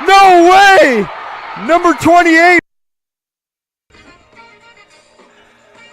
No way! Number 28.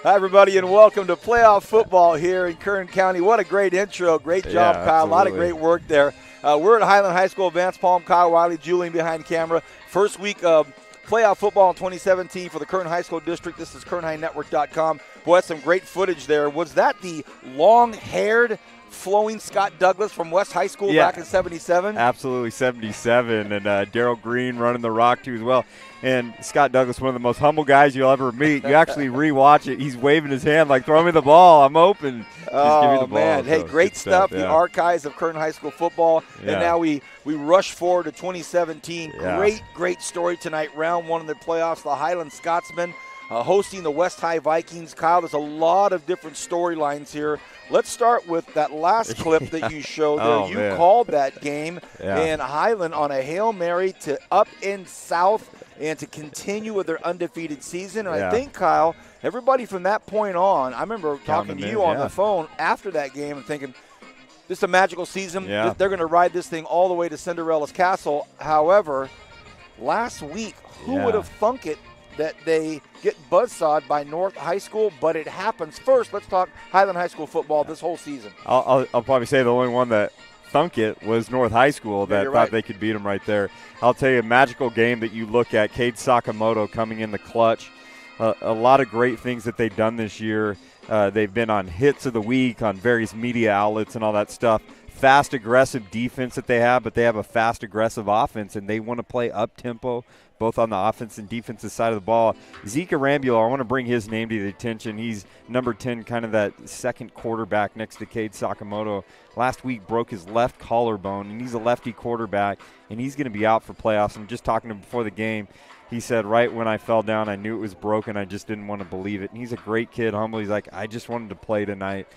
Hi, everybody, and welcome to playoff football here in Kern County. What a great intro. Great job, Yeah, Kyle. absolutely. A lot of great work there. We're at Highland High School. Vance Palm, Kyle Wiley, Julian behind camera. First week of playoff football in 2017 for the Kern High School District. This is KernHighNetwork.com. Boy, that's some great footage there. Was that the long-haired, flowing Scott Douglas from West High School back in 77? Absolutely, 77. And Daryl Green running the rock, too, as well. And Scott Douglas, one of the most humble guys you'll ever meet. You actually rewatch it. He's waving his hand like, throw me the ball. I'm open. Just give me the ball. Man. Hey, great stuff. The archives of Kern High School football. Yeah. And now we rush forward to 2017. Yeah. Great story tonight. Round one of the playoffs. The Highland Scotsmen hosting the West High Vikings. Kyle, there's a lot of different storylines here. Let's start with that last clip that you showed there. You called that game. And Highland on a Hail Mary to up and south and to continue with their undefeated season. And I think, Kyle, everybody from that point on, I remember talking to you on the phone after that game and thinking, this is a magical season. They're going to ride this thing all the way to Cinderella's Castle. However, last week, who would have thunk it that they get buzzsawed by North High School, but it happens. First, let's talk Highland High School football this whole season. I'll probably say the only one that thunk it was North High School that thought they could beat them right there. I'll tell you, a magical game that you look at, Cade Sakamoto coming in the clutch. A lot of great things that they've done this year. They've been on hits of the week on various media outlets and all that stuff. Fast, aggressive defense that they have, but they have a fast, aggressive offense, and they want to play up-tempo, both on the offense and defensive side of the ball. Zeke Arambulo, I want to bring his name to the attention. He's number 10, kind of that second quarterback next to Cade Sakamoto. Last week broke his left collarbone, and he's a lefty quarterback, and he's going to be out for playoffs. I'm just talking to him before the game. He said, right when I fell down, I knew it was broken. I just didn't want to believe it. And he's a great kid, humble. He's like, I just wanted to play tonight,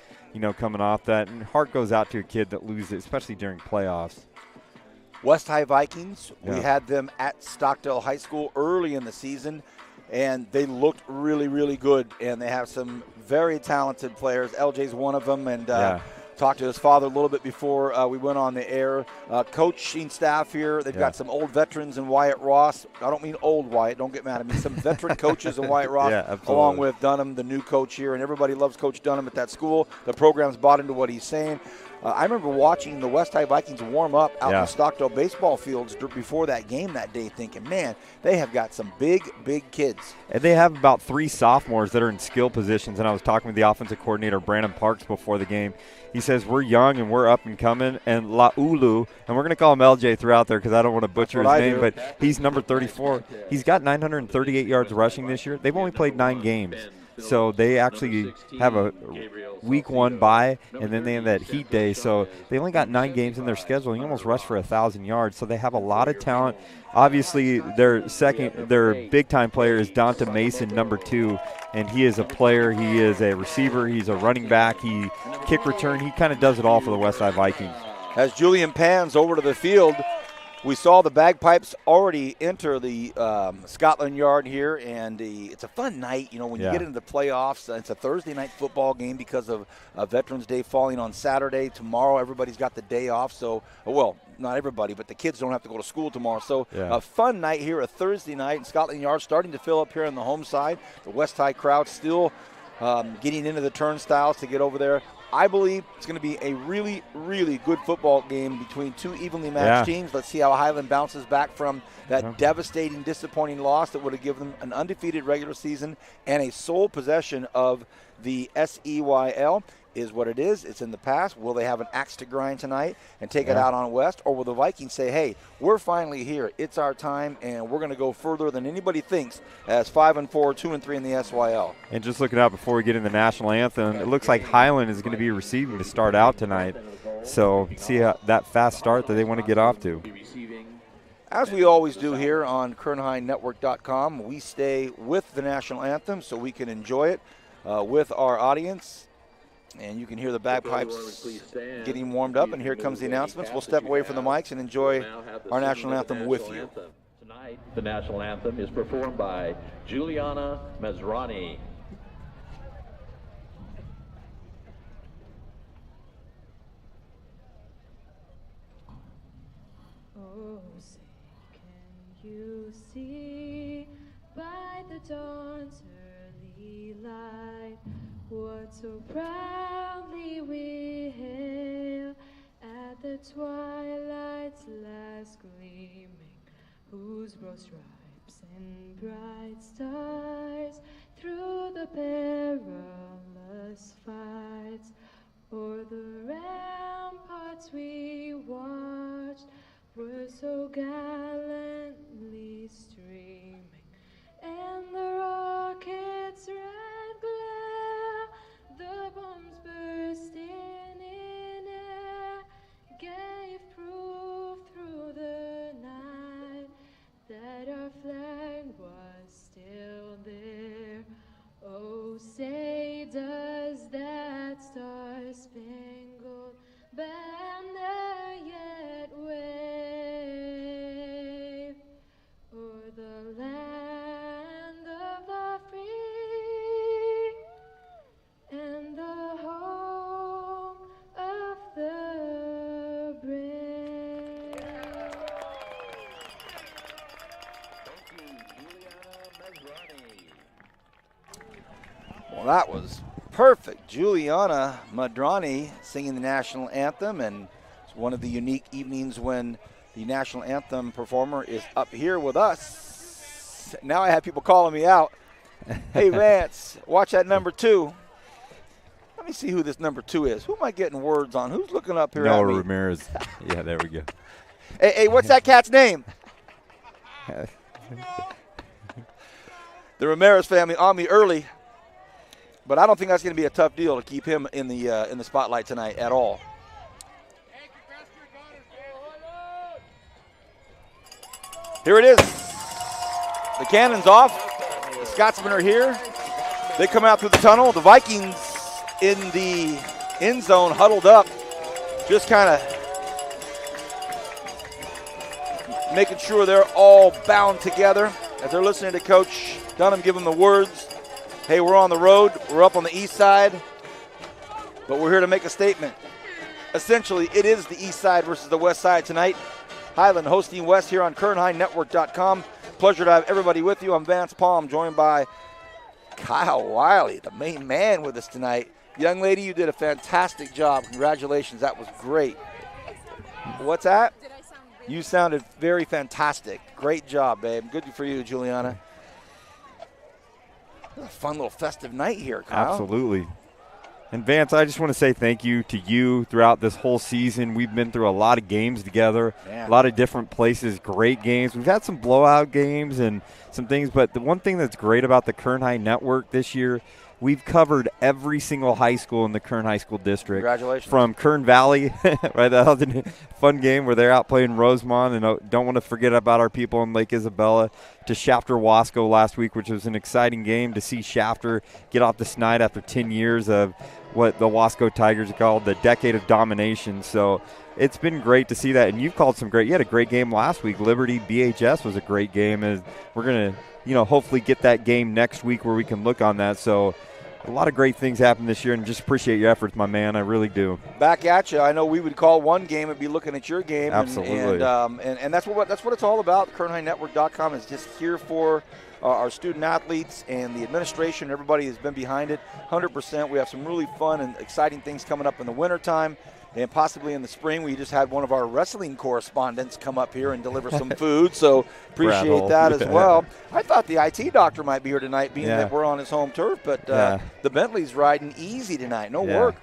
coming off that. And heart goes out to a kid that loses, especially during playoffs. West High Vikings, we had them at Stockdale High School early in the season, and they looked really, really good. And they have some very talented players. LJ's one of them, and talked to his father a little bit before we went on the air. Coaching staff here, they've got some old veterans in Wyatt Ross. I don't mean old Wyatt, don't get mad at me. Some veteran coaches in Wyatt Ross, along with Dunham, the new coach here. And everybody loves Coach Dunham at that school. The program's bought into what he's saying. I remember watching the West High Vikings warm up out in the Stockdale baseball fields before that game that day, thinking, man, they have got some big kids. And they have about 3 sophomores that are in skill positions. And I was talking with the offensive coordinator, Brandon Parks, before the game. He says, we're young and we're up and coming. And Laulu, and we're going to call him LJ throughout there because I don't want to butcher his name, but he's number 34. He's got 938 yards rushing this year. They've only played 9 games. So they actually have a week 1 bye, and then they have that heat day. So they only got 9 games in their schedule. He almost rushed for 1,000 yards. So they have a lot of talent. Obviously, their big-time player is Donta Mason, number 2, and he is a player. He is a receiver. He's a running back. He kick return. He kind of does it all for the West High Vikings. As Julian pans over to the field, we saw the bagpipes already enter the Scotland Yard here, and it's a fun night. When you get into the playoffs, it's a Thursday night football game because of Veterans Day falling on Saturday. Tomorrow, everybody's got the day off. So, well, not everybody, but the kids don't have to go to school tomorrow. So, a fun night here, a Thursday night, and Scotland Yard starting to fill up here on the home side. The West High crowd still getting into the turnstiles to get over there. I believe it's going to be a really, really good football game between 2 evenly matched teams. Let's see how Highland bounces back from that devastating, disappointing loss that would have given them an undefeated regular season and a sole possession of the SEYL. Is what it is. It's in the past. Will they have an axe to grind tonight and take it out on West? Or will the Vikings say, hey, we're finally here. It's our time, and we're going to go further than anybody thinks as 5-4, 2-3 in the SYL. And just looking out before we get in the national anthem, it looks like Highland is going to be receiving to start out tonight. So see how that fast start that they want to get off to. As we always do here on KernHighNetwork.com, we stay with the national anthem so we can enjoy it with our audience. And you can hear the bagpipes getting warmed up, and here comes the announcements. We'll step away from the mics and enjoy our national anthem with you. Tonight, the national anthem is performed by Juliana Masrani. Oh, say, can you see by the dawn's early light what so proudly we hail at the twilight's last gleaming, whose broad stripes and bright stars through the perilous fights o'er the ramparts we watched were so gallantly streaming, and the rocket's red glare, the bombs bursting in air, gave proof through the night that our flag was still there. Oh, say does that star-spangled banner yet wave o'er the land of the free and the home of the brave? Thank you, Juliana Mazzrani. Well, that was perfect. Juliana Madrani singing the national anthem, and it's one of the unique evenings when the national anthem performer is up here with us. Now I have people calling me out. Hey, Vance, watch that number 2. Let me see who this number 2 is. Who am I getting words on? Who's looking up here Noah at me? Ramirez. Yeah, there we go. Hey, what's that cat's name? The Ramirez family on me early. But I don't think that's going to be a tough deal to keep him in the spotlight tonight at all. Here it is. The cannon's off. The Scotsmen are here. They come out through the tunnel. The Vikings in the end zone huddled up, just kind of making sure they're all bound together as they're listening to Coach Dunham give them the words. Hey, we're on the road. We're up on the east side, but we're here to make a statement. Essentially, it is the east side versus the west side tonight. Highland hosting West here on KernHighNetwork.com. Pleasure to have everybody with you. I'm Vance Palm, joined by Kyle Wiley, the main man, with us tonight. Young lady, you did a fantastic job. Congratulations. That was great. What's that? Did I sound really You sounded very fantastic. Great job, babe. Good for you, Juliana. A fun little festive night here, Kyle. Absolutely. And Vance, I just want to say thank you to you throughout this whole season. We've been through a lot of games together, Yeah. a lot of different places, great games. We've had some blowout games and some things, but the one thing that's great about the Kern High Network this year, we've covered every single high school in the Kern High School District. Congratulations. From Kern Valley, right? That was a fun game where they're out playing Rosemont, and don't want to forget about our people in Lake Isabella, to Shafter Wasco last week, which was an exciting game to see Shafter get off the snide after 10 years of what the Wasco Tigers called the decade of domination. So it's been great to see that. And you've called some you had a great game last week. Liberty BHS was a great game. And we're going to, hopefully get that game next week where we can look on that. So a lot of great things happened this year, and just appreciate your efforts, my man. I really do. Back at you. I know we would call one game and be looking at your game. Absolutely. And that's what it's all about. KernHighNetwork.com is just here for our student athletes and the administration. Everybody has been behind it 100%. We have some really fun and exciting things coming up in the wintertime and possibly in the spring. We just had one of our wrestling correspondents come up here and deliver some food, so appreciate that as well. I thought the IT doctor might be here tonight, being that we're on his home turf, but the Bentley's riding easy tonight. No work.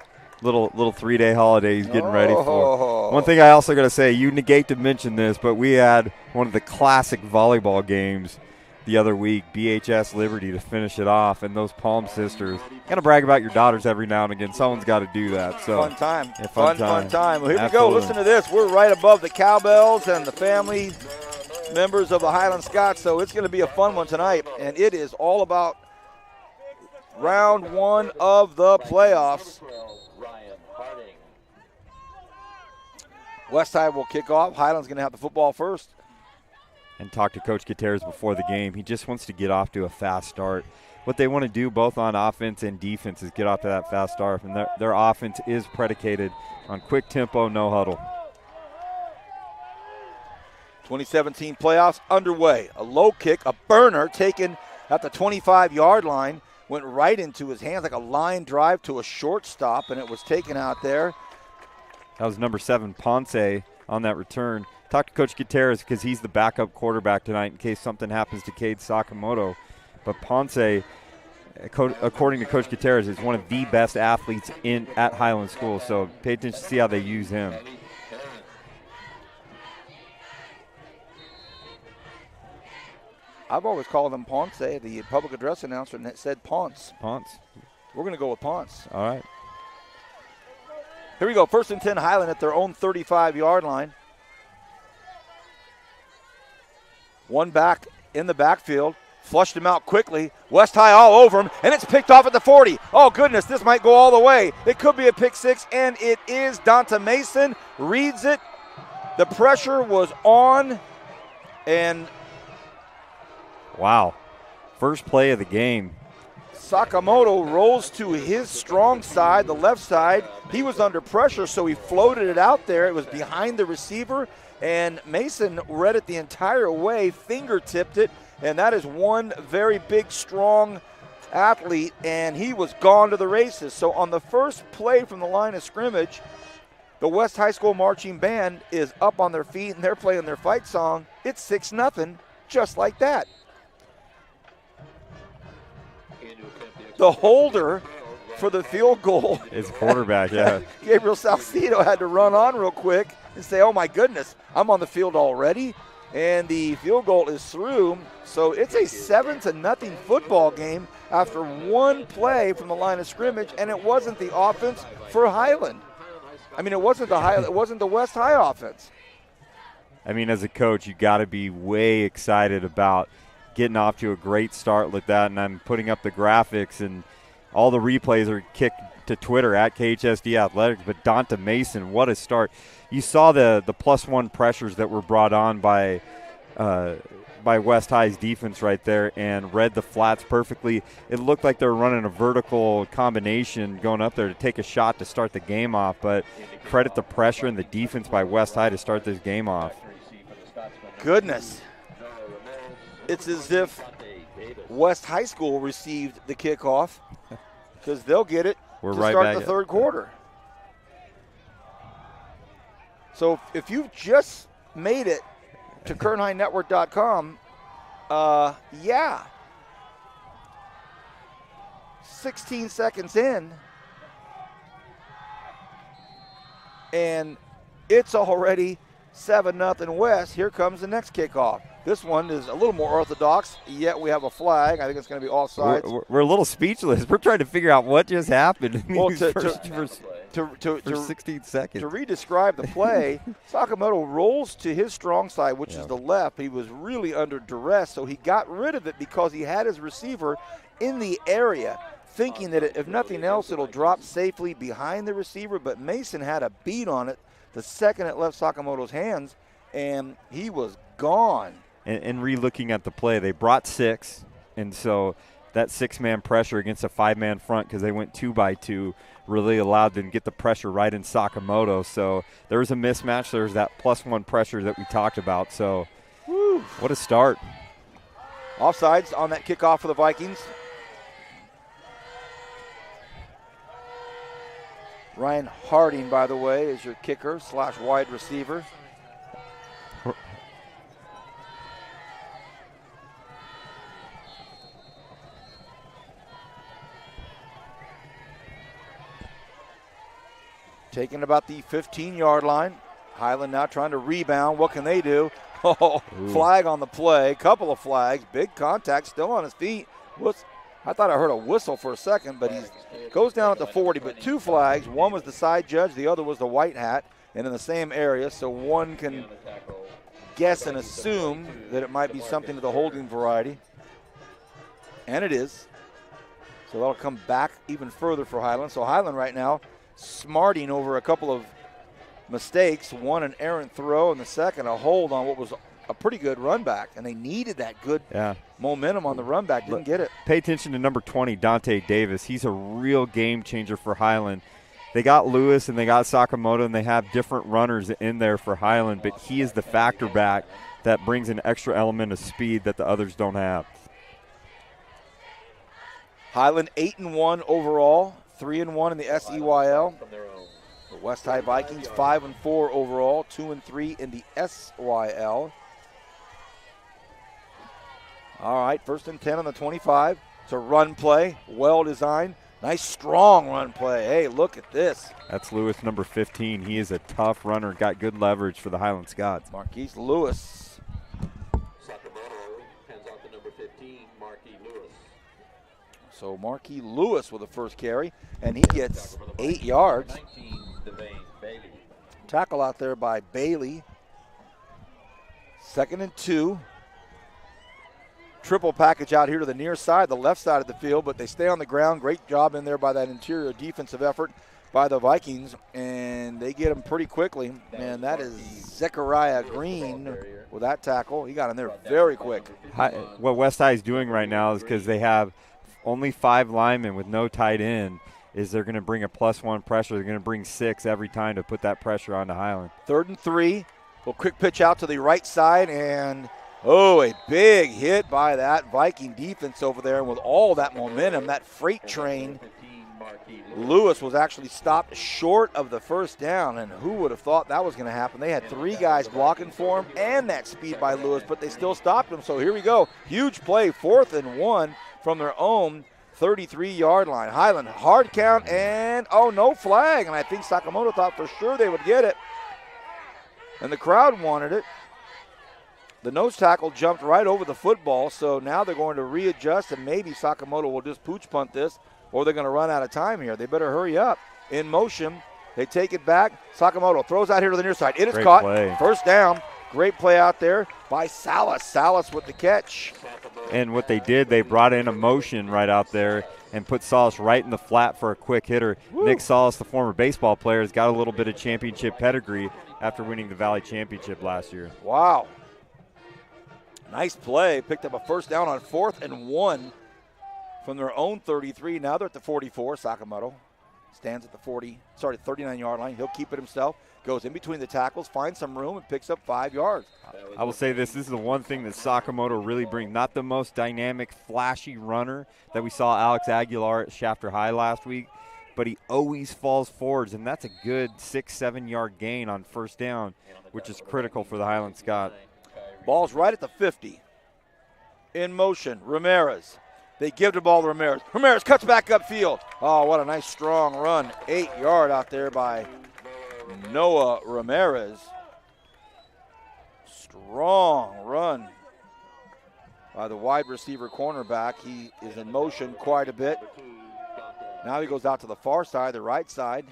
Little 3-day holiday he's getting ready for. One thing I also got to say, you negate to mention this, but we had one of the classic volleyball games the other week, BHS Liberty, to finish it off, and those Palm sisters. Got to brag about your daughters every now and again. Someone's got to do that. So fun time. Yeah, fun time. Well, here we go. Listen to this. We're right above the Cowbells and the family members of the Highland Scots, so it's going to be a fun one tonight, and it is all about round one of the playoffs. Westside will kick off. Highland's going to have the football first. And talk to Coach Gutierrez before the game. He just wants to get off to a fast start. What they want to do both on offense and defense is get off to that fast start. And their offense is predicated on quick tempo, no huddle. 2017 playoffs underway. A low kick, a burner taken at the 25-yard line, went right into his hands like a line drive to a shortstop, and it was taken out there. That was number 7, Ponce, on that return. Talked to Coach Gutierrez because he's the backup quarterback tonight in case something happens to Cade Sakamoto. But Ponce, according to Coach Gutierrez, is one of the best athletes at Highland School. So pay attention to see how they use him. I've always called him Ponce, the public address announcer, and it said Ponce. Ponce. We're going to go with Ponce. All right. Here we go. 1st and 10, Highland at their own 35-yard line. One back in the backfield. Flushed him out quickly. West High all over him, and it's picked off at the 40. Oh, goodness, this might go all the way. It could be a pick six, and it is. Donta Mason reads it. The pressure was on, and wow. First play of the game. Sakamoto rolls to his strong side, the left side. He was under pressure, so he floated it out there. It was behind the receiver, and Mason read it the entire way, fingertipped it, and that is one very big, strong athlete, and he was gone to the races. So on the first play from the line of scrimmage, the West High School Marching Band is up on their feet, and they're playing their fight song. It's 6-0, just like that. The holder for the field goal is quarterback, yeah. Gabriel Salcido had to run on real quick and say, oh, my goodness, I'm on the field already. And the field goal is through. So it's a 7-0 football game after one play from the line of scrimmage, and it wasn't the offense for Highland. I mean, it wasn't the West High offense. I mean, as a coach, you got to be way excited about getting off to a great start like that, and I'm putting up the graphics, and all the replays are kicked to Twitter at KHSD Athletics. But Donta Mason, what a start. You saw the +1 pressures that were brought on by West High's defense right there, and read the flats perfectly. It looked like they were running a vertical combination going up there to take a shot to start the game off, but credit the pressure and the defense by West High to start this game off. Goodness. It's as if West High School received the kickoff because they'll get it to start the third quarter. So if you've just made it to KernHighNetwork.com, 16 seconds in, and it's already 7-0 West. Here comes the next kickoff. This one is a little more orthodox, yet we have a flag. I think it's going to be offsides. We're a little speechless. We're trying to figure out what just happened in well, these for 16 seconds. To re-describe the play, Sakamoto rolls to his strong side, which is the left. He was really under duress, so he got rid of it because he had his receiver in the area, thinking that if nothing else, it'll drop safely behind the receiver. But Mason had a beat on it the second it left Sakamoto's hands, and he was gone. And re-looking at the play, they brought 6, and so that 6-man pressure against a 5-man front, because they went 2-by-2, really allowed them to get the pressure right in Sakamoto. So there was a mismatch. There was that +1 pressure that we talked about. So what a start. Offsides on that kickoff for the Vikings. Ryan Harding, by the way, is your kicker / wide receiver. Taking about the 15-yard line. Highland now trying to rebound. What can they do? Oh, flag on the play. Couple of flags. Big contact. Still on his feet. I thought I heard a whistle for a second, but he goes down at the 40. But 2 flags. One was the side judge. The other was the white hat. And in the same area. So one can guess and assume that it might be something of the holding variety. And it is. So that'll come back even further for Highland. So Highland right now smarting over a couple of mistakes. One, an errant throw, and the second, a hold on what was a pretty good run back. And they needed that good momentum on the run back. Didn't get it. Pay attention to number 20, Dante Davis. He's a real game changer for Highland. They got Lewis and they got Sakamoto, and they have different runners in there for Highland, but he is the factor back that brings an extra element of speed that the others don't have. Highland 8-1 overall, 3-1 in the SEYL. The West High Vikings 5-4 overall, 2-3 in the SYL. All right, 1st and 10 on the 25. It's a run play, well designed. Nice strong run play. Hey, look at this. That's Lewis, number 15. He is a tough runner, got good leverage for the Highland Scots. Marquise Lewis. Sakamoto hands off to number 15, Marquis Lewis. So Marquis Lewis with the first carry, and he gets 8 yards. 19, Bailey. Tackle out there by Bailey. 2nd and 2. Triple package out here to the near side, the left side of the field, but they stay on the ground. Great job in there by that interior defensive effort by the Vikings, and they get him pretty quickly. And that is Zechariah Green with that tackle. He got in there very quick. What West High is doing right now is because they have only 5 linemen with no tight end, is they're going to bring a +1 pressure. They're going to bring 6 every time to put that pressure on the Highland. 3rd and 3. Well, quick pitch out to the right side, and a big hit by that Viking defense over there. And with all that momentum, that freight train, Lewis was actually stopped short of the first down. And who would have thought that was going to happen? They had 3 guys blocking for him and that speed by Lewis, but they still stopped him. So here we go. Huge play, 4th and 1 from their own 33-yard line. Highland, hard count, and no flag. And I think Sakamoto thought for sure they would get it. And the crowd wanted it. The nose tackle jumped right over the football, so now they're going to readjust, and maybe Sakamoto will just pooch punt this, or they're going to run out of time here. They better hurry up. In motion, they take it back. Sakamoto throws out here to the near side. It is Great caught. Play. First down. Great play out there by Salas. Salas with the catch. And what they did, they brought in a motion right out there and put Salas right in the flat for a quick hitter. Woo. Nick Salas, the former baseball player, has got a little bit of championship pedigree after winning the Valley Championship last year. Wow. Nice play. Picked up a first down on 4th and 1 from their own 33. Now they're at the 44. Sakamoto stands at the 39-yard line. He'll keep it himself. Goes in between the tackles, finds some room, and picks up 5 yards. I will say this is the one thing that Sakamoto really brings. Not the most dynamic, flashy runner that we saw Alex Aguilar at Shafter High last week, but he always falls forwards, and that's a good 6-7 yard gain on first down, which is critical for the Highland Scot. Ball's right at the 50. In motion, Ramirez. They give the ball to Ramirez. Ramirez cuts back upfield. Oh, what a nice strong run. 8 yard out there by Noah Ramirez. Strong run by the wide receiver cornerback. He is in motion quite a bit. Now he goes out to the far side, the right side.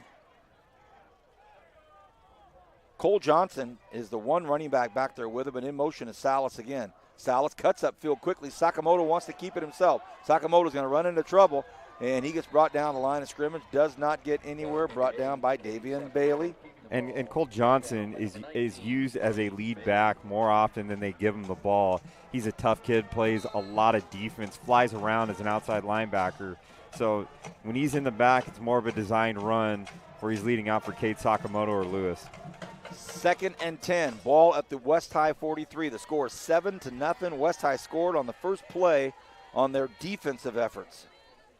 Cole Johnson is the one running back there with him, and in motion is Salas again. Salas cuts upfield quickly. Sakamoto wants to keep it himself. Sakamoto's going to run into trouble, and he gets brought down the line of scrimmage. Does not get anywhere. Brought down by Davian Bailey. And Cole Johnson is used as a lead back more often than they give him the ball. He's a tough kid, plays a lot of defense, flies around as an outside linebacker. So when he's in the back, it's more of a designed run where he's leading out for Cade Sakamoto or Lewis. 2nd and 10. Ball at the West High 43. The score is 7-0. West High scored on the first play on their defensive efforts.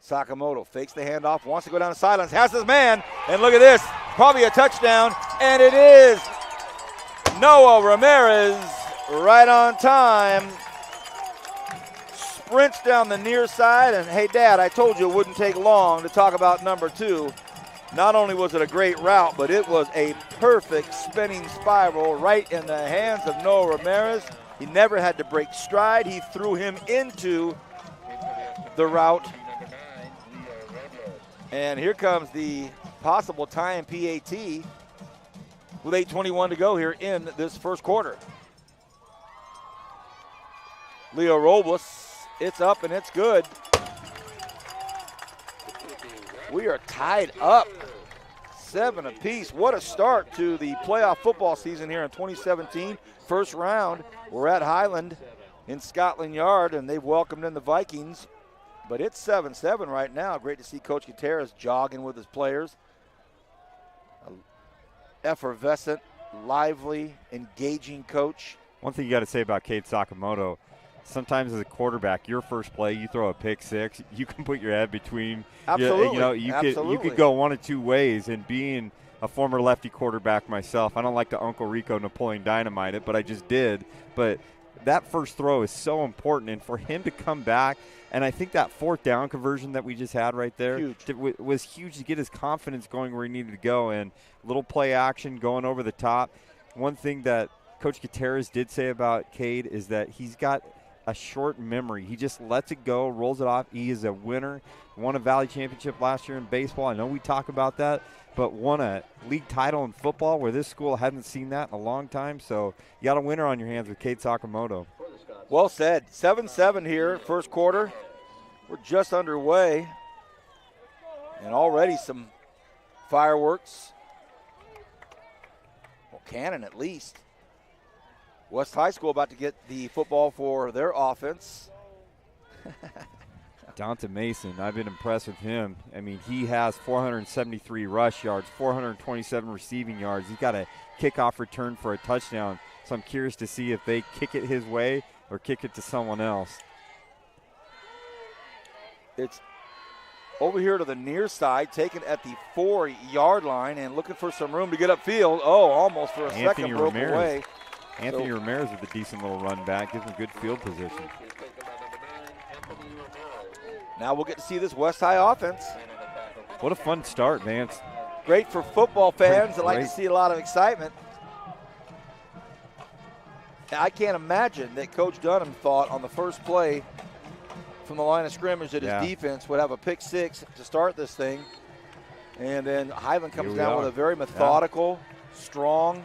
Sakamoto fakes the handoff, wants to go down the sidelines, has his man, and look at this. Probably a touchdown, and it is. Noah Ramirez right on time. Sprints down the near side, and hey, Dad, I told you it wouldn't take long to talk about number 2. Not only was it a great route, but it was a perfect spinning spiral right in the hands of Noah Ramirez. He never had to break stride. He threw him into the route. And here comes the possible time PAT with 8:21 to go here in this first quarter. Leo Robles, it's up and it's good. We are tied up 7 apiece. What a start to the playoff football season here in 2017. First round, we're at Highland in Scotland Yard, and they've welcomed in the Vikings. But it's 7-7 right now. Great to see Coach Gutierrez jogging with his players. Effervescent, lively, engaging coach. One thing you got to say about Cade Sakamoto, sometimes as a quarterback, your first play, you throw a pick six, you can put your head between. Absolutely. You could go one of two ways. And being a former lefty quarterback myself, I don't like to Uncle Rico Napoleon Dynamite it, but I just did. But that first throw is so important, and for him to come back, and I think that fourth down conversion that we just had right there was huge to get his confidence going where he needed to go, and little play action going over the top. One thing that Coach Gutierrez did say about Cade is that he's got a short memory. He just lets it go, rolls it off. He is a winner. Won a Valley Championship last year in baseball. I know we talk about that, but won a league title in football where this school hadn't seen that in a long time. So you got a winner on your hands with Cade Sakamoto. Well said. 7-7 here, first quarter. We're just underway. And already some fireworks. Well, cannon at least. West High School about to get the football for their offense. Dante Mason, I've been impressed with him. I mean, he has 473 rush yards, 427 receiving yards. He's got a kickoff return for a touchdown. So I'm curious to see if they kick it his way or kick it to someone else. It's over here to the near side, taken at the 4-yard line and looking for some room to get upfield. Oh, almost for a second broke away. Anthony Ramirez with a decent little run back, gives him good field position. Now we'll get to see this West High offense. What a fun start, Vance. Great for football fans that like to see a lot of excitement. I can't imagine that Coach Dunham thought on the first play from the line of scrimmage that his defense would have a pick six to start this thing. And then Highland comes down with a very methodical, strong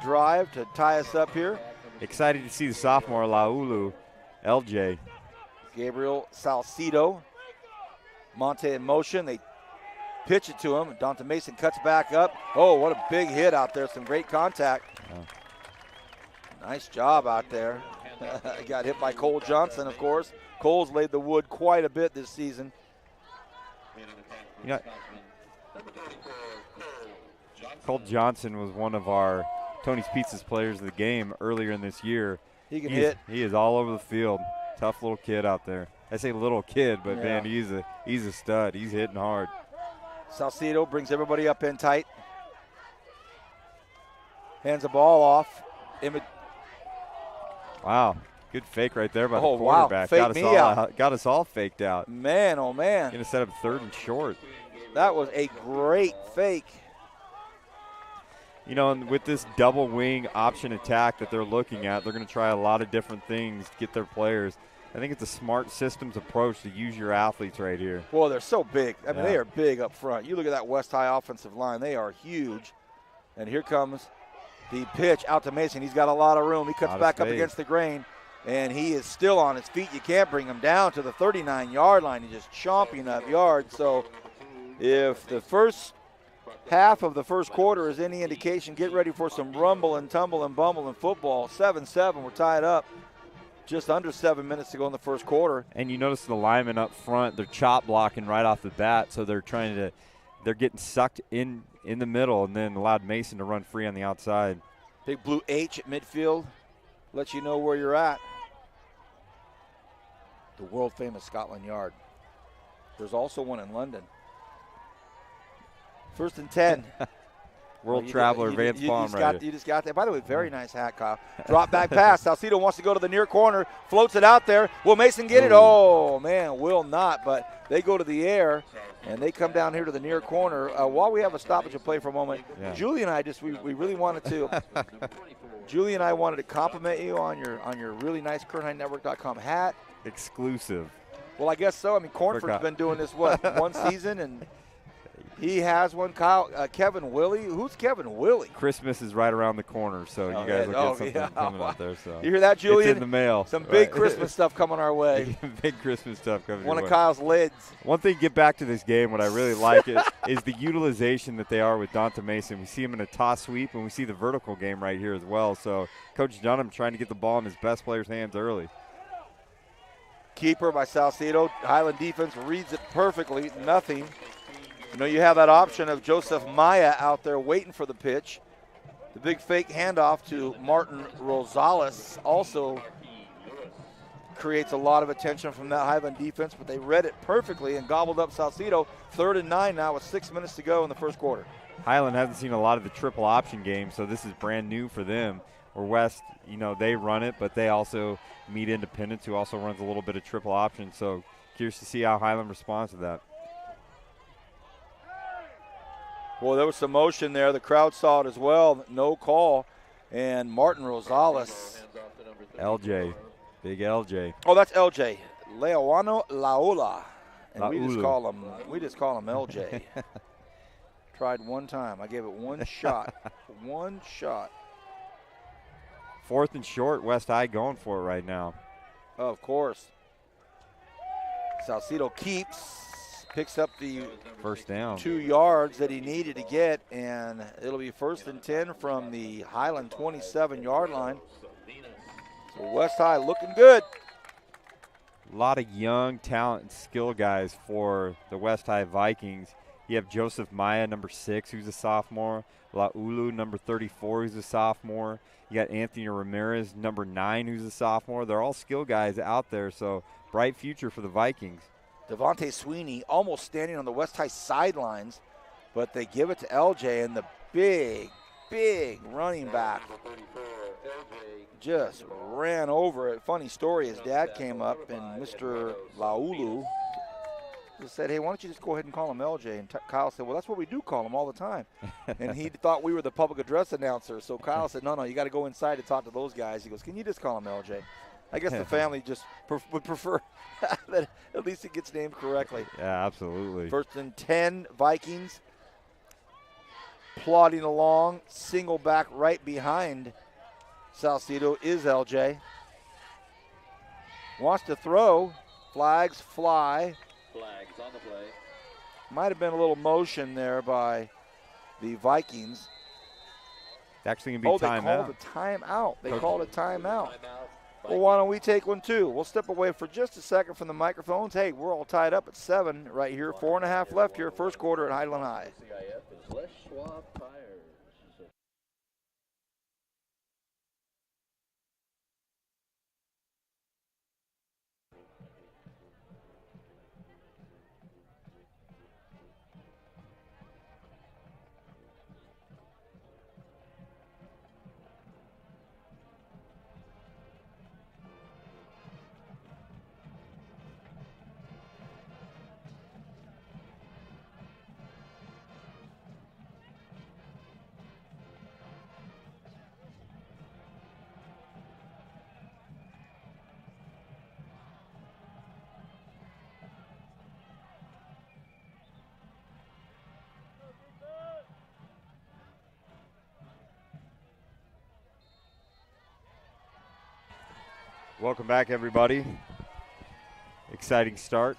drive to tie us up here. Excited to see the sophomore Laulu LJ. Gabriel Salcido. Monte in motion. They pitch it to him. Dante Mason cuts back up. Oh, what a big hit out there. Some great contact. Nice job out there. Got hit by Cole Johnson, of course. Cole's laid the wood quite a bit this season. Cole Johnson was one of our Tony's Pizzas players of the game earlier in this year. He can hit. He is all over the field. Tough little kid out there. I say little kid, but man, he's a stud. He's hitting hard. Salcido brings everybody up in tight. Hands the ball off. Wow, good fake right there by the quarterback. Wow. Got us all faked out. Man, oh man. Gonna set up third and short. That was a great fake. You know, and with this double wing option attack that they're looking at, they're going to try a lot of different things to get their players. I think it's a smart systems approach to use your athletes right here. Well, they're so big. I mean, they are big up front. You look at that West High offensive line. They are huge. And here comes the pitch out to Mason. He's got a lot of room. He cuts back up against the grain, and he is still on his feet. You can't bring him down to the 39-yard line. He's just chomping up yards. So if the first half of the first quarter is any indication, get ready for some rumble and tumble and bumble in football. 7-7, we're tied up. Just under 7 minutes to go in the first quarter. And you notice the linemen up front, they're chop blocking right off the bat, so they're getting sucked in the middle and then allowed Mason to run free on the outside. Big blue H at midfield lets you know where you're at. The world-famous Scotland Yard. There's also one in London. 1st and 10. World traveler, Vance Palm right You just got that. By the way, very nice hat, Kyle. Drop back pass. Salcido wants to go to the near corner. Floats it out there. Will Mason get it? Oh, man, will not. But they go to the air, and they come down here to the near corner. While we have a stoppage of play for a moment, Julie and I we really wanted to Julie and I wanted to compliment you on your really nice KernHighNetwork.com hat. Exclusive. Well, I guess so. I mean, Cornford's been doing this, one season, and he has one. Kyle, Kevin Willie. Who's Kevin Willie? Christmas is right around the corner, so you guys will get something coming out there. So you hear that, Julian? It's in the mail. Some big Christmas stuff coming our way. Big Christmas stuff coming. One of Kyle's lids. One thing, get back to this game. What I really like is the utilization that they are with Dante Mason. We see him in a toss sweep, and we see the vertical game right here as well. So Coach Dunham trying to get the ball in his best player's hands early. Keeper by Salcido. Highland defense reads it perfectly. Nothing. You know, you have that option of Joseph Maya out there waiting for the pitch. The big fake handoff to Martin Rosales also creates a lot of attention from that Highland defense, but they read it perfectly and gobbled up Salcedo. 3rd and 9 now with 6 minutes to go in the first quarter. Highland hasn't seen a lot of the triple option game, so this is brand new for them. Or West, they run it, but they also meet Independence, who also runs a little bit of triple option. So curious to see how Highland responds to that. Well, there was some motion there. The crowd saw it as well. No call. And Martin Rosales. LJ. Big LJ. Oh, that's LJ. Leoano Laola. And we just call him LJ. Tried one time. I gave it one shot. One shot. 4th and short. West High going for it right now. Of course. Salcedo picks up the first down. 2 yards that he needed to get, and it'll be 1st and 10 from the Highland 27-yard line. So West High looking good. A lot of young talent and skill guys for the West High Vikings. You have Joseph Maya, number 6, who's a sophomore. Laulu, number 34, who's a sophomore. You got Anthony Ramirez, number 9, who's a sophomore. They're all skill guys out there, so bright future for the Vikings. Devontae Sweeney almost standing on the West High sidelines, but they give it to LJ, and the big running back just ran over it. Funny story, his dad came up, and Mr. Laulu just said, hey, why don't you just go ahead and call him LJ? And Kyle said, well, that's what we do call him all the time. And he thought we were the public address announcer. So Kyle said, no, you got to go inside to talk to those guys. He goes, can you just call him LJ? I guess the family just would prefer that at least it gets named correctly. Yeah, absolutely. 1st and 10, Vikings plodding along. Single back right behind Salcedo is LJ. Wants to throw. Flags fly. Flags on the play. Might have been a little motion there by the Vikings. It's actually going to be timeout. They called a timeout. Well, why don't we take one too? We'll step away for just a second from the microphones. Hey, we're all tied up at 7 right here. 4.5 left here, first quarter at Highland High. Welcome back, everybody. Exciting start.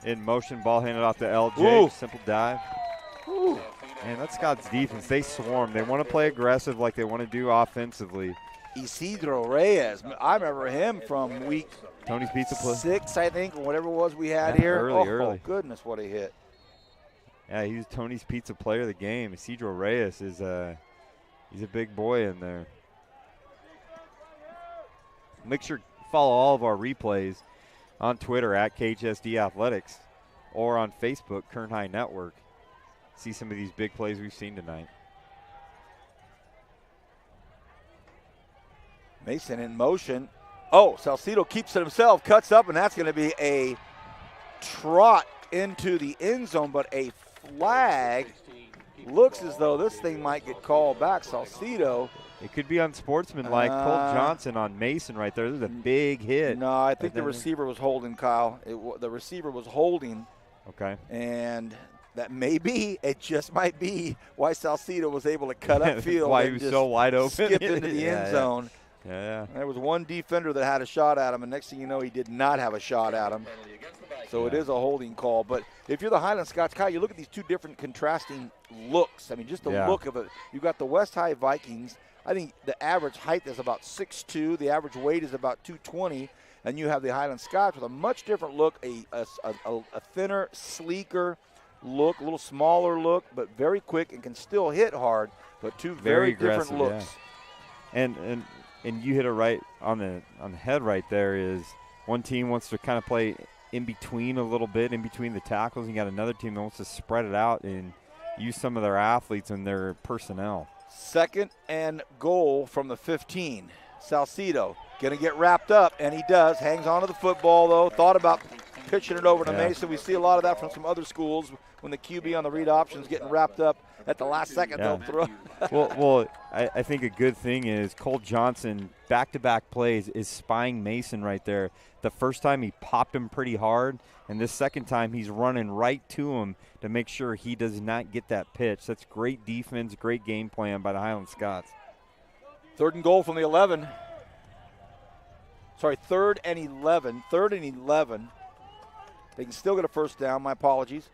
In motion, ball handed off to LJ. Ooh. Simple dive. Ooh. Man, that's Scott's defense. They swarm. They want to play aggressive like they want to do offensively. Isidro Reyes. I remember him from week Tony's Pizza Place. 6, I think, or whatever it was we had here. Early. Oh, goodness, what a hit. Yeah, he's Tony's Pizza Player of the game. Isidro Reyes is he's a big boy in there. Make sure to follow all of our replays on Twitter at KHSD Athletics or on Facebook, Kern High Network. See some of these big plays we've seen tonight. Mason in motion. Oh, Salcedo keeps it himself, cuts up, and that's going to be a trot into the end zone, but a flag. Looks as though this thing might get called back. Salcedo. It could be unsportsmanlike. Colt Johnson on Mason right there. This is a big hit. No, I think the receiver was holding, Kyle. The receiver was holding. Okay. And that may be, it just might be, why Salcedo was able to cut upfield. Why he was so wide open. Skipped into the end zone. Yeah. There was one defender that had a shot at him, and next thing you know, he did not have a shot at him. So it is a holding call. But if you're the Highland Scots, Kyle, you look at these two different contrasting looks. I mean, just the look of it. You've got the West High Vikings. I think the average height is about 6'2". The average weight is about 220. And you have the Highland Scots with a much different look, a thinner, sleeker look, a little smaller look, but very quick and can still hit hard. but two very different looks. Yeah. And you hit it right on the head right there. Is one team wants to kind of play in between a little bit, in between the tackles, and you got another team that wants to spread it out and use some of their athletes and their personnel. 2nd and goal from the 15. Salcido going to get wrapped up, and he does. Hangs on to the football, though. Thought about pitching it over to Mason. We see a lot of that from some other schools when the QB on the read options getting wrapped up at the last second. They'll throw. well, I think a good thing is Cole Johnson, back-to-back plays, is spying Mason right there. The first time he popped him pretty hard, and this second time he's running right to him to make sure he does not get that pitch. That's great defense, great game plan by the Highland Scots. 3rd and goal from the 11. Sorry, 3rd and 11. 3rd and 11. They can still get a first down. My apologies.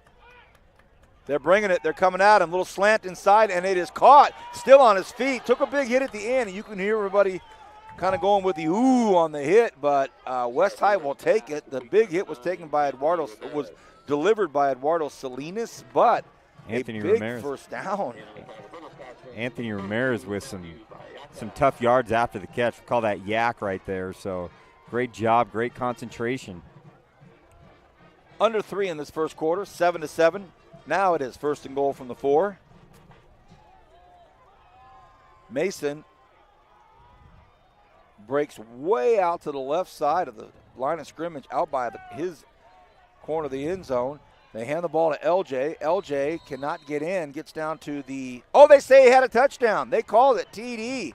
They're bringing it. They're coming at him. Little slant inside, and it is caught. Still on his feet. Took a big hit at the end, and you can hear everybody kind of going with the ooh on the hit, but West High will take it. The big hit was taken by Eduardo, was delivered by Eduardo Salinas, but Anthony a big Ramirez. First down. Anthony Ramirez with some tough yards after the catch. We call that yak right there. So great job, great concentration. Under 3 in this first quarter, 7-7. Now it is 1st and goal from the 4. Mason breaks way out to the left side of the line of scrimmage, out by his corner of the end zone. They hand the ball to LJ. LJ cannot get in, gets down to the – oh, they say he had a touchdown. They called it TD.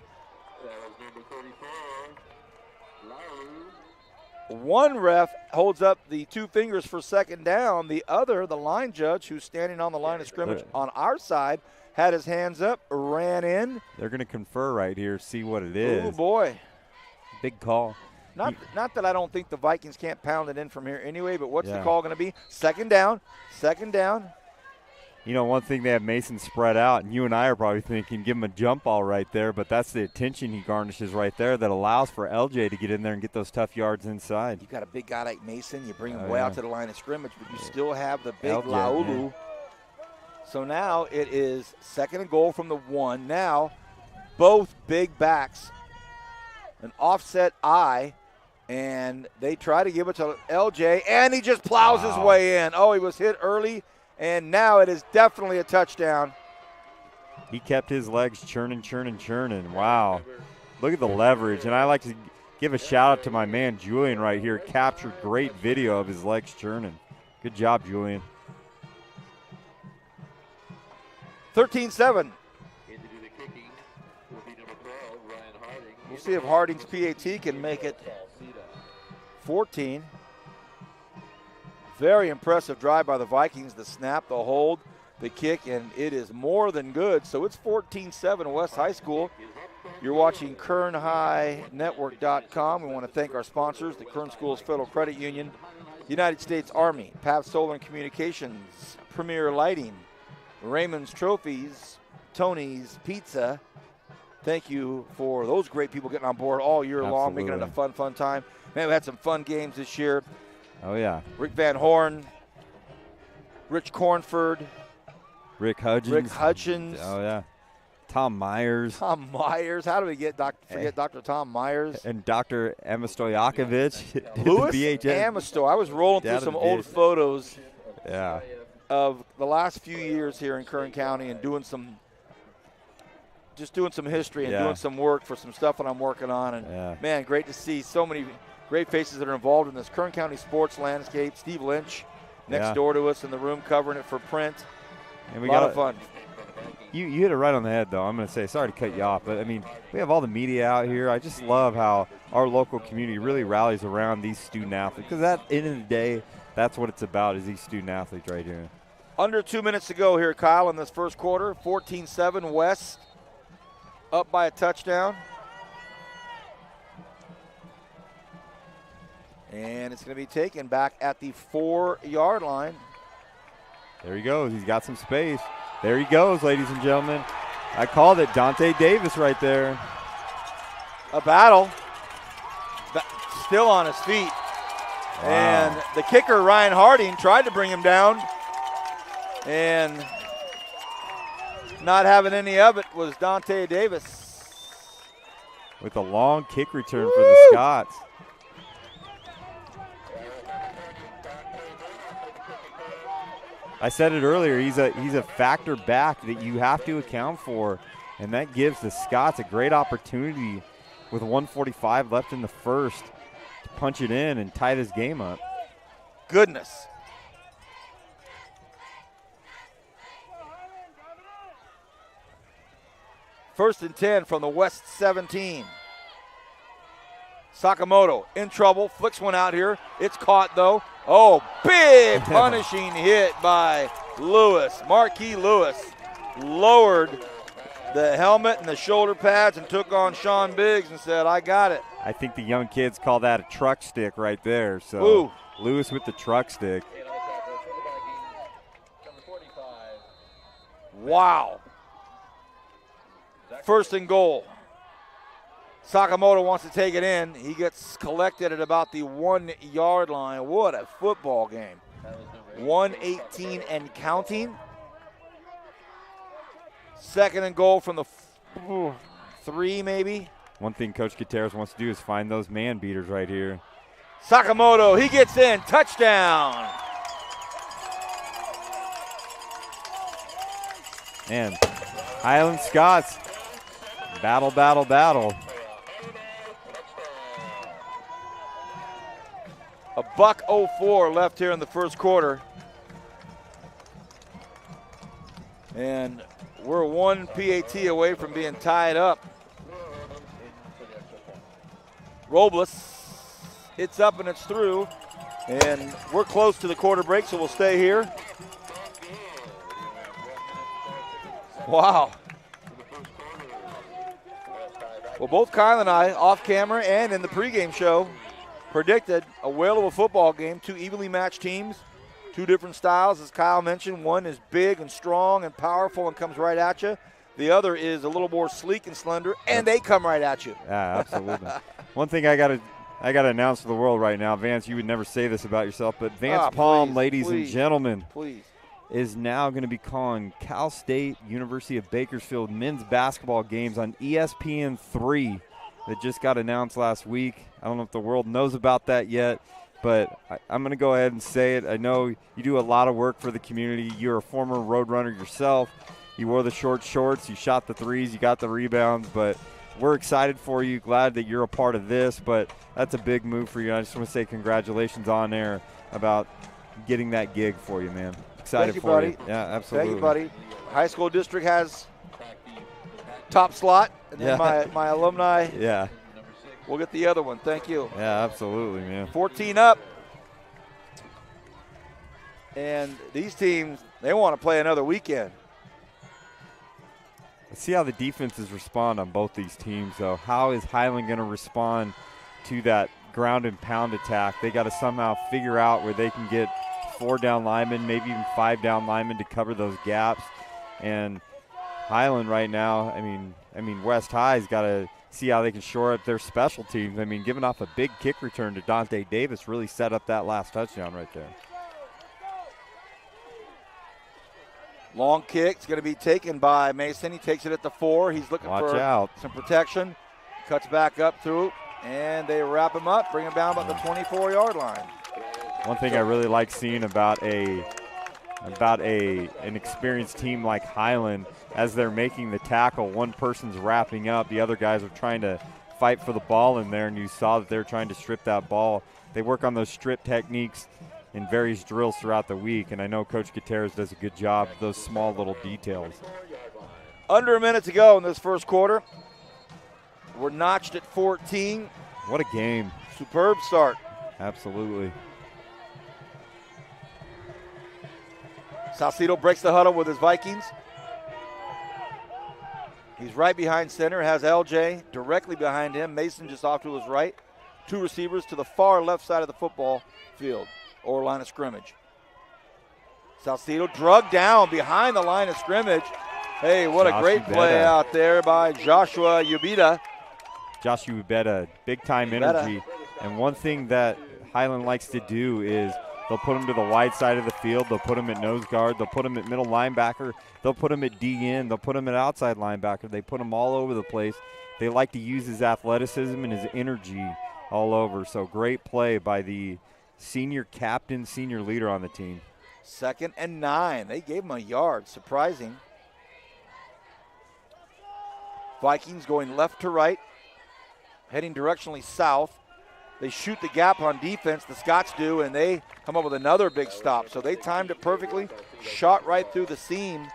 One ref holds up the 2 fingers for 2nd down. The other, the line judge, who's standing on the line of scrimmage on our side, had his hands up, ran in. They're going to confer right here, see what it is. Oh, boy. Big call. Not that I don't think the Vikings can't pound it in from here anyway, but what's the call going to be? 2nd down. 2nd down. You know, one thing, they have Mason spread out, and you and I are probably thinking give him a jump ball right there, but that's the attention he garnishes right there that allows for LJ to get in there and get those tough yards inside. You got a big guy like Mason, you bring him way out to the line of scrimmage, but you still have the big Laulu. Yeah. So now it is 2nd and goal from the 1. Now both big backs, an offset eye, and they try to give it to LJ, and he just plows his way in. Oh, he was hit early. And now it is definitely a touchdown. He kept his legs churning. Wow. Look at the leverage. And I like to give a shout-out to my man Julian right here. Captured great video of his legs churning. Good job, Julian. 13-7. We'll see if Harding's PAT can make it 14. Very impressive drive by the Vikings. The snap, the hold, the kick, and it is more than good. So it's 14-7 West High School. You're watching KernHighNetwork.com. We want to thank our sponsors, the Kern Schools Federal Credit Union, United States Army, Path Solar and Communications, Premier Lighting, Raymond's Trophies, Tony's Pizza. Thank you for those great people getting on board all year long, making it a fun time. Man, we had some fun games this year. Oh, yeah. Rick Van Horn, Rich Cornford. Rick Hutchins. Oh, yeah. Tom Myers. How do we forget Dr. Tom Myers? And Dr. Emma Stojakovic. Louis Amisto. I was rolling through some old photos of the last few years here in Kern County and doing some history and doing some work for some stuff that I'm working on. And, man, great to see so many great faces that are involved in this Kern County sports landscape. Steve Lynch next door to us in the room covering it for print. And we a lot of fun. You hit it right on the head, though. I'm going to say, sorry to cut you off, but, I mean, we have all the media out here. I just love how our local community really rallies around these student athletes, because at the end of the day, that's what it's about, is these student athletes right here. Under 2 minutes to go here, Kyle, in this first quarter. 14-7 West, up by a touchdown. And it's going to be taken back at the 4-yard line. There he goes. He's got some space. There he goes, ladies and gentlemen. I called it. Dante Davis right there. A battle. Still on his feet. Wow. And the kicker, Ryan Harding, tried to bring him down. And Not having any of it was Dante Davis. With a long kick return for the Scots. I said it earlier, he's a factor back that you have to account for, and that gives the Scots a great opportunity with 1:45 left in the first to punch it in and tie this game up. Goodness. First and 10 from the West 17. Sakamoto in trouble, flicks one out here. It's caught though. Oh, big punishing hit by Lewis. Marquis Lewis lowered the helmet and the shoulder pads and took on Sean Biggs and said, I got it. I think the young kids call that a truck stick right there. So Ooh. Lewis with the truck stick. Wow. First and goal. Sakamoto wants to take it in. He gets collected at about the 1 yard line. What a football game. 1:18 and counting. Second and goal from the 3 maybe. One thing Coach Gutierrez wants to do is find those man beaters right here. Sakamoto, he gets in. Touchdown. And Highland Scots, battle, battle, battle. A $1:04 left here in the first quarter. And we're one PAT away from being tied up. Robles, it's up and it's through. And we're close to the quarter break, so we'll stay here. Wow. Well, both Kyle and I, off camera and in the pregame show, predicted a whale of a football game, two evenly matched teams, two different styles. As Kyle mentioned, one is big and strong and powerful and comes right at you. The other is a little more sleek and slender, and they come right at you. Yeah, absolutely. One thing I gotta announce to the world right now, Vance, you would never say this about yourself, but Vance Palm, ladies and gentlemen, is now going to be calling Cal State University of Bakersfield men's basketball games on ESPN3 that just got announced last week. I don't know if the world knows about that yet, but I'm going to go ahead and say it. I know you do a lot of work for the community. You're a former road runner yourself. You wore the short shorts, you shot the threes, you got the rebounds, but we're excited for you, glad that you're a part of this, but that's a big move for you. I just want to say congratulations on air about getting that gig for you, man. Excited Thank you, for buddy. you. Yeah, absolutely. Thank you, buddy. High school district has top slot, and then my alumni will get the other one. Thank you. Yeah, absolutely, man. 14 up. And these teams, they want to play another weekend. Let's see how the defenses respond on both these teams, though. How is Highland going to respond to that ground and pound attack? They got to somehow figure out where they can get 4 down linemen, maybe even 5 down linemen to cover those gaps. And Highland right now, I mean, West High's got to see how they can shore up their special teams. I mean, giving off a big kick return to Dante Davis really set up that last touchdown right there. Long kick. It's going to be taken by Mason. He takes it at the 4. He's looking for some protection. Cuts back up through, and they wrap him up, bring him down about the 24-yard line. One thing I really like seeing about an experienced team like Highland, as they're making the tackle, one person's wrapping up, the other guys are trying to fight for the ball in there, and you saw that they're trying to strip that ball. They work on those strip techniques in various drills throughout the week, and I know Coach Gutierrez does a good job of those small little details. Under a minute to go in this first quarter. We're notched at 14. What a game. Superb start. Absolutely. Salcido breaks the huddle with his Vikings. He's right behind center, has LJ directly behind him. Mason just off to his right. 2 receivers to the far left side of the football field or line of scrimmage. Salcido drugged down behind the line of scrimmage. Hey, what a great play out there by Joshua Ubeda. Joshua Ubeda, big-time energy. And one thing that Highland likes to do is They'll put him to the wide side of the field. They'll put him at nose guard. They'll put him at middle linebacker. They'll put him at DN. They'll put him at outside linebacker. They put him all over the place. They like to use his athleticism and his energy all over. So great play by the senior captain, senior leader on the team. 2nd and 9. They gave him a yard. Surprising. Vikings going left to right, heading directionally south. They shoot the gap on defense, the Scots do, and they come up with another big stop. So they timed it perfectly, shot right through the seam,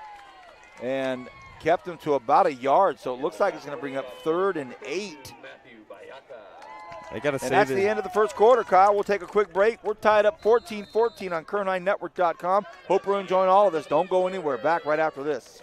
and kept them to about a yard. So it looks like it's going to bring up 3rd and 8. They got to say that's the end of the first quarter, Kyle. We'll take a quick break. We're tied up 14-14 on Kern9Network.com. Hope you're enjoying all of this. Don't go anywhere. Back right after this.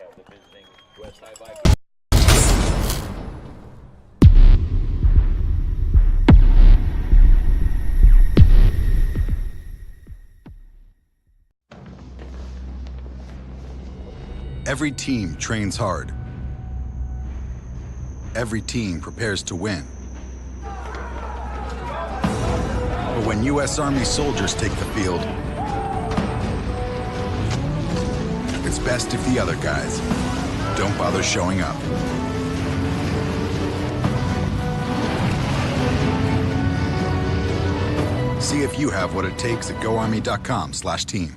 Every team trains hard. Every team prepares to win. But when U.S. Army soldiers take the field, it's best if the other guys don't bother showing up. See if you have what it takes at GoArmy.com/team.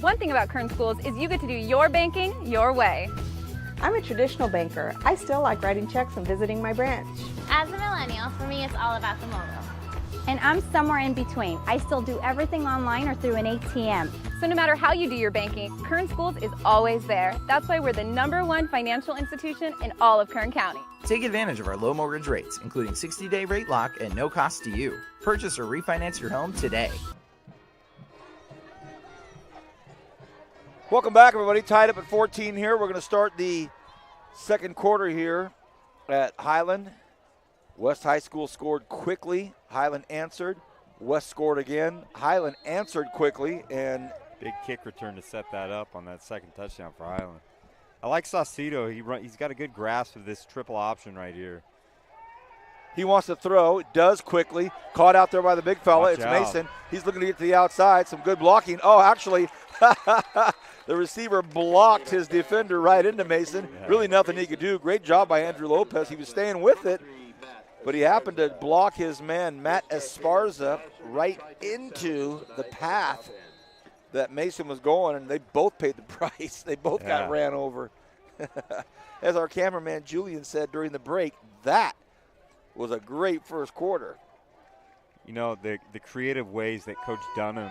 One thing about Kern Schools is you get to do your banking your way. I'm a traditional banker. I still like writing checks and visiting my branch. As a millennial, for me, it's all about the mobile. And I'm somewhere in between. I still do everything online or through an ATM. So no matter how you do your banking, Kern Schools is always there. That's why we're the #1 financial institution in all of Kern County. Take advantage of our low mortgage rates, including 60-day rate lock at no cost to you. Purchase or refinance your home today. Welcome back, everybody. Tied up at 14 here. We're going to start the second quarter here at Highland. West High School scored quickly. Highland answered. West scored again. Highland answered quickly, and big kick return to set that up on that second touchdown for Highland. I like Saucedo. He's got a good grasp of this triple option right here. He wants to throw. Does quickly. Caught out there by the big fella. Watch it's out. Mason. He's looking to get to the outside. Some good blocking. Oh, actually, the receiver blocked his defender right into Mason. Yeah. Really nothing he could do. Great job by Andrew Lopez. He was staying with it, but he happened to block his man, Matt Esparza, right into the path that Mason was going, and they both paid the price. They both got ran over. As our cameraman Julian said during the break, that was a great first quarter. You know, the creative ways that Coach Dunham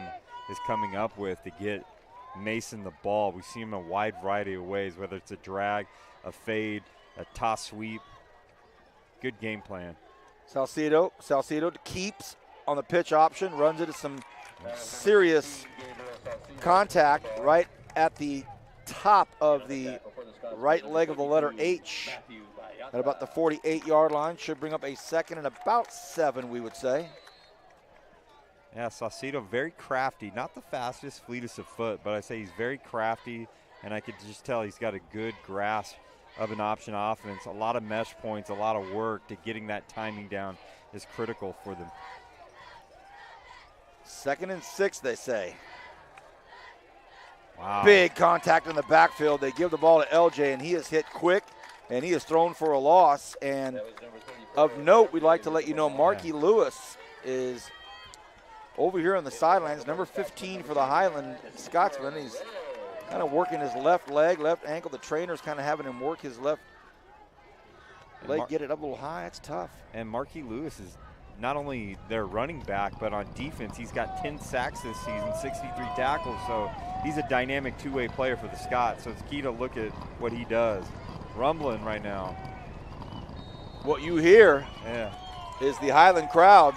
is coming up with to get Mason the ball. We see him a wide variety of ways, whether it's a drag, a fade, a toss sweep. Good game plan. Salcedo keeps on the pitch option, runs into some serious contact right at the top of the right leg of the letter H at about the 48-yard line. Should bring up a second and about 7, we would say. Yeah, Saucedo very crafty. Not the fastest, fleetest of foot, but I say he's very crafty, and I could just tell he's got a good grasp of an option offense. A lot of mesh points, a lot of work to getting that timing down is critical for them. 2nd and 6, they say. Wow. Big contact in the backfield. They give the ball to LJ, and he is hit quick, and he is thrown for a loss. And of note, we'd like to let you know Marky Lewis is over here on the sidelines, number 15 for the Highland Scotsman. He's kind of working his left leg, left ankle. The trainer's kind of having him work his left leg, get it up a little high. It's tough. And Marky Lewis is not only their running back, but on defense, he's got 10 sacks this season, 63 tackles. So he's a dynamic two-way player for the Scots. So it's key to look at what he does. Rumbling right now. What you hear is the Highland crowd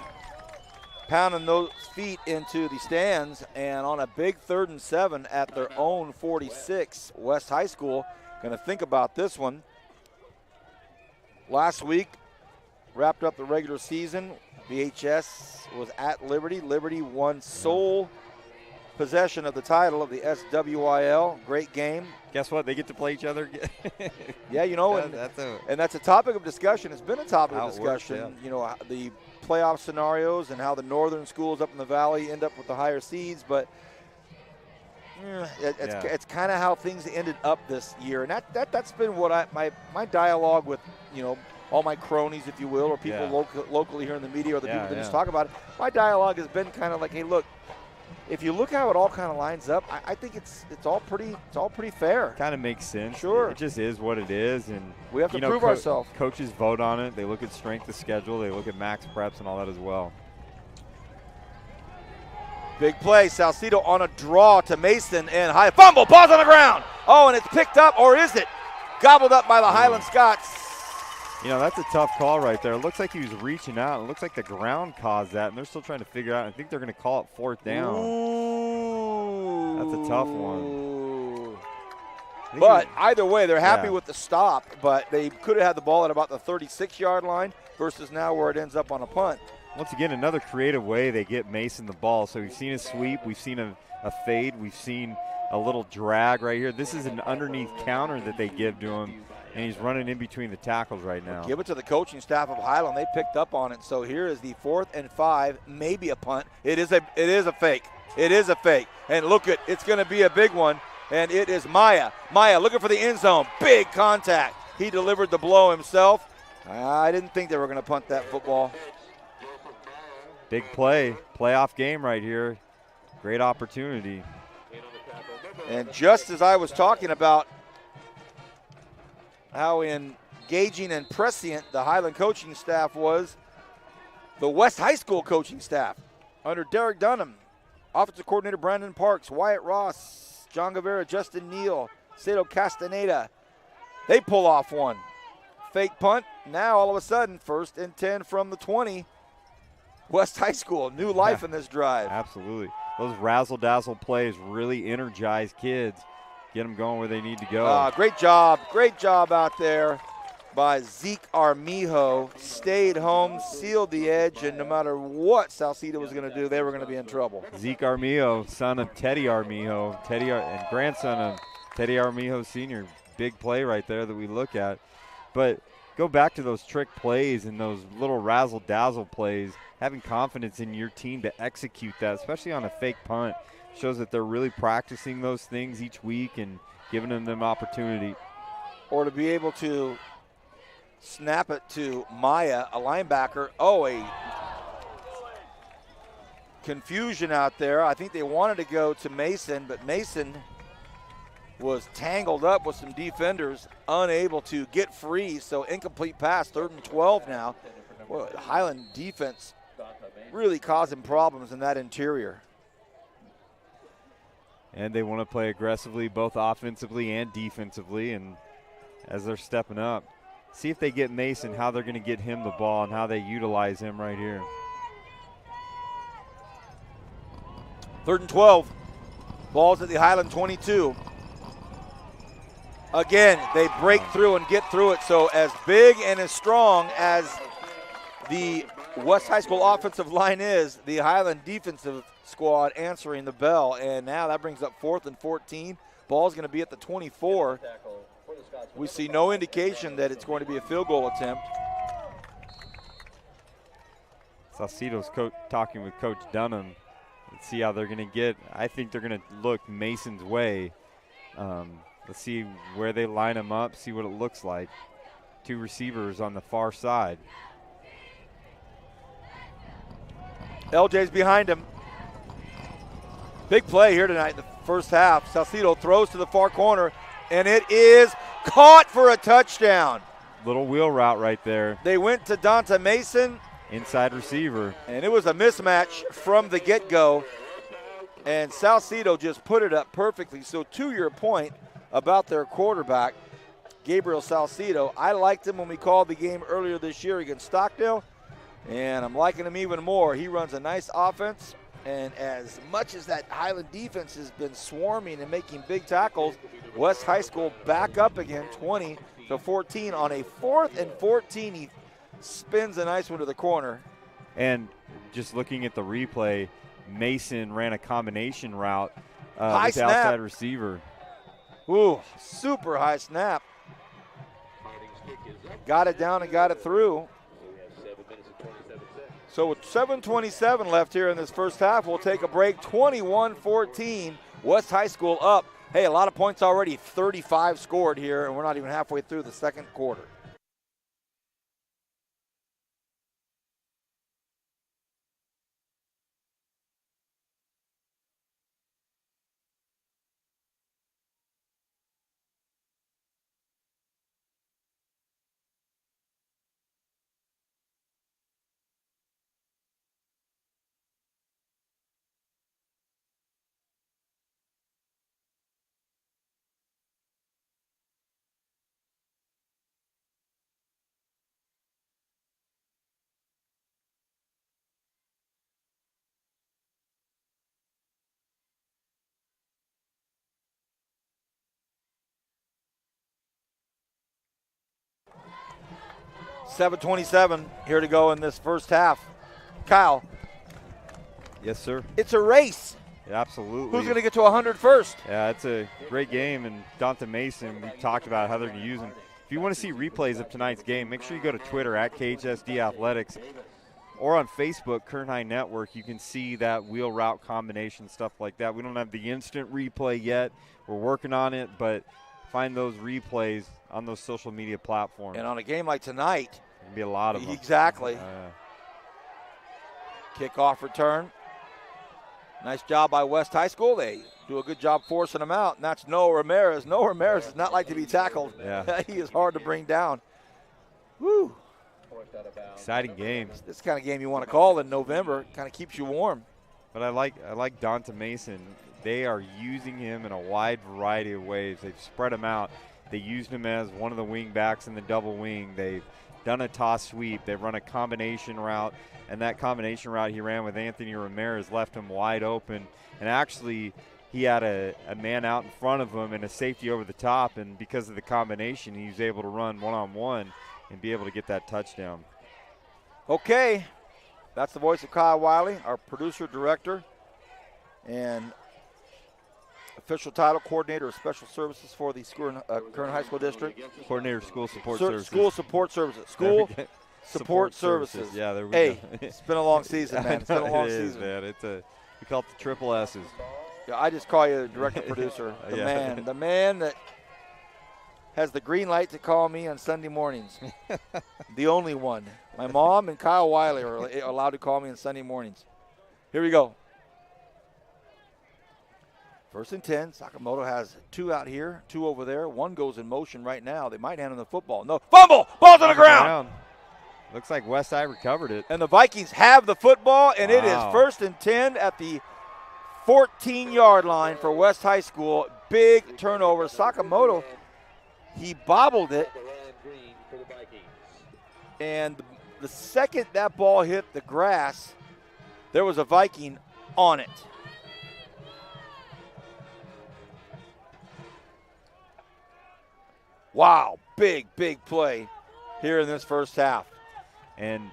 pounding those feet into the stands, and on a big 3rd and 7 at their own 46, West High School going to think about this one. Last week, wrapped up the regular season. VHS was at Liberty. Liberty won sole possession of the title of the SWIL. Great game. Guess what? They get to play each other again. Yeah, you know, and that's a topic of discussion. It's been a topic of discussion. Works, yeah. You know, the playoff scenarios and how the northern schools up in the valley end up with the higher seeds, but it's kind of how things ended up this year, and that's been what my dialogue with, you know, all my cronies, if you will, or people locally here in the media, or the people that just talk about it. My dialogue has been kind of like, hey, look, if you look how it all kind of lines up, I think it's all pretty fair. Kind of makes sense. Sure, it just is what it is, and we have to prove ourselves. Coaches vote on it. They look at strength of schedule. They look at max preps and all that as well. Big play, Salcedo on a draw to Mason, and high fumble, balls on the ground. Oh, and it's picked up, or is it gobbled up by the Highland Scots? You know, that's a tough call right there. It looks like he was reaching out. It looks like the ground caused that, and they're still trying to figure out. I think they're going to call it fourth down. Ooh. That's a tough one. But either way, they're happy with the stop, but they could have had the ball at about the 36-yard line versus now where it ends up on a punt. Once again, another creative way they get Mason the ball. So we've seen a sweep. We've seen a fade. We've seen a little drag right here. This is an underneath counter that they give to him, and he's running in between the tackles right now. Give it to the coaching staff of Highland. They picked up on it. So here is the 4th and 5, maybe a punt. It is a fake. It is a fake. And look at, it's going to be a big one, and it is Maya. Maya looking for the end zone. Big contact. He delivered the blow himself. I didn't think they were going to punt that football. Big play, playoff game right here. Great opportunity. And just as I was talking about how engaging and prescient the Highland coaching staff was, the West High School coaching staff under Derek Dunham, offensive coordinator Brandon Parks, Wyatt Ross, John Guevara, Justin Neal, Sato Castaneda, they pull off one. Fake punt. Now all of a sudden, 1st and 10 from the 20. West High School, new life in this drive. Absolutely. Those razzle-dazzle plays really energize kids, get them going where they need to go. Great job out there by Zeke Armijo. Stayed home, sealed the edge, and no matter what Salcedo was going to do, they were going to be in trouble. Zeke Armijo, son of Teddy Armijo, and grandson of Teddy Armijo Sr. Big play right there that we look at. But go back to those trick plays and those little razzle-dazzle plays. Having confidence in your team to execute that, especially on a fake punt, shows that they're really practicing those things each week and giving them opportunity. Or to be able to snap it to Maya, a linebacker. Oh, a confusion out there. I think they wanted to go to Mason, but Mason was tangled up with some defenders, unable to get free, so incomplete pass, 3rd and 12 now. Well, Highland defense really causing problems in that interior. And they want to play aggressively, both offensively and defensively, and as they're stepping up, see if they get Mason, how they're going to get him the ball and how they utilize him right here. 3rd and 12. Ball's at the Highland 22. Again, they break through and get through it. So as big and as strong as the West High School offensive line is, the Highland defensive squad answering the bell. And now that brings up 4th and 14. Ball's going to be at the 24. We see no indication that it's going to be a field goal attempt. Salcedo's talking with Coach Dunham. Let's see how they're going to get. I think they're going to look Mason's way. Let's see where they line them up, see what it looks like. 2 receivers on the far side. LJ's behind him. Big play here tonight in the first half. Salcedo throws to the far corner, and it is caught for a touchdown. Little wheel route right there. They went to Donta Mason. Inside receiver. And it was a mismatch from the get-go. And Salcedo just put it up perfectly. So to your point about their quarterback, Gabriel Salcedo, I liked him when we called the game earlier this year against Stockdale. And I'm liking him even more. He runs a nice offense. And as much as that Highland defense has been swarming and making big tackles, West High School back up again, 20-14 on a 4th and 14. He spins a nice one to the corner. And just looking at the replay, Mason ran a combination route High with the snap. outside receiver. Ooh, super high snap. Got it down and got it through. So with 7:27 left here in this first half, we'll take a break. 21-14, West High School up. Hey, a lot of points already. 35 scored here, and we're not even halfway through the second quarter. $7:27 here to go in this first half. Kyle. Yes, sir. It's a race. Yeah, absolutely. Who's going to get to 100 first? Yeah, it's a great game, and Dante Mason, we talked about how they're going to use him. If you want to see replays of tonight's game, make sure you go to Twitter at KHSD Athletics or on Facebook, Kern High Network. You can see that wheel route combination, stuff like that. We don't have the instant replay yet. We're working on it, but find those replays on those social media platforms. And on a game like tonight, there'll be a lot of them. Exactly. Kickoff return. Nice job by West High School. They do a good job forcing them out, and that's Noah Ramirez. Noah Ramirez does not like to be tackled. Yeah. He is hard to bring down. Woo. Exciting game. This kind of game you want to call in November. Kind of keeps you warm. But I like Dante Mason. They are using him in a wide variety of ways. They've spread him out. They used him as one of the wing backs in the double wing. They've done a toss sweep. They've run a combination route, and that combination route he ran with Anthony Ramirez left him wide open. And actually, he had a man out in front of him and a safety over the top, and because of the combination, he was able to run one-on-one and be able to get that touchdown. Okay, that's the voice of Kyle Wiley, our producer, director, and official title, coordinator of special services for the Kern High School District. Coordinator of school support services. School support services. School support services. Yeah, there we go. Hey, it's been a long season, man. It's been a long season. Man. We call it the triple S's. Yeah, I just call you the director producer. The man that has the green light to call me on Sunday mornings. The only one. My mom and Kyle Wiley are allowed to call me on Sunday mornings. Here we go. 1st and 10. Sakamoto has 2 out here, 2 over there. 1 goes in motion right now. They might hand him the football. No. Fumble! Ball's on the ground! Looks like West High recovered it. And the Vikings have the football, and it is 1st and 10 at the 14-yard line for West High School. Big turnover. Sakamoto, he bobbled it. And the second that ball hit the grass, there was a Viking on it. Wow, big play here in this first half. And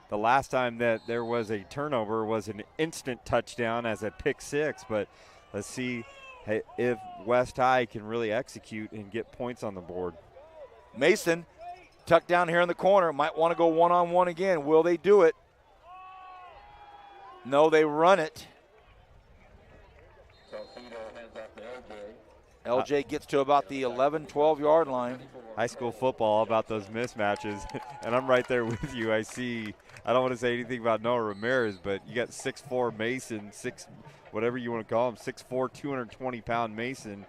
the last time that there was a turnover was an instant touchdown as a pick six, but let's see if West High can really execute and get points on the board. Mason tucked down here in the corner, might want to go one-on-one again. Will they do it? No, they run it. LJ gets to about the 11, 12-yard line. High school football, about those mismatches, and I'm right there with you. I don't want to say anything about Noah Ramirez, but you got 6'4" Mason, whatever you want to call him, 6'4", 220-pound Mason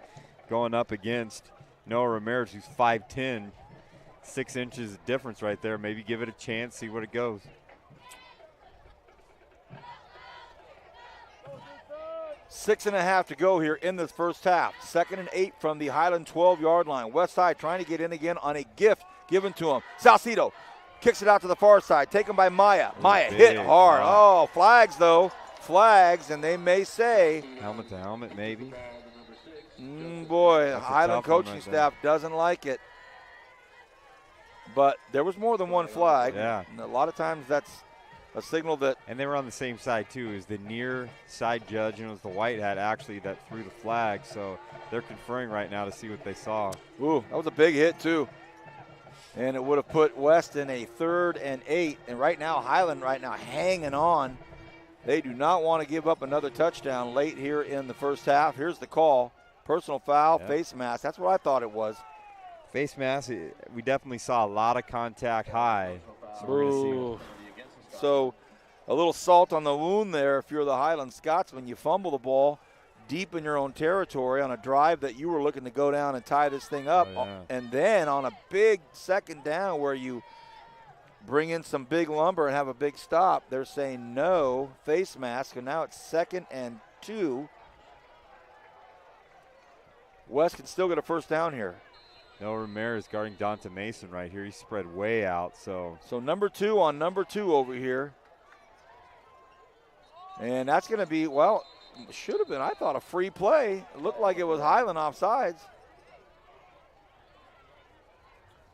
going up against Noah Ramirez, who's 5'10", 6 inches difference right there. Maybe give it a chance, see what it goes. Six and a half to go here in this first half. 2nd and 8 from the Highland 12-yard line. West Side trying to get in again on a gift given to him. Salcido kicks it out to the far side, taken by Maya. Maya hit hard. Oh, flags though. Flags, and they may say. Helmet to helmet, maybe. Boy, the Highland coaching staff doesn't like it. But there was more than one flag. Yeah. And a lot of times that's a signal that. And they were on the same side, too. It was the near side judge, and it was the white hat, actually, that threw the flag. So they're conferring right now to see what they saw. Ooh, that was a big hit, too. And it would have put West in a 3rd and 8. And right now, Highland hanging on. They do not want to give up another touchdown late here in the first half. Here's the call. Personal foul, face mask. That's what I thought it was. Face mask, we definitely saw a lot of contact high. So we're going to see. So a little salt on the wound there if you're the Highland Scotsman. You fumble the ball deep in your own territory on a drive that you were looking to go down and tie this thing up. And then on a big second down where you bring in some big lumber and have a big stop, they're saying no, face mask, and now it's 2nd and 2. West can still get a first down here. Noah Ramirez guarding Dante Mason right here. He's spread way out. So number 2 on number 2 over here. And that's going to be, well, should have been, I thought, a free play. It looked like it was Highland offsides.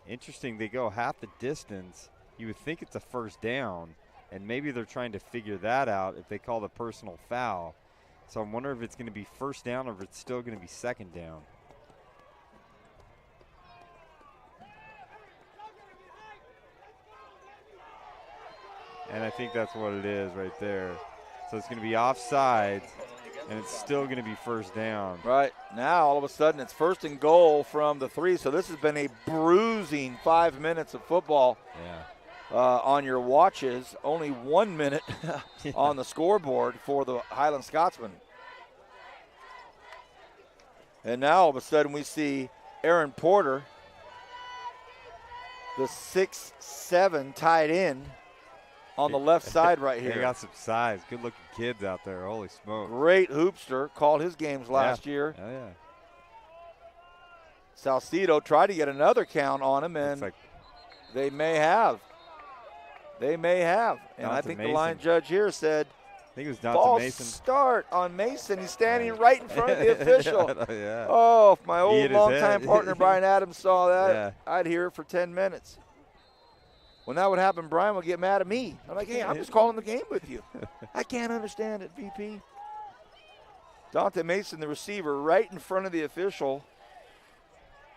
Interesting, they go half the distance. You would think it's a first down, and maybe they're trying to figure that out if they call the personal foul. So I'm wondering if it's going to be first down or if it's still going to be second down. And I think that's what it is right there. So it's going to be offsides, and it's still going to be first down. Right. Now, all of a sudden, it's 1st and goal from the 3. So this has been a bruising 5 minutes of football on your watches. Only 1 minute on the scoreboard for the Highland Scotsman. And now, all of a sudden, we see Aaron Porter, the 6'7" tight end, on the left side right here. They got some size. Good-looking kids out there. Holy smoke. Great hoopster. Called his games last year. Oh, yeah. Salcedo tried to get another count on him, and they may have. They may have. And I think the line judge here said, I think it was Dante false Mason. Start on Mason. He's standing right in front of the official. Yeah. Oh, if my old longtime partner Brian Adams saw that, Yeah. I'd hear it for 10 minutes. When that would happen, Brian would get mad at me. I'm like, hey, I'm just calling the game with you. I can't understand it, VP. Dante Mason, the receiver, right in front of the official,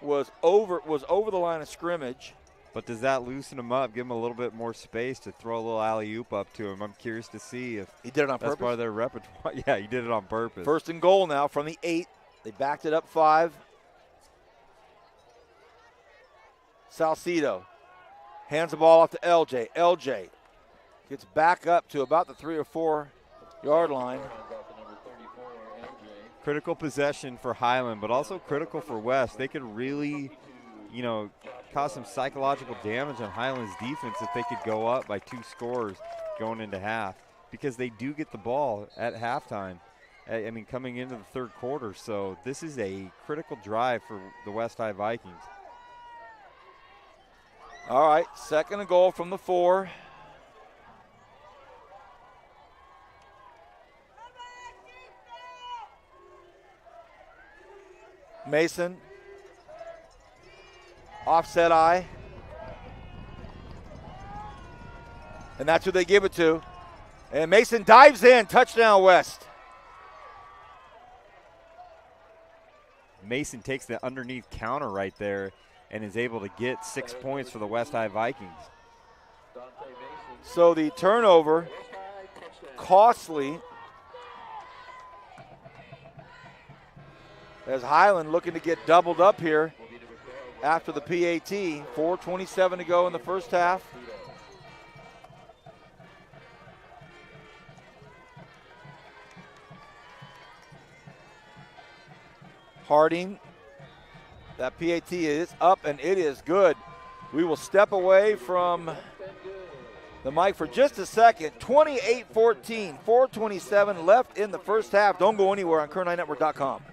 was over the line of scrimmage. But does that loosen him up, give him a little bit more space to throw a little alley-oop up to him? I'm curious to see if he did it on that's purpose. part of their repertoire. Yeah, he did it on purpose. 1st and goal now from the 8. They backed it up 5. Salcedo hands the ball off to LJ. LJ gets back up to about the 3 or 4 yard line. Critical possession for Highland, but also critical for West. They could really, cause some psychological damage on Highland's defense if they could go up by 2 scores going into half, because they do get the ball at halftime. I mean, coming into the 3rd quarter. So this is a critical drive for the West High Vikings. All right, 2nd and goal from the 4. Mason, offset eye. And that's who they give it to. And Mason dives in, touchdown West. Mason takes the underneath counter right there and is able to get 6 points for the West High Vikings. So the turnover, costly, as Highland looking to get doubled up here after the PAT. 4:27 to go in the first half. Harding, that PAT is up and it is good. We will step away from the mic for just a second. 28-14, 4:27 left in the first half. Don't go anywhere on KernHighNetwork.com.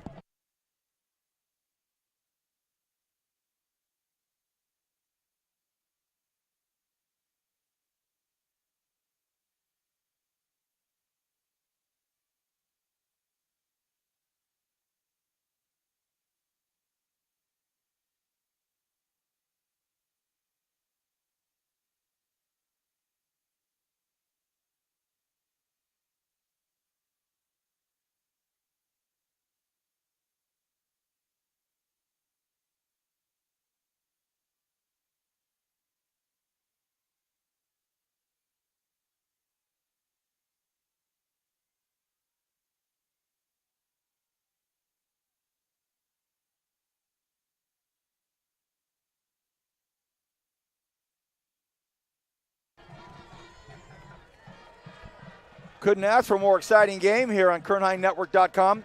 Couldn't ask for a more exciting game here on KernHighNetwork.com.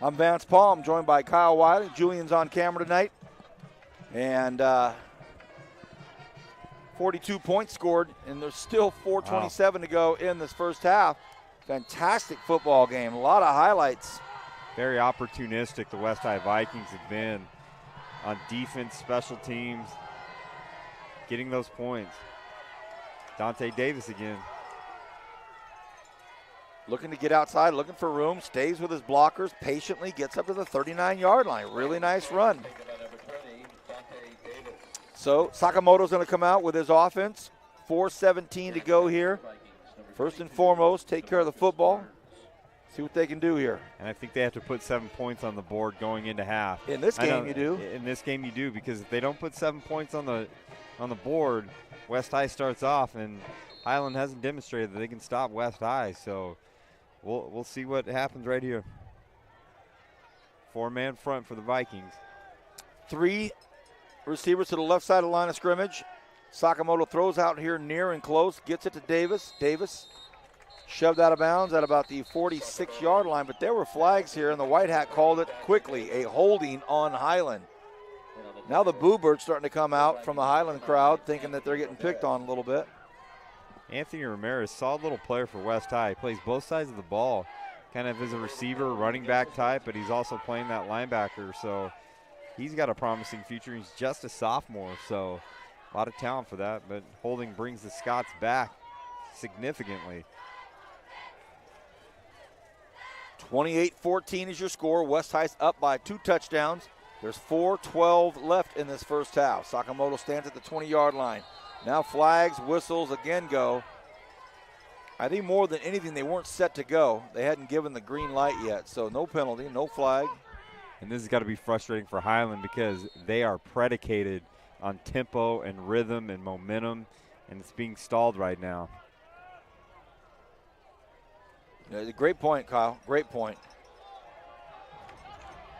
I'm Vance Paul. I'm joined by Kyle Wiley. Julian's on camera tonight. And 42 points scored, and there's still 4:27 to go in this first half. Fantastic football game. A lot of highlights. Very opportunistic the West High Vikings have been on defense, special teams, getting those points. Dante Davis again. Looking to get outside, looking for room, stays with his blockers, patiently gets up to the 39-yard line. Really nice run. So Sakamoto's going to come out with his offense. 4:17 to go here. First and foremost, take care of the football. See what they can do here. And I think they have to put 7 points on the board going into half. In this game you do. In this game you do, because if they don't put 7 points on the board, West High starts off, and Highland hasn't demonstrated that they can stop West High. So we'll see what happens right here. 4-man front for the Vikings. 3 receivers to the left side of the line of scrimmage. Sakamoto throws out here near and close, gets it to Davis. Davis shoved out of bounds at about the 46-yard line, but there were flags here, and the White Hat called it quickly, a holding on Highland. Now the boo birds starting to come out from the Highland crowd, thinking that they're getting picked on a little bit. Anthony Ramirez, solid little player for West High. He plays both sides of the ball, kind of as a receiver, running back type, but he's also playing that linebacker, so he's got a promising future. He's just a sophomore, so a lot of talent for that, but holding brings the Scots back significantly. 28-14 is your score. West High's up by 2 touchdowns. There's 4:12 left in this first half. Sakamoto stands at the 20-yard line. Now flags, whistles again go. I think more than anything, they weren't set to go. They hadn't given the green light yet, so no penalty, no flag. And this has got to be frustrating for Highland because they are predicated on tempo and rhythm and momentum, and it's being stalled right now. Yeah, great point, Kyle. Great point.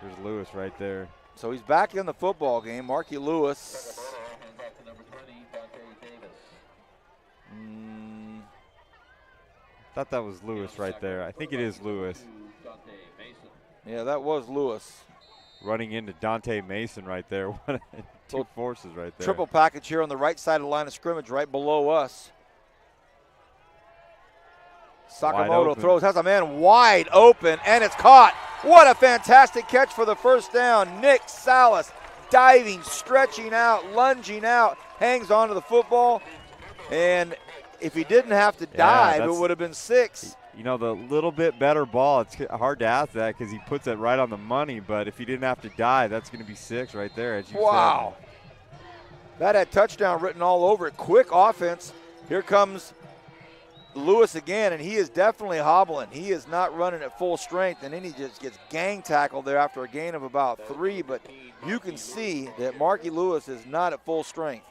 There's Lewis right there. So he's back in the football game. Marky Lewis. Thought that was Lewis right there. I think it is Lewis. Yeah, that was Lewis. Running into Dante Mason right there. Two forces right there. Triple package here on the right side of the line of scrimmage, right below us. Sakamoto throws, has a man wide open, and it's caught. What a fantastic catch for the first down. Nick Salas diving, stretching out, lunging out, hangs onto the football. And if he didn't have to dive, it would have been 6. You know, the little bit better ball, it's hard to ask that because he puts it right on the money, but if he didn't have to dive, that's going to be 6 right there, as you said. That had touchdown written all over it. Quick offense. Here comes Lewis again, and he is definitely hobbling. He is not running at full strength, and then he just gets gang tackled there after a gain of about 3, but you can see that Marky Lewis is not at full strength.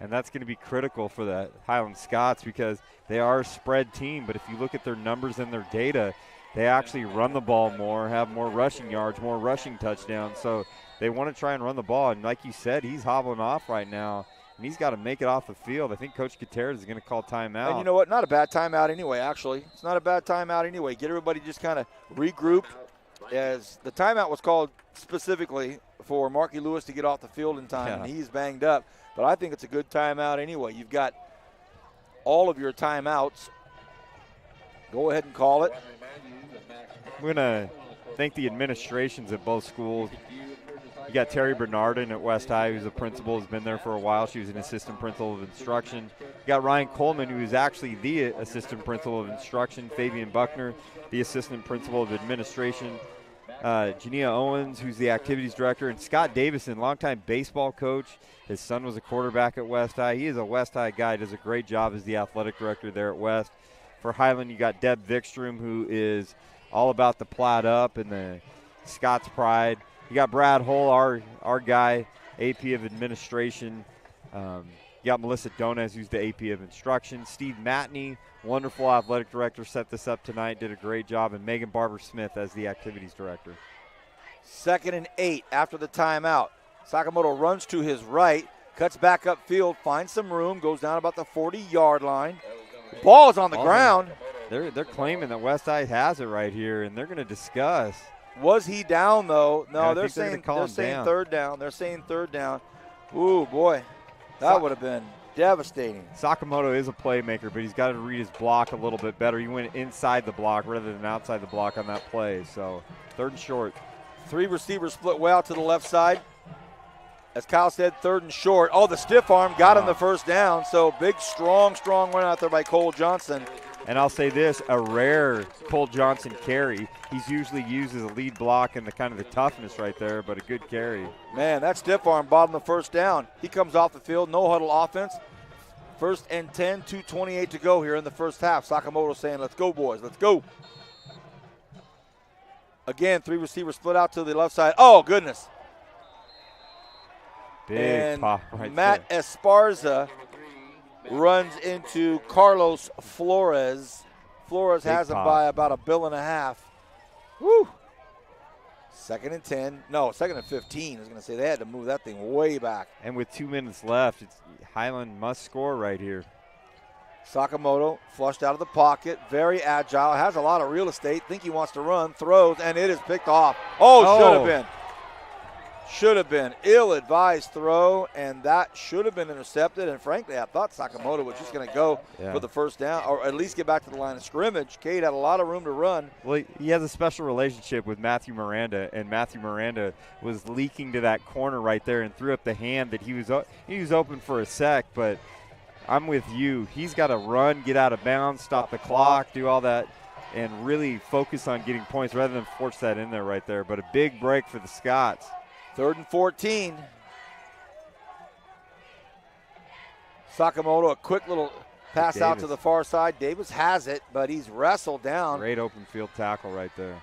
And that's going to be critical for the Highland Scots because they are a spread team, but if you look at their numbers and their data, they actually run the ball more, have more rushing yards, more rushing touchdowns. So they want to try and run the ball, and like you said, he's hobbling off right now. And he's got to make it off the field. I think Coach Gutierrez is going to call timeout. And you know what? Not a bad timeout anyway, actually. It's not a bad timeout anyway. Get everybody just kind of regrouped. As the timeout was called specifically for Marky Lewis to get off the field in time, and he's banged up. But I think it's a good timeout anyway. You've got all of your timeouts. Go ahead and call it. We're going to thank the administrations at both schools. You got Terry Bernardin at West High, who's a principal, has been there for a while. She was an assistant principal of instruction. You got Ryan Coleman, who is actually the assistant principal of instruction. Fabian Buckner, the assistant principal of administration. Jania Owens, who's the activities director, and Scott Davison, longtime baseball coach. His son was a quarterback at West High. He is a West High guy, does a great job as the athletic director there at West. For Highland, you got Deb Vikstrom, who is all about the Plaid Up and the Scots Pride. You got Brad Hull, our guy, AP of Administration. You got Melissa Donez, who's the AP of Instruction. Steve Matney, wonderful athletic director, set this up tonight, did a great job. And Megan Barber-Smith as the activities director. 2nd and 8 after the timeout. Sakamoto runs to his right, cuts back upfield, finds some room, goes down about the 40-yard line. Ball is on the ground. They're claiming that Westside has it right here, and they're going to discuss. Was he down, though? No, Yeah, they're saying third down. They're saying third down. Ooh, boy. That would have been devastating. Sakamoto is a playmaker, but he's got to read his block a little bit better. He went inside the block rather than outside the block on that play. So 3rd and short. 3 receivers split way out to the left side. As Kyle said, 3rd and short. Oh, the stiff arm got him the first down. So big, strong run out there by Cole Johnson. And I'll say this, a rare Cole Johnson carry. He's usually used as a lead block and the kind of the toughness right there, but a good carry. Man, that stiff arm bottom the first down. He comes off the field, no huddle offense. 1st and 10, 2:28 to go here in the first half. Sakamoto saying, let's go, boys, let's go. Again, 3 receivers split out to the left side. Oh, goodness. Big pop right Matt there. Esparza runs into Carlos Flores. Flores has him by about 1.5 billion. Woo. 2nd and 10. No, 2nd and 15. I was going to say they had to move that thing way back. And with 2 minutes left, Highland must score right here. Sakamoto flushed out of the pocket. Very agile. Has a lot of real estate. Think he wants to run. Throws, and it is picked off. Oh, should have been. Should have been. Ill-advised throw, and that should have been intercepted. And frankly, I thought Sakamoto was just going to go for the first down, or at least get back to the line of scrimmage. Cade had a lot of room to run. Well, he has a special relationship with Matthew Miranda, and Matthew Miranda was leaking to that corner right there and threw up the hand that he was open for a sec, but I'm with you. He's got to run, get out of bounds, stop the clock, do all that, and really focus on getting points rather than force that in there right there. But a big break for the Scots. 3rd and 14. Sakamoto, a quick little pass out to the far side. Davis has it, but he's wrestled down. Great open field tackle right there.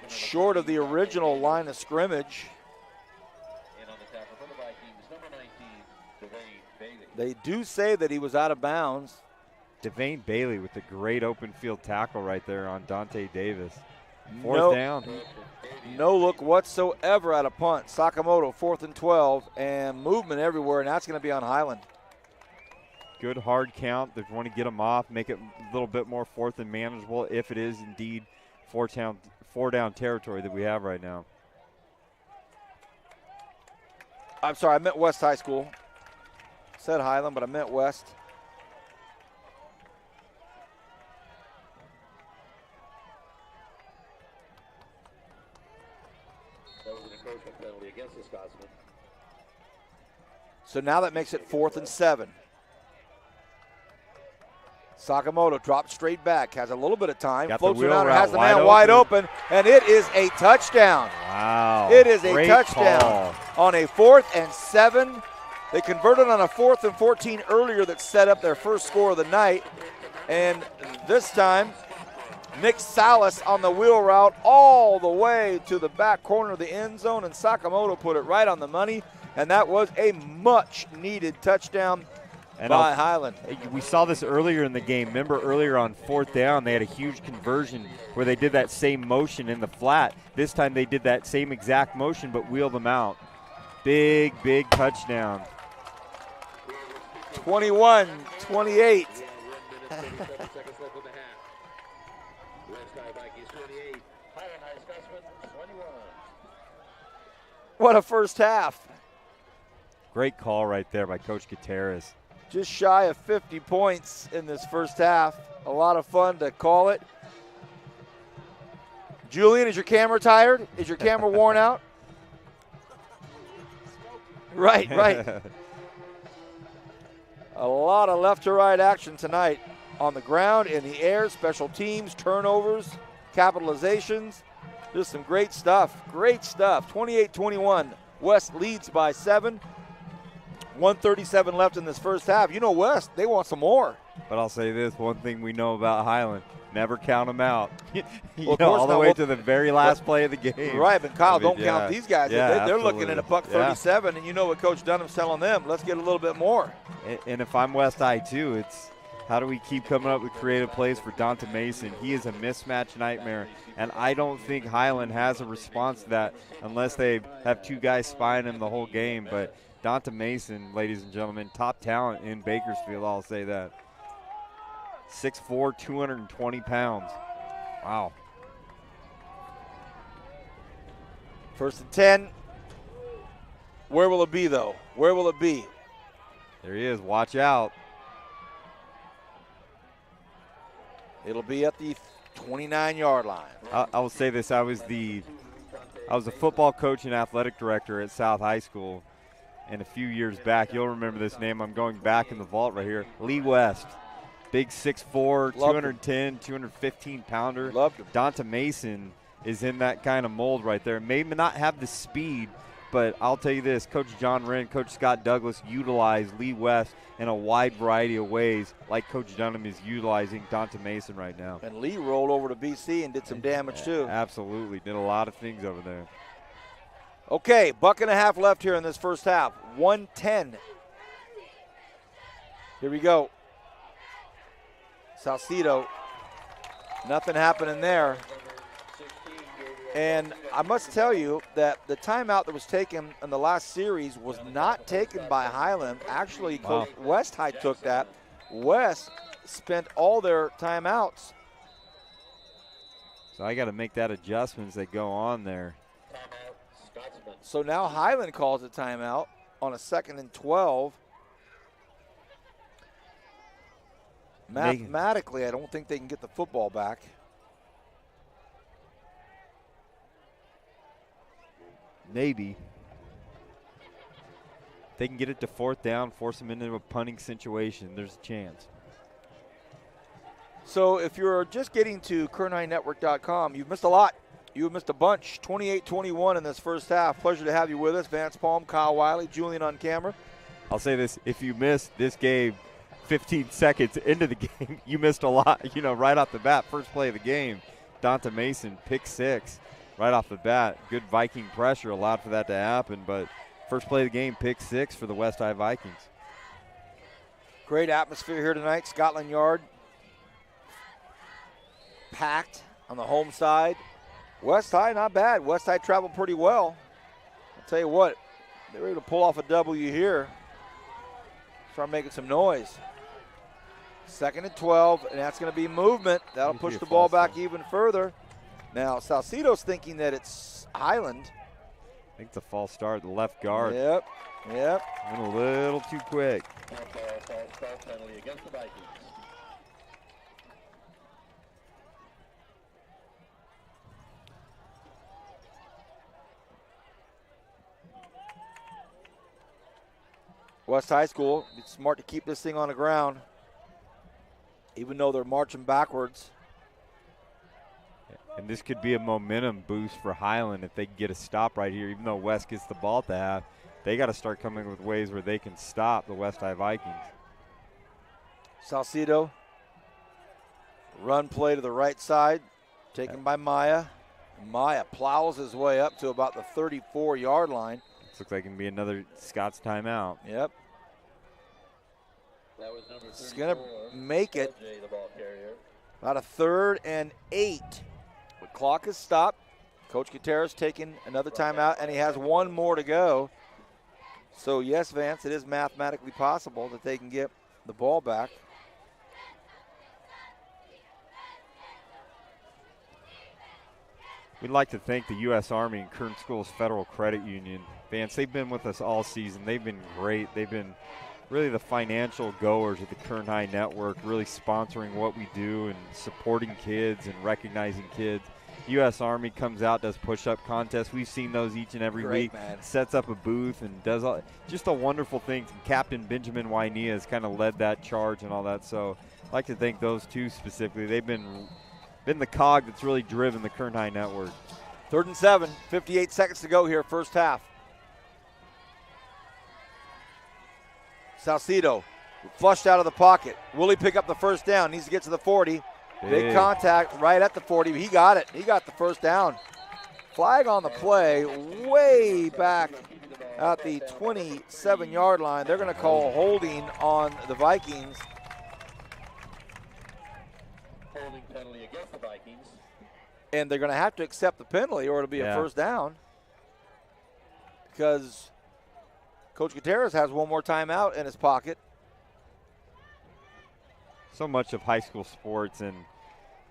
Short of the original line of scrimmage. They do say that he was out of bounds. Devane Bailey with a great open field tackle right there on Dante Davis. 4th down. No look whatsoever at a punt. Sakamoto, 4th and 12, and movement everywhere, and that's going to be on Highland. Good hard count. They want to get them off, make it a little bit more 4th and manageable if it is indeed 4-down territory that we have right now. I'm sorry, I meant West High School. Said Highland, but I meant West. That was an encroachment penalty against the Scotsman. So now that makes it 4th and 7. Sakamoto drops straight back, has a little bit of time, floats around and has the man wide open, and it is a touchdown. Wow. It is a Great touchdown call. on a 4th and 7. They converted on a 4th and 14 earlier that set up their first score of the night, and this time Nick Salas on the wheel route all the way to the back corner of the end zone, and Sakamoto put it right on the money, and that was a much-needed touchdown by Highland. We saw this earlier in the game. Remember earlier on 4th down, they had a huge conversion where they did that same motion in the flat. This time they did that same exact motion but wheeled them out. Big, big touchdown. 21-28. What a first half. Great call right there by Coach Gutierrez. Just shy of 50 points in this first half. A lot of fun to call it. Julian, is your camera tired? Is your camera worn out? Right. A lot of left to right action tonight on the ground, in the air, special teams, turnovers, capitalizations. Just some great stuff. 28-21. West leads by 7. 1:37 left in this first half. You know West, they want some more. But I'll say this, one thing we know about Highland, never count them out. All the way to the very last play of the game. Right, but Kyle, don't count these guys. Yeah, they're looking at a $137, and you know what Coach Dunham's telling them. Let's get a little bit more. And if I'm West High too, it's how do we keep coming up with creative plays for Dante Mason? He is a mismatch nightmare, and I don't think Highland has a response to that unless they have 2 guys spying him the whole game. But Dante Mason, ladies and gentlemen, top talent in Bakersfield, I'll say that. 6'4", 220 pounds. Wow. 1st and 10. Where will it be, though? Where will it be? There he is. Watch out. It'll be at the 29-yard line. I will say this. I was a football coach and athletic director at South High School. And a few years back, you'll remember this name. I'm going back in the vault right here. Lee West. Big 6'4", 210, 215-pounder. Loved him. Donta Mason is in that kind of mold right there. May not have the speed, but I'll tell you this, Coach John Wren, Coach Scott Douglas utilize Lee West in a wide variety of ways, like Coach Dunham is utilizing Donta Mason right now. And Lee rolled over to BC and did some damage too. Absolutely, did a lot of things over there. Okay, $1.50 left here in this first half. 1:10. Here we go. Salcedo, nothing happening there. And I must tell you that the timeout that was taken in the last series was not taken by Highland. Actually, Coach West High took that. West spent all their timeouts. So I got to make that adjustment as they go on there. So now Highland calls a timeout on a 2nd and 12. Mathematically, I don't think they can get the football back. Maybe. If they can get it to 4th down, force them into a punting situation, there's a chance. So if you're just getting to KernHighNetwork.com, you've missed a lot. You've missed a bunch. 28-21 in this first half. Pleasure to have you with us. Vance Palm, Kyle Wiley, Julian on camera. I'll say this. If you missed this game 15 seconds into the game, you missed a lot, right off the bat. First play of the game, Donta Mason, pick 6 right off the bat. Good Viking pressure allowed for that to happen, but first play of the game, pick 6 for the West High Vikings. Great atmosphere here tonight. Scotland Yard packed on the home side. West High, not bad. West High traveled pretty well. I'll tell you what, they were able to pull off a W here. Start making some noise. 2nd and 12, and that's going to be movement. That'll push the ball back even further. Now, Salcedo's thinking that it's Highland. I think it's a false start, the left guard. Yep. Went a little too quick. Penalty against the Vikings. West High School, it's smart to keep this thing on the ground, even though they're marching backwards. And this could be a momentum boost for Highland if they can get a stop right here. Even though West gets the ball at the half, they got to start coming with ways where they can stop the West High Vikings. Salcedo, run play to the right side, taken by Maya. Maya plows his way up to about the 34-yard line. This looks like it can be another Scott's timeout. Yep. That was number 34, it's going to make it the ball carrier. about a 3rd and 8. The clock is stopped. Coach Gutierrez taking another timeout, and he has one more to go. So, yes, Vance, it is mathematically possible that they can get the ball back. We'd like to thank the U.S. Army and Kern Schools Federal Credit Union. Vance, they've been with us all season. They've been great. They've been really the financial goers of the Kern High Network, really sponsoring what we do and supporting kids and recognizing kids. U.S. Army comes out, does push-up contests. We've seen those each and every week. Man. Sets up a booth and does just a wonderful thing. Captain Benjamin Wynea has kind of led that charge and all that. So I'd like to thank those two specifically. They've been the cog that's really driven the Kern High Network. 3rd and 7, 58 seconds to go here, first half. Salcedo flushed out of the pocket. Will he pick up the first down? Needs to get to the 40. Big contact right at the 40. He got it. He got the first down. Flag on the play way back at the 27-yard line. They're going to call holding on the Vikings. Holding penalty against the Vikings. And they're going to have to accept the penalty or it'll be a first down. Because Coach Gutierrez has one more timeout in his pocket. so much of high school sports, and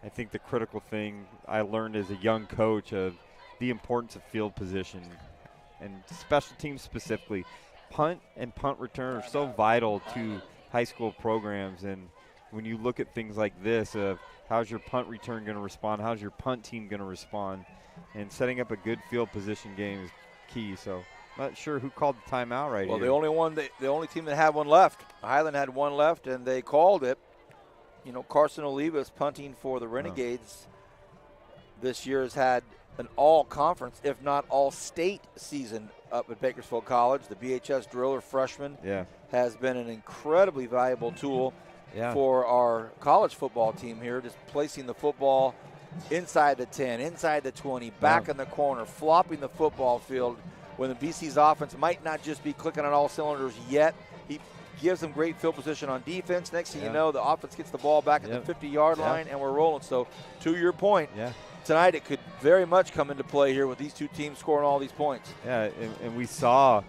I think the critical thing I learned as a young coach of the importance of field position and special teams specifically. Punt and punt return are so vital to high school programs, and when you look at things like this of how's your punt return going to respond, how's your punt team going to respond, and setting up a good field position game is key. So not sure who called the timeout right here. Well, the only team that had one left. Highland had one left, and they called it. You know, Carson Olivas punting for the Renegades this year has had an all-conference, if not all-state season up at Bakersfield College. The BHS driller freshman has been an incredibly valuable tool for our college football team here, just placing the football inside the 10, inside the 20, back in the corner, flopping the football field when the BC's offense might not just be clicking on all cylinders yet. He gives them great field position on defense. Next thing you know, the offense gets the ball back at the 50-yard line, and we're rolling. So, to your point, tonight it could very much come into play here with these two teams scoring all these points. Yeah, and we saw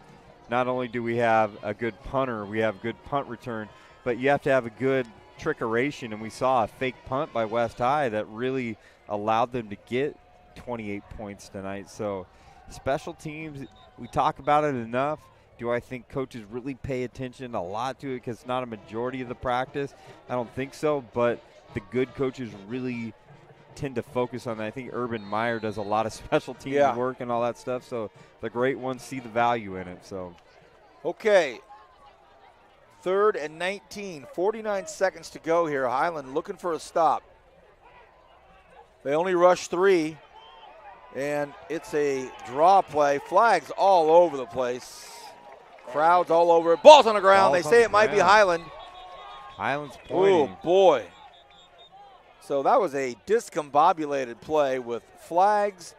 not only do we have a good punter, we have good punt return, but you have to have a good trickeration, and we saw a fake punt by West High that really allowed them to get 28 points tonight. So special teams, we talk about it enough. Do I think coaches really pay attention a lot to it because it's not a majority of the practice? I don't think so, but the good coaches really tend to focus on that. I think Urban Meyer does a lot of special team work and all that stuff, so the great ones see the value in it. So, okay, 3rd and 19, 49 seconds to go here. Highland looking for a stop. They only rush 3, and it's a draw play. Flags all over the place. Crowds all over it. Ball's on the ground. They say it might be Highland. Highland's pointing. Oh, boy. So that was a discombobulated play with flags,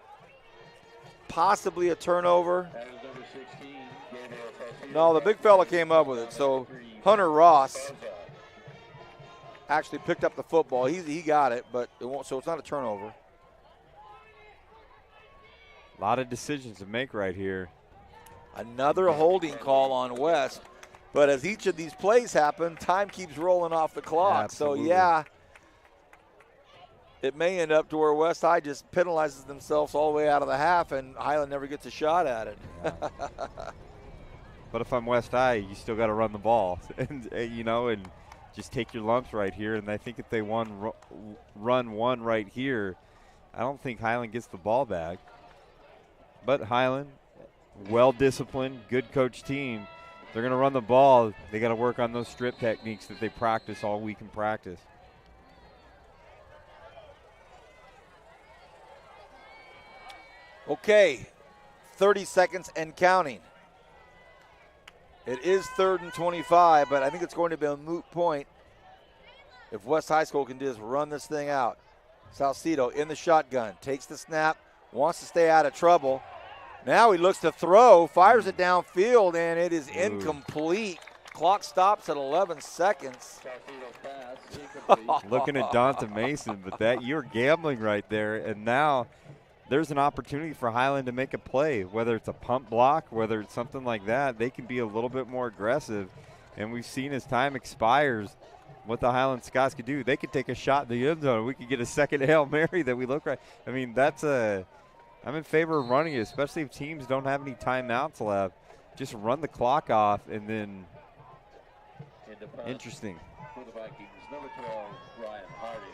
possibly a turnover. No, the big fella came up with it. So Hunter Ross actually picked up the football. He got it, but it won't. So it's not a turnover. A lot of decisions to make right here. Another holding call on West. But as each of these plays happen, time keeps rolling off the clock. Absolutely. So, it may end up to where West High just penalizes themselves all the way out of the half, and Highland never gets a shot at it. But if I'm West High, you still got to run the ball, and just take your lumps right here. And I think if they run one right here, I don't think Highland gets the ball back. But Highland, well-disciplined, good coach team. They're going to run the ball. They got to work on those strip techniques that they practice all week in practice. Okay, 30 seconds and counting. It is 3rd and 25, but I think it's going to be a moot point if West High School can just run this thing out. Salcido in the shotgun, takes the snap, wants to stay out of trouble. Now he looks to throw, fires it downfield, and it is incomplete. Clock stops at 11 seconds. Looking at Donta Mason, but you're gambling right there, and now there's an opportunity for Highland to make a play, whether it's a pump block, whether it's something like that. They can be a little bit more aggressive, and we've seen as time expires what the Highland Scots could do. They could take a shot in the end zone. We could get a second Hail Mary that we look right. I mean, I'm in favor of running it, especially if teams don't have any timeouts left. Just run the clock off, and then interesting. For the Vikings, number 12, Ryan Hardy.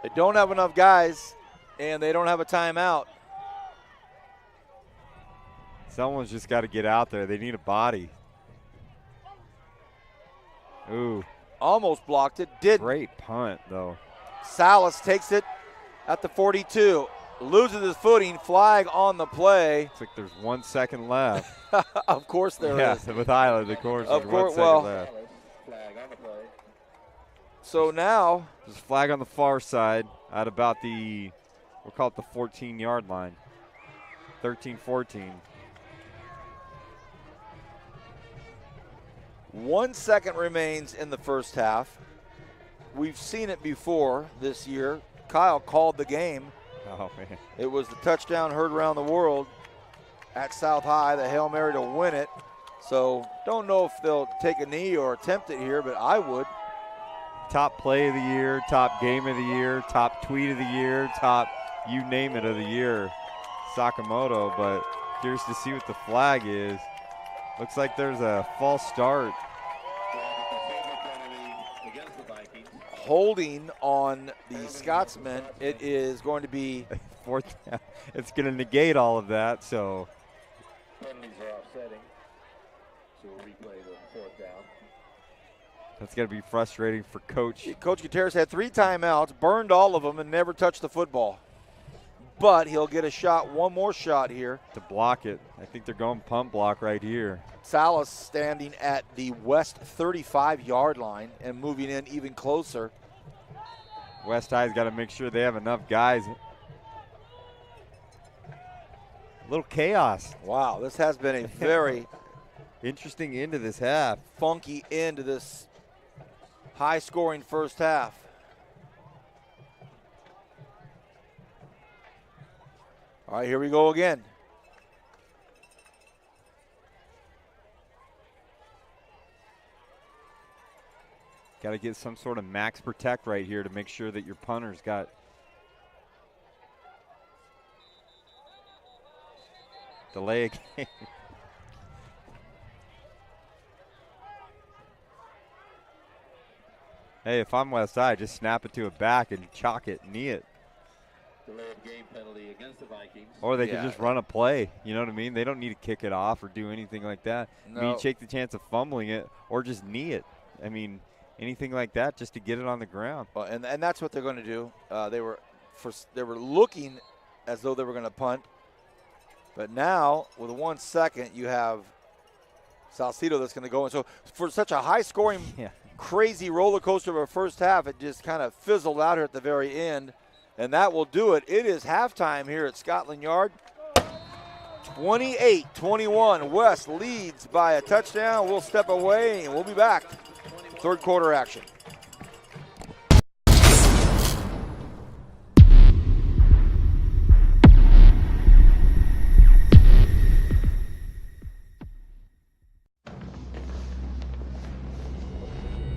They don't have enough guys, and they don't have a timeout. Someone's just got to get out there. They need a body. Ooh. Almost blocked it. Didn't. Great punt, though. Salas takes it at the 42. Loses his footing. Flag on the play. Looks like there's 1 second left. Of course there is. Yeah, with Highland, of course. Of course, 1 second left. Flag on the play. So now. There's a flag on the far side at about we'll call it the 14-yard line. 13-14. 1 second remains in the first half. We've seen it before this year. Kyle called the game. Oh, man. It was the touchdown heard around the world at South High, the Hail Mary to win it. So don't know if they'll take a knee or attempt it here, but I would. Top play of the year, top game of the year, top tweet of the year, top you name it of the year, Sakamoto. But curious to see what the flag is. Looks like there's a false start. Holding on the Scotsman. It is going to be fourth down. It's going to negate all of that. So penalties are offsetting. So we'll replay the fourth down. That's going to be frustrating for Coach. Coach Gutierrez had 3 timeouts, burned all of them, and never touched the football. But he'll get a shot, one more shot here. To block it. I think they're going punt block right here. Salas standing at the west 35-yard line and moving in even closer. West High's got to make sure they have enough guys. A little chaos. Wow, this has been a very interesting end to this half. Funky end to this high-scoring first half. All right, here we go again. Got to get some sort of max protect right here to make sure that your punter's got delay again. Hey, if I'm West Side, just snap it to a back and chalk it, knee it. Delay of game penalty against the Vikings. Or they could just run a play. You know what I mean? They don't need to kick it off or do anything like that. No. I mean, you take the chance of fumbling it or just knee it. I mean, anything like that just to get it on the ground. Well, and that's what they're going to do. They were looking as though they were going to punt. But now, with 1 second, you have Salcido that's going to go. And so for such a high-scoring, crazy roller coaster of a first half, it just kind of fizzled out here at the very end. And that will do it. It is halftime here at Scotland Yard. 28-21. West leads by a touchdown. We'll step away, and we'll be back. Third quarter action.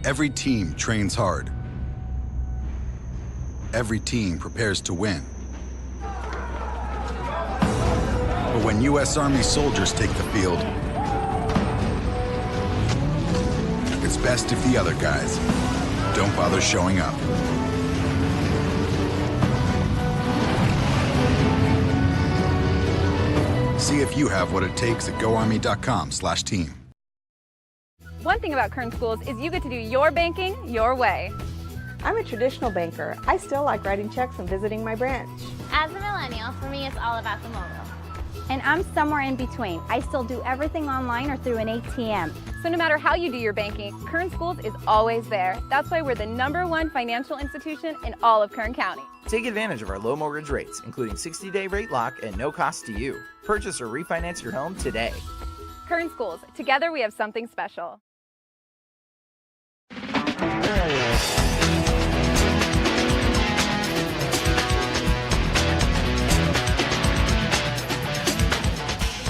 Every team trains hard. Every team prepares to win. But when U.S. Army soldiers take the field, it's best if the other guys don't bother showing up. See if you have what it takes at GoArmy.com/team. One thing about Kern Schools is you get to do your banking your way. I'm a traditional banker. I still like writing checks and visiting my branch. As a millennial, for me, it's all about the mobile. And I'm somewhere in between. I still do everything online or through an ATM. So no matter how you do your banking, Kern Schools is always there. That's why we're the #1 financial institution in all of Kern County. Take advantage of our low mortgage rates, including 60-day rate lock and no cost to you. Purchase or refinance your home today. Kern Schools, together we have something special.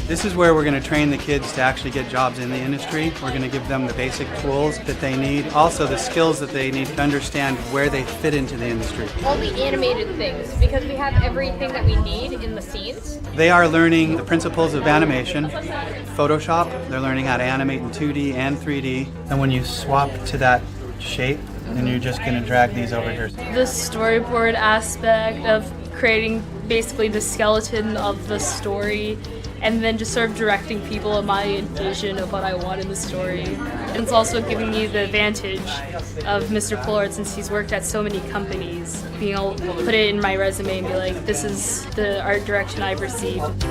This is where we're going to train the kids to actually get jobs in the industry. We're going to give them the basic tools that they need, also the skills that they need to understand where they fit into the industry. All the animated things, because we have everything that we need in the scenes. They are learning the principles of animation, Photoshop. They're learning how to animate in 2D and 3D. And when you swap to that shape, then you're just going to drag these over here. The storyboard aspect of creating basically the skeleton of the story, and then just sort of directing people in my vision of what I want in the story. And it's also giving me the advantage of Mr. Pollard, since he's worked at so many companies, being able to put it in my resume and be like, this is the art direction I've received.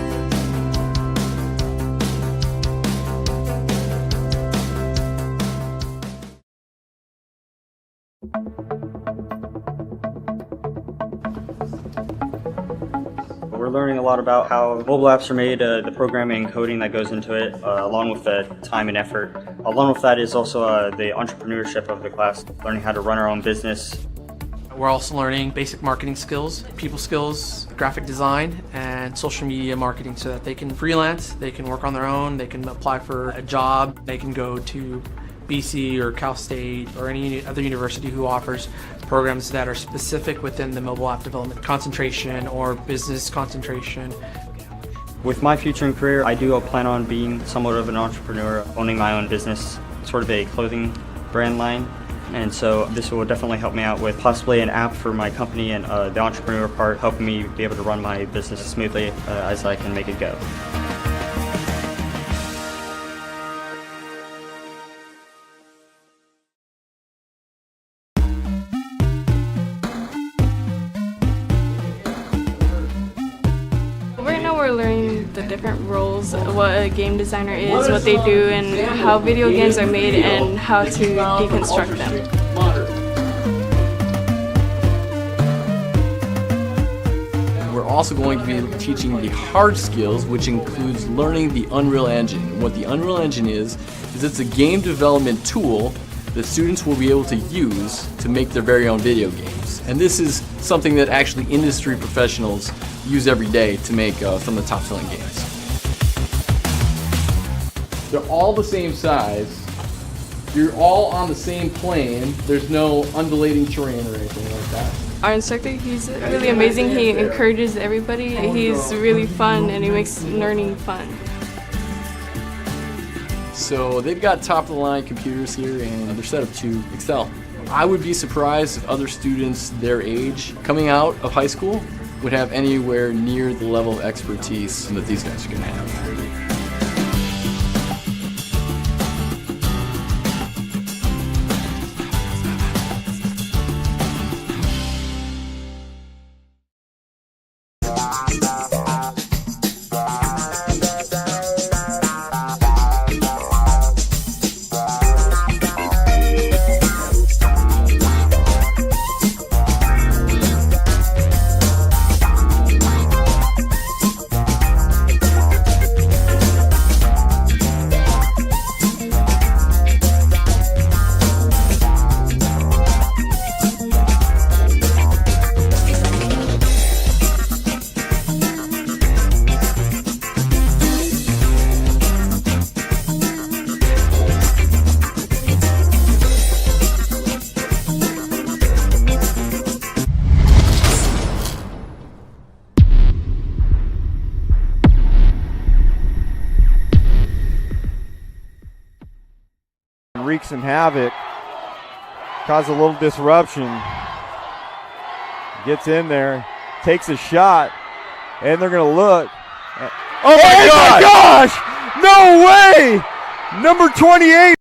We're learning a lot about how mobile apps are made, the programming and coding that goes into it, along with the time and effort. Along with that is also the entrepreneurship of the class, learning how to run our own business. We're also learning basic marketing skills, people skills, graphic design, and social media marketing so that they can freelance, they can work on their own, they can apply for a job, they can go to BC or Cal State or any other university who offers programs that are specific within the mobile app development concentration or business concentration. With my future and career, I do plan on being somewhat of an entrepreneur, owning my own business, sort of a clothing brand line. And so this will definitely help me out with possibly an app for my company, and the entrepreneur part helping me be able to run my business as smoothly as I can make it go. Right now we're learning the different roles, what a game designer is, what they do, and how video games are made and how to deconstruct them. We're also going to be teaching the hard skills, which includes learning the Unreal Engine. What the Unreal Engine is it's a game development tool that students will be able to use to make their very own video games. And this is something that actually industry professionals use every day to make some of the top-selling games. They're all the same size. You're all on the same plane. There's no undulating terrain or anything like that. Our instructor, he's really amazing. He encourages everybody. He's really fun and he makes learning fun. So they've got top-of-the-line computers here and they're set up to excel. I would be surprised if other students their age coming out of high school would have anywhere near the level of expertise that these guys are going to have. Wreaks some havoc, cause a little disruption, gets in there, takes a shot, and they're going to look. Oh my gosh! No way! Number 28.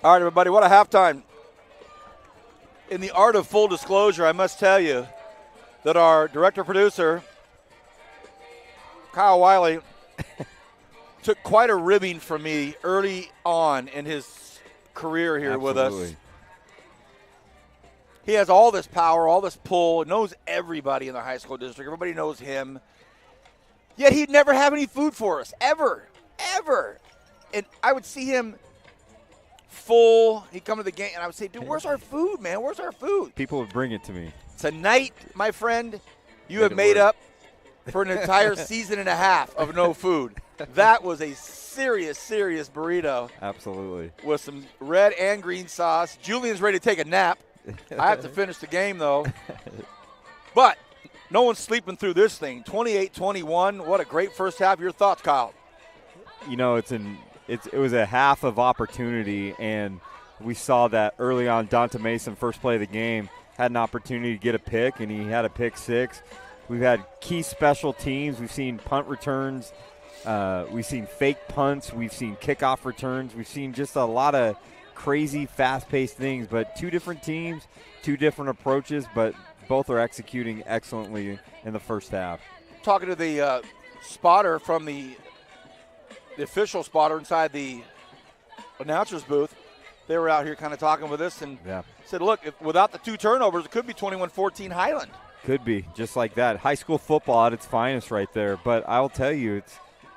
All right, everybody, what a halftime. In the art of full disclosure, I must tell you that our director-producer, Kyle Wiley, took quite a ribbing from me early on in his career here with us. He has all this power, all this pull, knows everybody in the high school district. Everybody knows him. Yet he'd never have any food for us, ever. And I would see him full. He'd come to the game, and I would say, dude, where's our food, man? Where's our food? People would bring it to me. Tonight, my friend, you have made up for an entire season and a half of no food. That was a serious burrito. Absolutely. With some red and green sauce. Julian's ready to take a nap. I have to finish the game, though. But no one's sleeping through this thing. 28-21. What a great first half. Your thoughts, Kyle? You know, it was a half of opportunity, and we saw that early on. Dante Mason, first play of the game, had an opportunity to get a pick, and he had a pick six. We've had key special teams. We've seen punt returns. We've seen fake punts. We've seen kickoff returns. We've seen just a lot of crazy, fast-paced things. But two different teams, two different approaches, but both are executing excellently in the first half. Talking to the spotter from the official spotter inside the announcer's booth, they were out here kind of talking with us and said, look, without the 2 turnovers, it could be 21-14 Highland. Could be, just like that. High school football at its finest right there. But I'll tell you,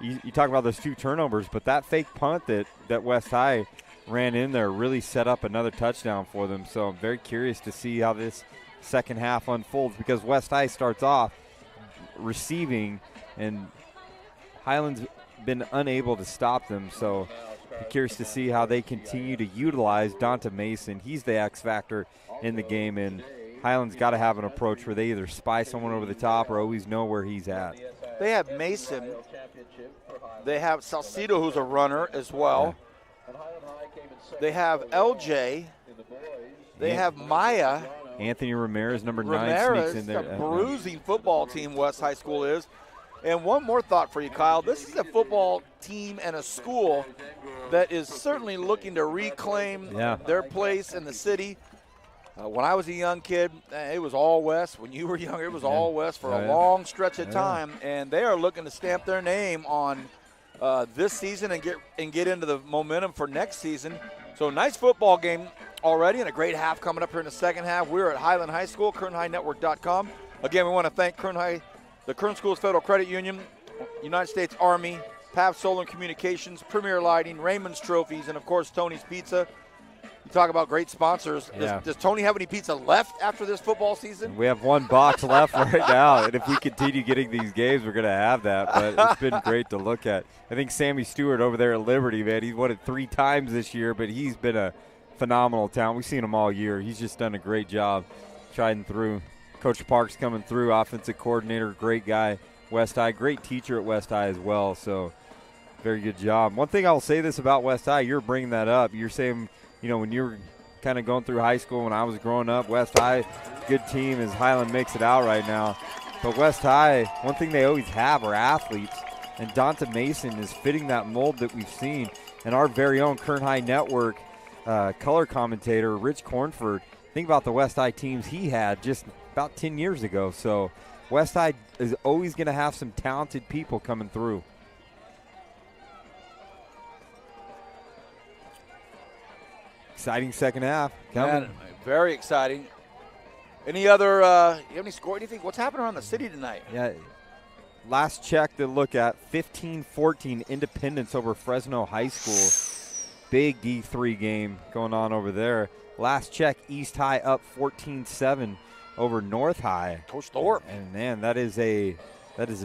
you talk about those 2 turnovers, but that fake punt that West High ran in there really set up another touchdown for them. So I'm very curious to see how this second half unfolds, because West High starts off receiving, and Highland's been unable to stop them. So I'm curious to see how they continue to utilize Dante Mason. He's the X factor in the game, and Highland's got to have an approach where they either spy someone over the top or always know where he's at. They have Mason. They have Salcido, who's a runner as well. Yeah. They have LJ. They have Maya. Anthony Ramirez, number 9, sneaks in there. A bruising football team West High School is. And one more thought for you, Kyle. This is a football team and a school that is certainly looking to reclaim their place in the city. When I was a young kid, it was all West. When you were younger, it was all West for a long stretch of time. And they are looking to stamp their name on this season and get into the momentum for next season. So nice football game already, and a great half coming up here in the second half. We're at Highland High School, KernHighNetwork.com. Again, we want to thank the Kern Schools Federal Credit Union, United States Army, PAV Solar Communications, Premier Lighting, Raymond's Trophies, and, of course, Tony's Pizza. You talk about great sponsors. Does Tony have any pizza left after this football season? We have 1 box left right now, and if we continue getting these games, we're going to have that. But it's been great to look at. I think Sammy Stewart over there at Liberty, man, he's won it 3 times this year, but he's been a phenomenal talent. We've seen him all year. He's just done a great job trying through. Coach Parks coming through, offensive coordinator, great guy. West High, great teacher at West High as well, so very good job. One thing I'll say this about West High, you're bringing that up. You're saying, you know, when you're kind of going through high school, when I was growing up, West High, good team as Highland makes it out right now. But West High, one thing they always have are athletes, and Dante Mason is fitting that mold that we've seen. And our very own Kern High Network color commentator, Rich Cornford, think about the West High teams he had just about 10 years ago. So West High is always going to have some talented people coming through. Exciting second half coming. Man, very exciting. Any other, you have any score, anything? What's happening around the city tonight? Yeah, last check to look at, 15-14 Independence over Fresno High School. Big D3 game going on over there. Last check, East High up 14-7 over North High. Coach Thorpe. And, man, that is a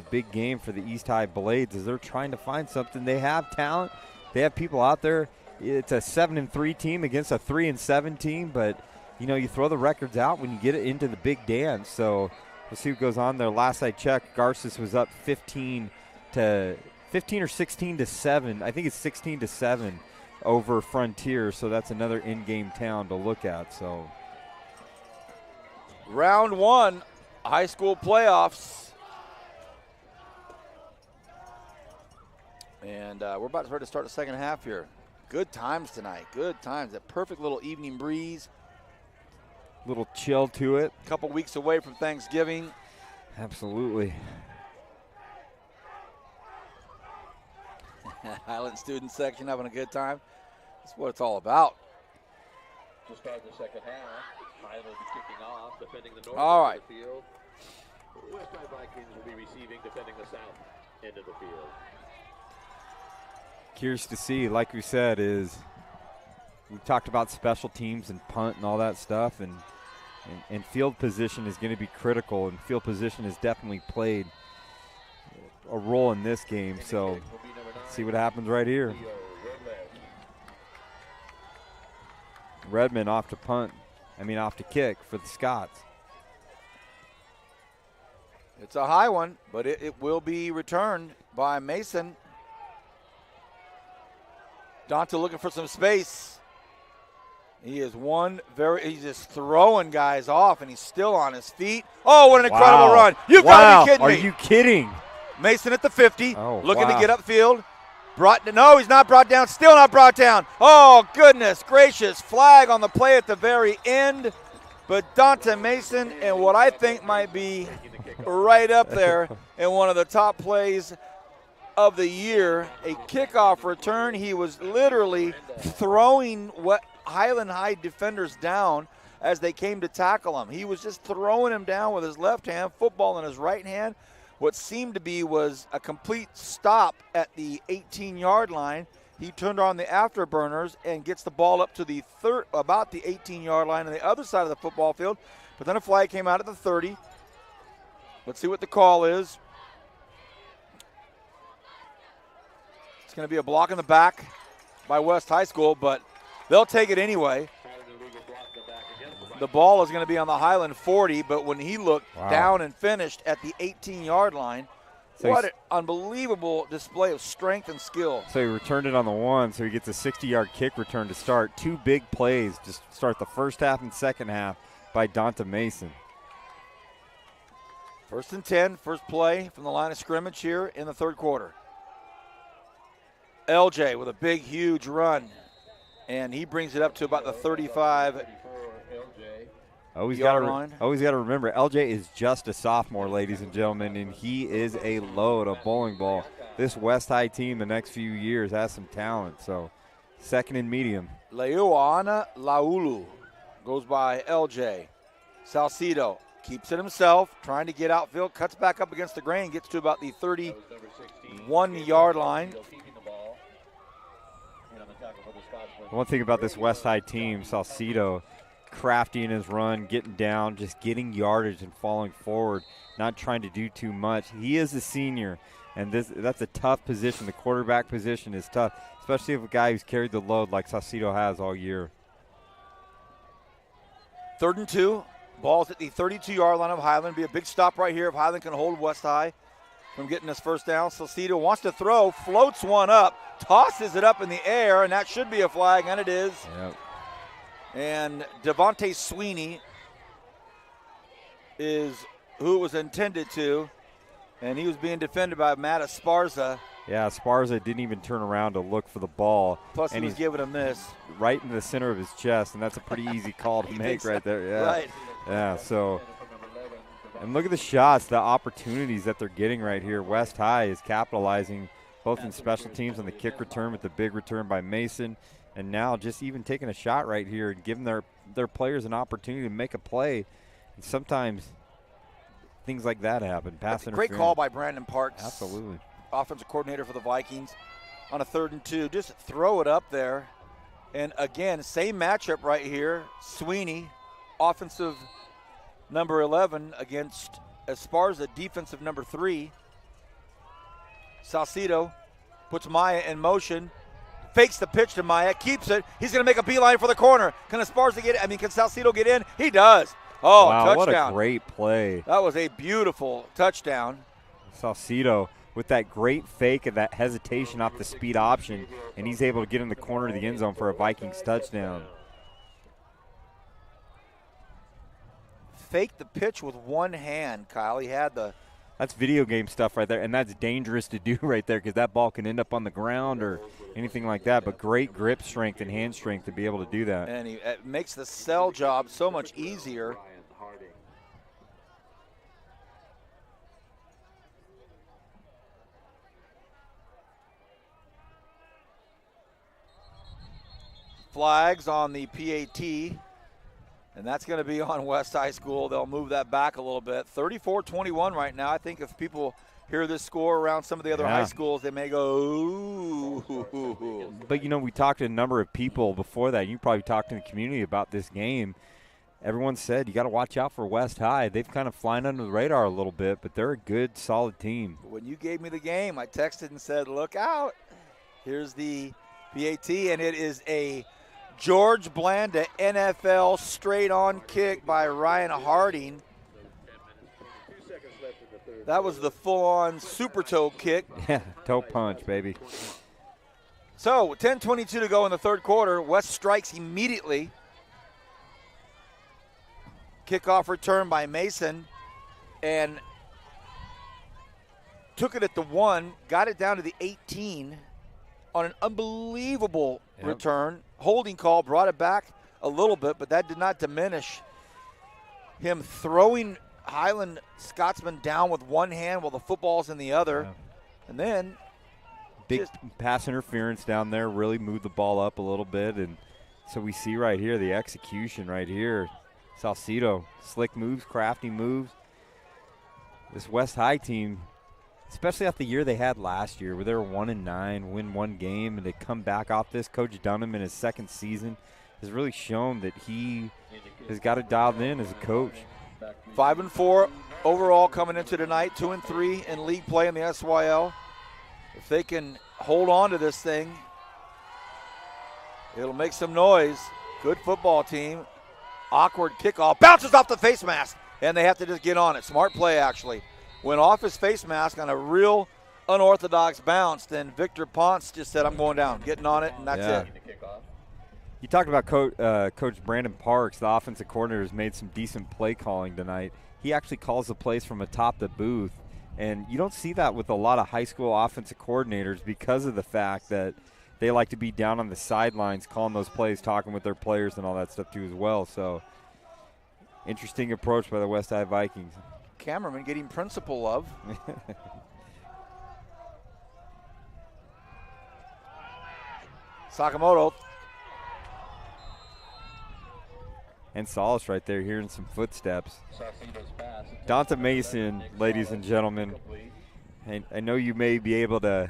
big game for the East High Blades as they're trying to find something. They have talent. They have people out there. It's a 7-3 team against a 3-7 team, but, you know, you throw the records out when you get it into the big dance. So we'll see what goes on there. Last I checked, Garces was up 15 or 16-7. I think it's 16-7 over Frontier. So that's another in-game town to look at. So round 1, high school playoffs. And we're about to start the second half here. Good times tonight. Good times. That perfect little evening breeze. Little chill to it. A couple weeks away from Thanksgiving. Absolutely. Highland student section having a good time. That's what it's all about. To start the second half, Highland will be kicking off, defending the north all end right. of the field. West Side Vikings will be receiving, defending the south end of the field. Curious to see, like we said, is we talked about special teams and punt and all that stuff, and field position is going to be critical, and field position has definitely played a role in this game. So let's see what happens right here. Redmond off to off to kick for the Scots. It's a high one, but it will be returned by Mason. Dante looking for some space. He's just throwing guys off, and he's still on his feet. Oh, what an incredible run. You've got to be kidding me. Are you kidding? Mason at the 50, looking to wow. get upfield. No, he's not brought down. Still not brought down. Oh, goodness gracious. Flag on the play at the very end. But Dante Mason, and what I think might be right up there in one of the top plays of the year, a kickoff return. He was literally throwing what Highland High defenders down as they came to tackle him. He was just throwing him down with his left hand, football in his right hand. What seemed to be was a complete stop at the 18-yard line. He turned on the afterburners and gets the ball up to about the 18-yard line on the other side of the football field. But then a flag came out at the 30. Let's see what the call is. It's going to be a block in the back by West High School, but they'll take it anyway. The ball is going to be on the Highland 40, but when he looked down and finished at the 18-yard line, what an unbelievable display of strength and skill. So he returned it on the 1, so he gets a 60-yard kick return to start. 2 big plays to start the first half and second half by Dante Mason. 1st and 10, first play from the line of scrimmage here in the third quarter. LJ with a big, huge run, and he brings it up to about the 35. Always got to remember, LJ is just a sophomore, ladies and gentlemen, and he is a load of bowling ball. This West High team the next few years has some talent, so second and medium. Leuana Laulu goes by LJ. Salcido keeps it himself, trying to get outfield, cuts back up against the grain, gets to about the 31-yard line. One thing about this West High team, Salcido, crafty in his run, getting down, just getting yardage and falling forward, not trying to do too much. He is a senior, and that's a tough position. The quarterback position is tough, especially if a guy who's carried the load like Salcido has all year. 3rd and 2. Ball's at the 32-yard line of Highland. Be a big stop right here if Highland can hold West High from getting this first down. Salcido wants to throw, floats one up, tosses it up in the air, and that should be a flag, and it is. Yep. And Devontae Sweeney is who it was intended to, and he was being defended by Matt Esparza. Yeah, Esparza didn't even turn around to look for the ball. Plus, he was giving him this. Right in the center of his chest, and that's a pretty easy call to make right there. Yeah. Right. Yeah, so, and look at the shots, the opportunities that they're getting right here. West High is capitalizing both in special teams on the kick return with the big return by Mason, and now just even taking a shot right here and giving their players an opportunity to make a play. And sometimes things like that happen. Pass interference. Great call by Brandon Parks. Absolutely. Offensive coordinator for the Vikings on a 3rd and 2. Just throw it up there. And again, same matchup right here. Sweeney, offensive number 11 against Esparza, defensive number 3. Salcido puts Maya in motion. Fakes the pitch to Maya, keeps it. He's going to make a beeline for the corner. Can Esparza get it? Can Salcido get in? He does. Oh, wow, touchdown. What a great play. That was a beautiful touchdown. Salcido with that great fake and that hesitation off the speed option, and he's able to get in the corner of the end zone for a Vikings touchdown. Faked the pitch with one hand, Kyle. He had the That's video game stuff right there, and that's dangerous to do right there because that ball can end up on the ground or anything like that. But great grip strength and hand strength to be able to do that. And it makes the sell job so much easier. Flags on the PAT, and that's going to be on West High School. They'll move that back a little bit. 34-21 right now. I think if people hear this score around some of the other high schools, they may go, ooh. But, we talked to a number of people before that. You probably talked to the community about this game. Everyone said you got to watch out for West High. They've kind of flying under the radar a little bit, but they're a good, solid team. When you gave me the game, I texted and said, look out. Here's the PAT, and it is a George Blanda NFL straight-on kick by Ryan Harding. That was the full-on super toe kick. Yeah, toe punch, baby. So 10:22 to go in the third quarter. West strikes immediately. Kickoff return by Mason, and took it at the 1, got it down to the 18 on an unbelievable return. Holding call, brought it back a little bit, but that did not diminish him throwing Highland Scotsman down with one hand while the football's in the other. And then big pass interference down there really moved the ball up a little bit. And so we see right here the execution right here. Salcido, slick moves, crafty moves. This West High team, especially after the year they had last year where they were 1-9, win one game, and they come back off this. Coach Dunham in his second season has really shown that he has got it dialed in as a coach. 5-4 overall coming into tonight, 2-3 in league play in the SYL. If they can hold on to this thing, it'll make some noise. Good football team. Awkward kickoff, bounces off the face mask, and they have to just get on it. Smart play, actually. Went off his face mask on a real unorthodox bounce, then Victor Ponce just said, I'm going down, getting on it, and that's it. You talked about Coach Brandon Parks, the offensive coordinator, has made some decent play calling tonight. He actually calls the plays from atop the booth, and you don't see that with a lot of high school offensive coordinators because of the fact that they like to be down on the sidelines calling those plays, talking with their players and all that stuff too as well. So interesting approach by the West High Vikings. Cameraman getting principal love. Sakamoto. And Solace right there hearing some footsteps. Donta Mason, ladies and gentlemen. And I know you may be able to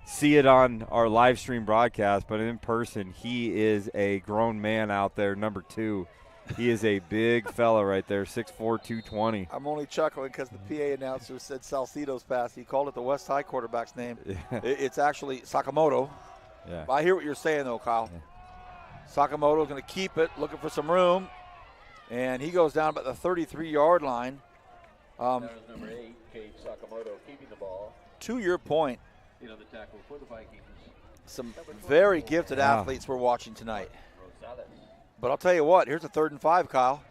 see it on our live stream broadcast, but in person, he is a grown man out there, number 2. He is a big fella right there, 6'4", 220. I'm only chuckling because the PA announcer said Salcido's pass. He called it the West High quarterback's name. It's actually Sakamoto. Yeah. I hear what you're saying, though, Kyle. Yeah. Sakamoto's going to keep it, looking for some room, and he goes down about the 33-yard line. Number 8, Cade Sakamoto, keeping the ball. To your point, the tackle for the Vikings. Some very gifted athletes we're watching tonight. But I'll tell you what, here's a 3rd and 5, Kyle.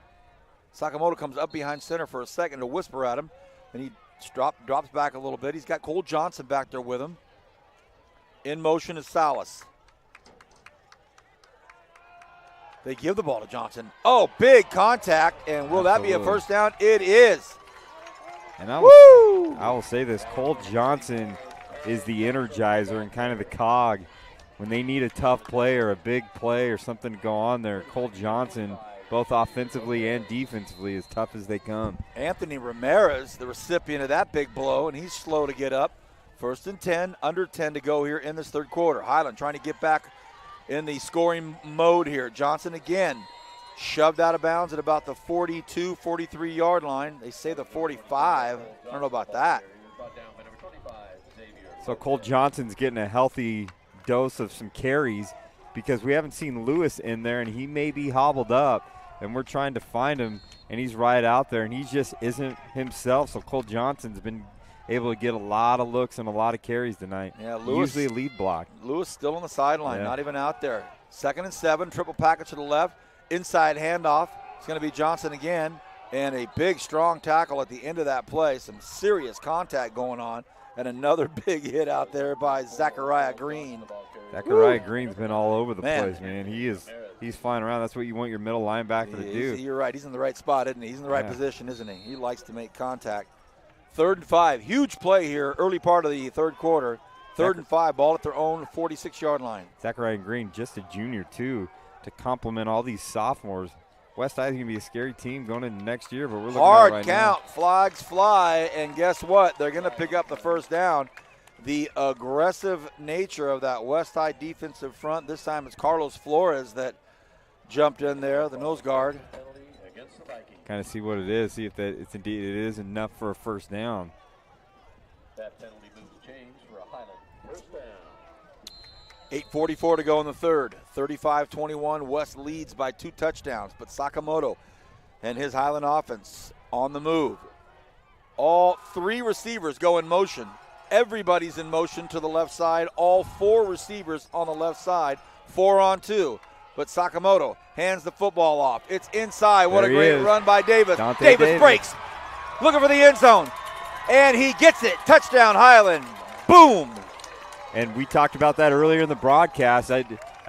Sakamoto comes up behind center for a second to whisper at him, and he drops back a little bit. He's got Cole Johnson back there with him. In motion is Salas. They give the ball to Johnson. Oh, big contact, and will that be a first down? It is. And I will say this, Cole Johnson is the energizer and kind of the cog. When they need a tough play or a big play or something to go on there, Cole Johnson, both offensively and defensively, as tough as they come. Anthony Ramirez, the recipient of that big blow, and he's slow to get up. 1st and 10, under 10 to go here in this third quarter. Highland trying to get back in the scoring mode here. Johnson again shoved out of bounds at about the 42, 43-yard line. They say the 45. I don't know about that. So Cole Johnson's getting a healthy dose of some carries because we haven't seen Lewis in there, and he may be hobbled up, and we're trying to find him, and he's right out there, and he just isn't himself. So Cole Johnson's been able to get a lot of looks and a lot of carries tonight. Yeah, Lewis, usually a lead block. Lewis still on the sideline, not even out there. 2nd and 7, triple package to the left, inside handoff. It's going to be Johnson again. And a big, strong tackle at the end of that play. Some serious contact going on. And another big hit out there by Zachariah Green. Zachariah Green's been all over the place, man. He's flying around. That's what you want your middle linebacker to do. You're right. He's in the right spot, isn't he? He's in the right position, isn't he? He likes to make contact. 3rd and 5. Huge play here, early part of the third quarter. 3rd and 5, ball at their own 46-yard line. Zachariah Green, just a junior, too, to complement all these sophomores. West Side's going to be a scary team going into next year, but we're looking hard at it right count, now. Flags fly, and guess what? They're going to pick up the first down. The aggressive nature of that West Side defensive front. This time it's Carlos Flores that jumped in there, the nose guard. Kind of see what it is, see if it's indeed it is enough for a first down. That penalty moves change for a Highland first down. 8:44 to go in the third. 35-21, West leads by 2 touchdowns, but Sakamoto and his Highland offense on the move. All 3 receivers go in motion. Everybody's in motion to the left side. All 4 receivers on the left side, 4 on 2. But Sakamoto hands the football off. It's inside. What a great run by Davis. Davis breaks, looking for the end zone, and he gets it. Touchdown, Highland. Boom. And we talked about that earlier in the broadcast. I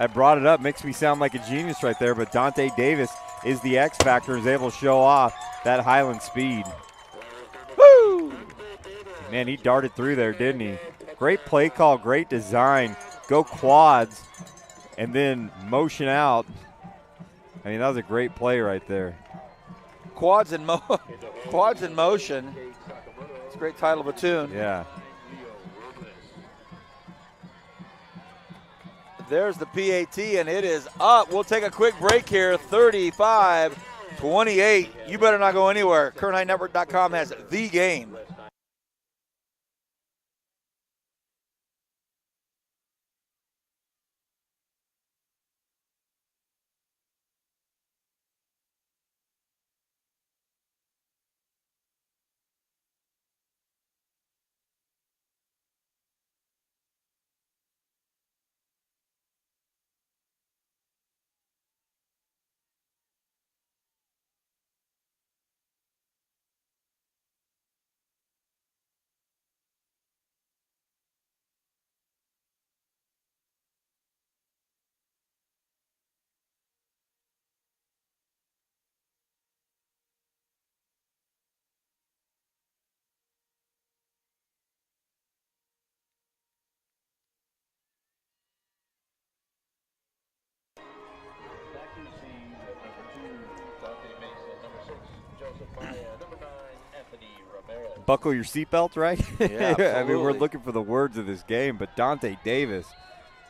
brought it up. Makes me sound like a genius right there, but Dante Davis is the X factor, is able to show off that Highland speed. Woo! Man, he darted through there, didn't he? Great play call, great design. Go quads, and then motion out. I mean, that was a great play right there. Quads in motion. It's a great title of a tune. Yeah. There's the PAT, and it is up. We'll take a quick break here. 35-28. You better not go anywhere. KernHighNetwork.com has the game. Buckle your seatbelt, right? Yeah, I mean, we're looking for the words of this game, but Dante Davis,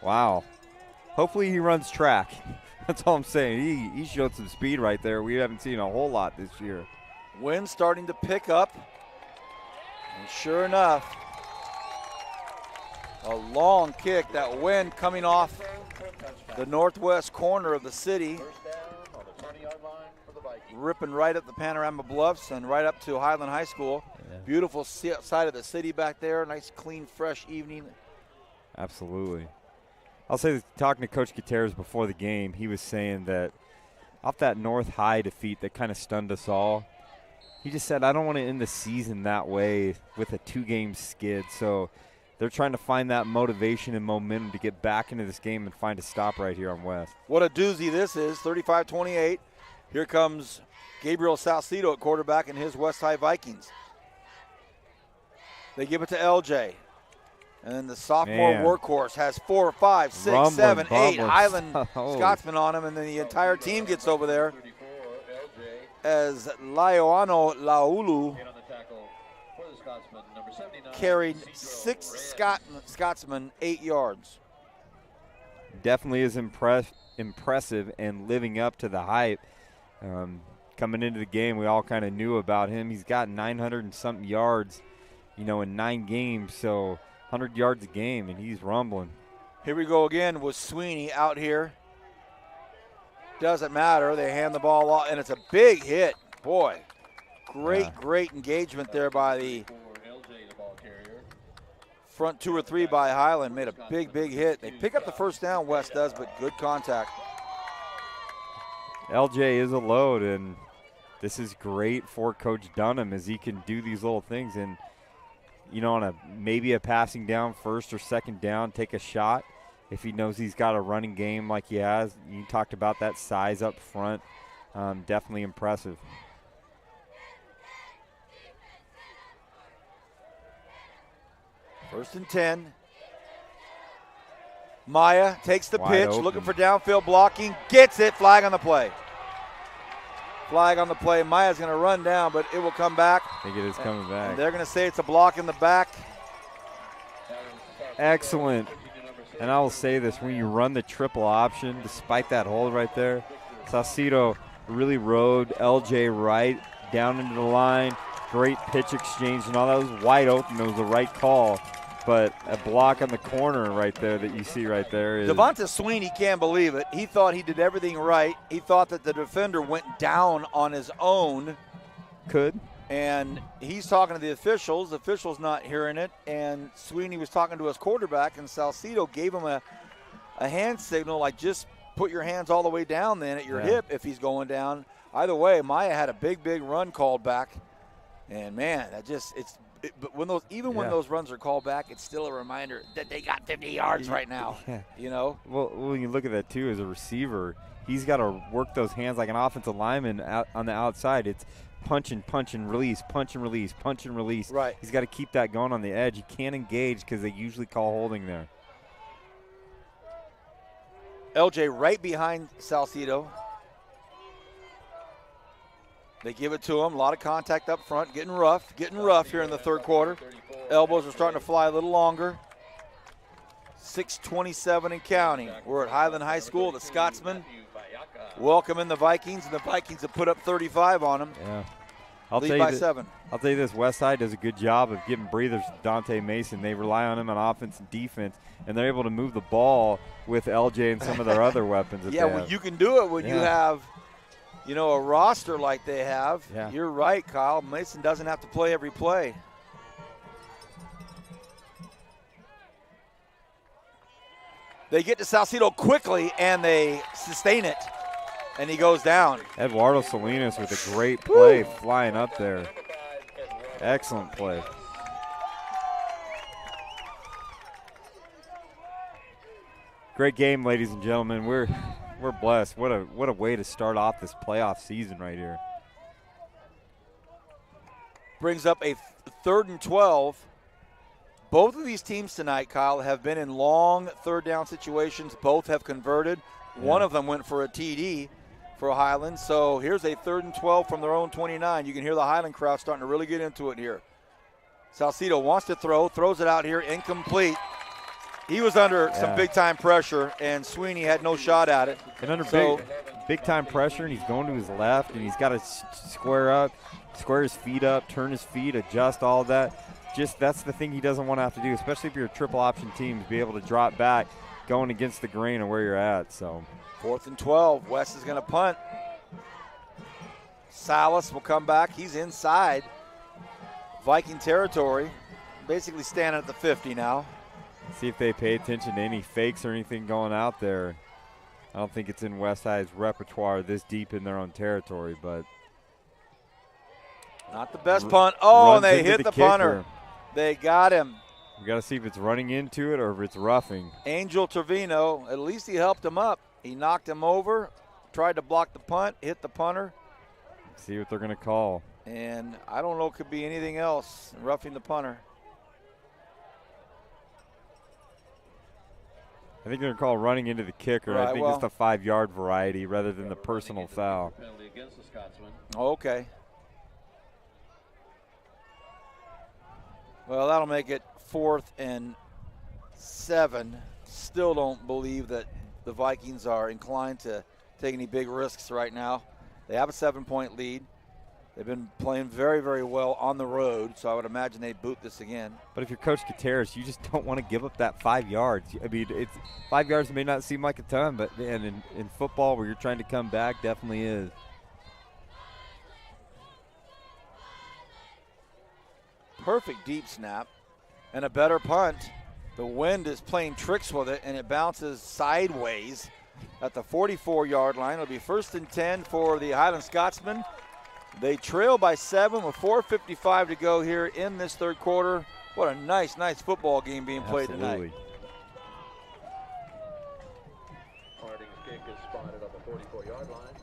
wow. Hopefully he runs track. That's all I'm saying. He showed some speed right there. We haven't seen a whole lot this year. Wind starting to pick up. And sure enough, a long kick. That wind coming off the northwest corner of the city, ripping right up the Panorama Bluffs and right up to Highland High School. Yeah. Beautiful side of the city back there. Nice, clean, fresh evening. Absolutely. I'll say this, talking to Coach Gutierrez before the game, he was saying that off that North High defeat that kind of stunned us all, he just said, I don't want to end the season that way with a 2-game skid. So they're trying to find that motivation and momentum to get back into this game and find a stop right here on West. What a doozy this is, 35-28. Here comes Gabriel Salcido at quarterback and his West High Vikings. They give it to LJ. And the sophomore workhorse has 4, 5, 6, 7, 8 Highland Scotsmen on him, and then the entire team gets over there as Laioano Laulu carried 6 Scotsmen 8 yards. Definitely is impressive and living up to the hype. Coming into the game, we all kind of knew about him. He's got 900 and something yards, in 9 games, so 100 yards a game, and he's rumbling. Here we go again with Sweeney out here. Doesn't matter. They hand the ball off, and it's a big hit. Boy, great engagement there by the front 2 or 3 by Highland. Made a big hit. They pick up the first down, West does, but good contact. LJ is a load, and this is great for Coach Dunham as he can do these little things and, on maybe a passing down, first or second down, take a shot. If he knows he's got a running game like he has, you talked about that size up front, definitely impressive. First and 10. Maya takes the pitch, open. looking for downfield blocking, gets it, flag on the play. Flag on the play. Maya's going to run down, but it will come back. I think it is coming back. And they're going to say it's a block in the back. Excellent. And I will say this, when you run the triple option, despite that hold right there, Saucedo really rode LJ right down into the line. Great pitch exchange and all that. Was wide open. It was the right call. But a block on the corner right there that you see right there is. Devonta Sweeney can't believe it. He thought he did everything right. He thought that the defender went down on his own. Could. And he's talking to the officials. The official's not hearing it. And Sweeney was talking to his quarterback, and Saucedo gave him a hand signal, like just put your hands all the way down then at your hip if he's going down. Either way, Maya had a big run called back. And, man, but when those runs are called back, it's still a reminder that they got 50 yards right now, Well, when you look at that, too, as a receiver, he's got to work those hands like an offensive lineman out on the outside. It's punch and release, punch and release, punch and release. Right. He's got to keep that going on the edge. He can't engage because they usually call holding there. LJ right behind Saucedo. They give it to him. A lot of contact up front. Getting rough here in the third quarter. Elbows are starting to fly a little longer. 6:27 and counting. We're at Highland High School. The Scotsmen welcoming the Vikings, and the Vikings have put up 35 on them. Yeah. Lead by 7. I'll tell you this, Westside does a good job of giving breathers to Dante Mason. They rely on him on offense and defense, and they're able to move the ball with LJ and some of their other weapons. Well, you can do it when you have a roster like they have. Yeah. You're right, Kyle. Mason doesn't have to play every play. They get to Saucedo quickly, and they sustain it, and he goes down. Eduardo Salinas with a great play flying up there. Excellent play. Great game, ladies and gentlemen. We're blessed. What a way to start off this playoff season right here. Brings up a 3rd and 12. Both of these teams tonight, Kyle, have been in long third down situations. Both have converted. One of them went for a TD for Highland. So here's a 3rd and 12 from their own 29. You can hear the Highland crowd starting to really get into it here. Saucedo wants to throws it out here, incomplete. He was under some big-time pressure, and Sweeney had no shot at it. And under big-time pressure, and he's going to his left, and he's got to square his feet up, turn his feet, adjust, all of that. Just that's the thing he doesn't want to have to do, especially if you're a triple option team, to be able to drop back going against the grain of where you're at. So 4th and 12. West is going to punt. Salas will come back. He's inside Viking territory, basically standing at the 50 now. See if they pay attention to any fakes or anything going out there. I don't think it's in West High's repertoire this deep in their own territory, but not the best punt. Oh, and they hit the punter. They got him. We got to see if it's running into it or if it's roughing. Angel Trevino, at least he helped him up. He knocked him over, tried to block the punt, hit the punter. See what they're going to call. And I don't know, it could be anything else, roughing the punter. I think they're going to call running into the kicker. Right, I think it's the 5-yard variety rather than the personal foul. Okay. Well, that'll make it 4th and 7. Still don't believe that the Vikings are inclined to take any big risks right now. They have a 7-point lead. They've been playing very, very well on the road, so I would imagine they boot this again. But if you're Coach Gutierrez, you just don't want to give up that 5 yards. I mean, it's 5 yards may not seem like a ton, but man, in football where you're trying to come back, definitely is. Perfect deep snap and a better punt. The wind is playing tricks with it, and it bounces sideways at the 44-yard line. It'll be 1st and 10 for the Highland Scotsmen They trail by 7 with 4:55 to go here in this third quarter. What a nice football game being played tonight. Harding's kick is spotted on the 44-yard line.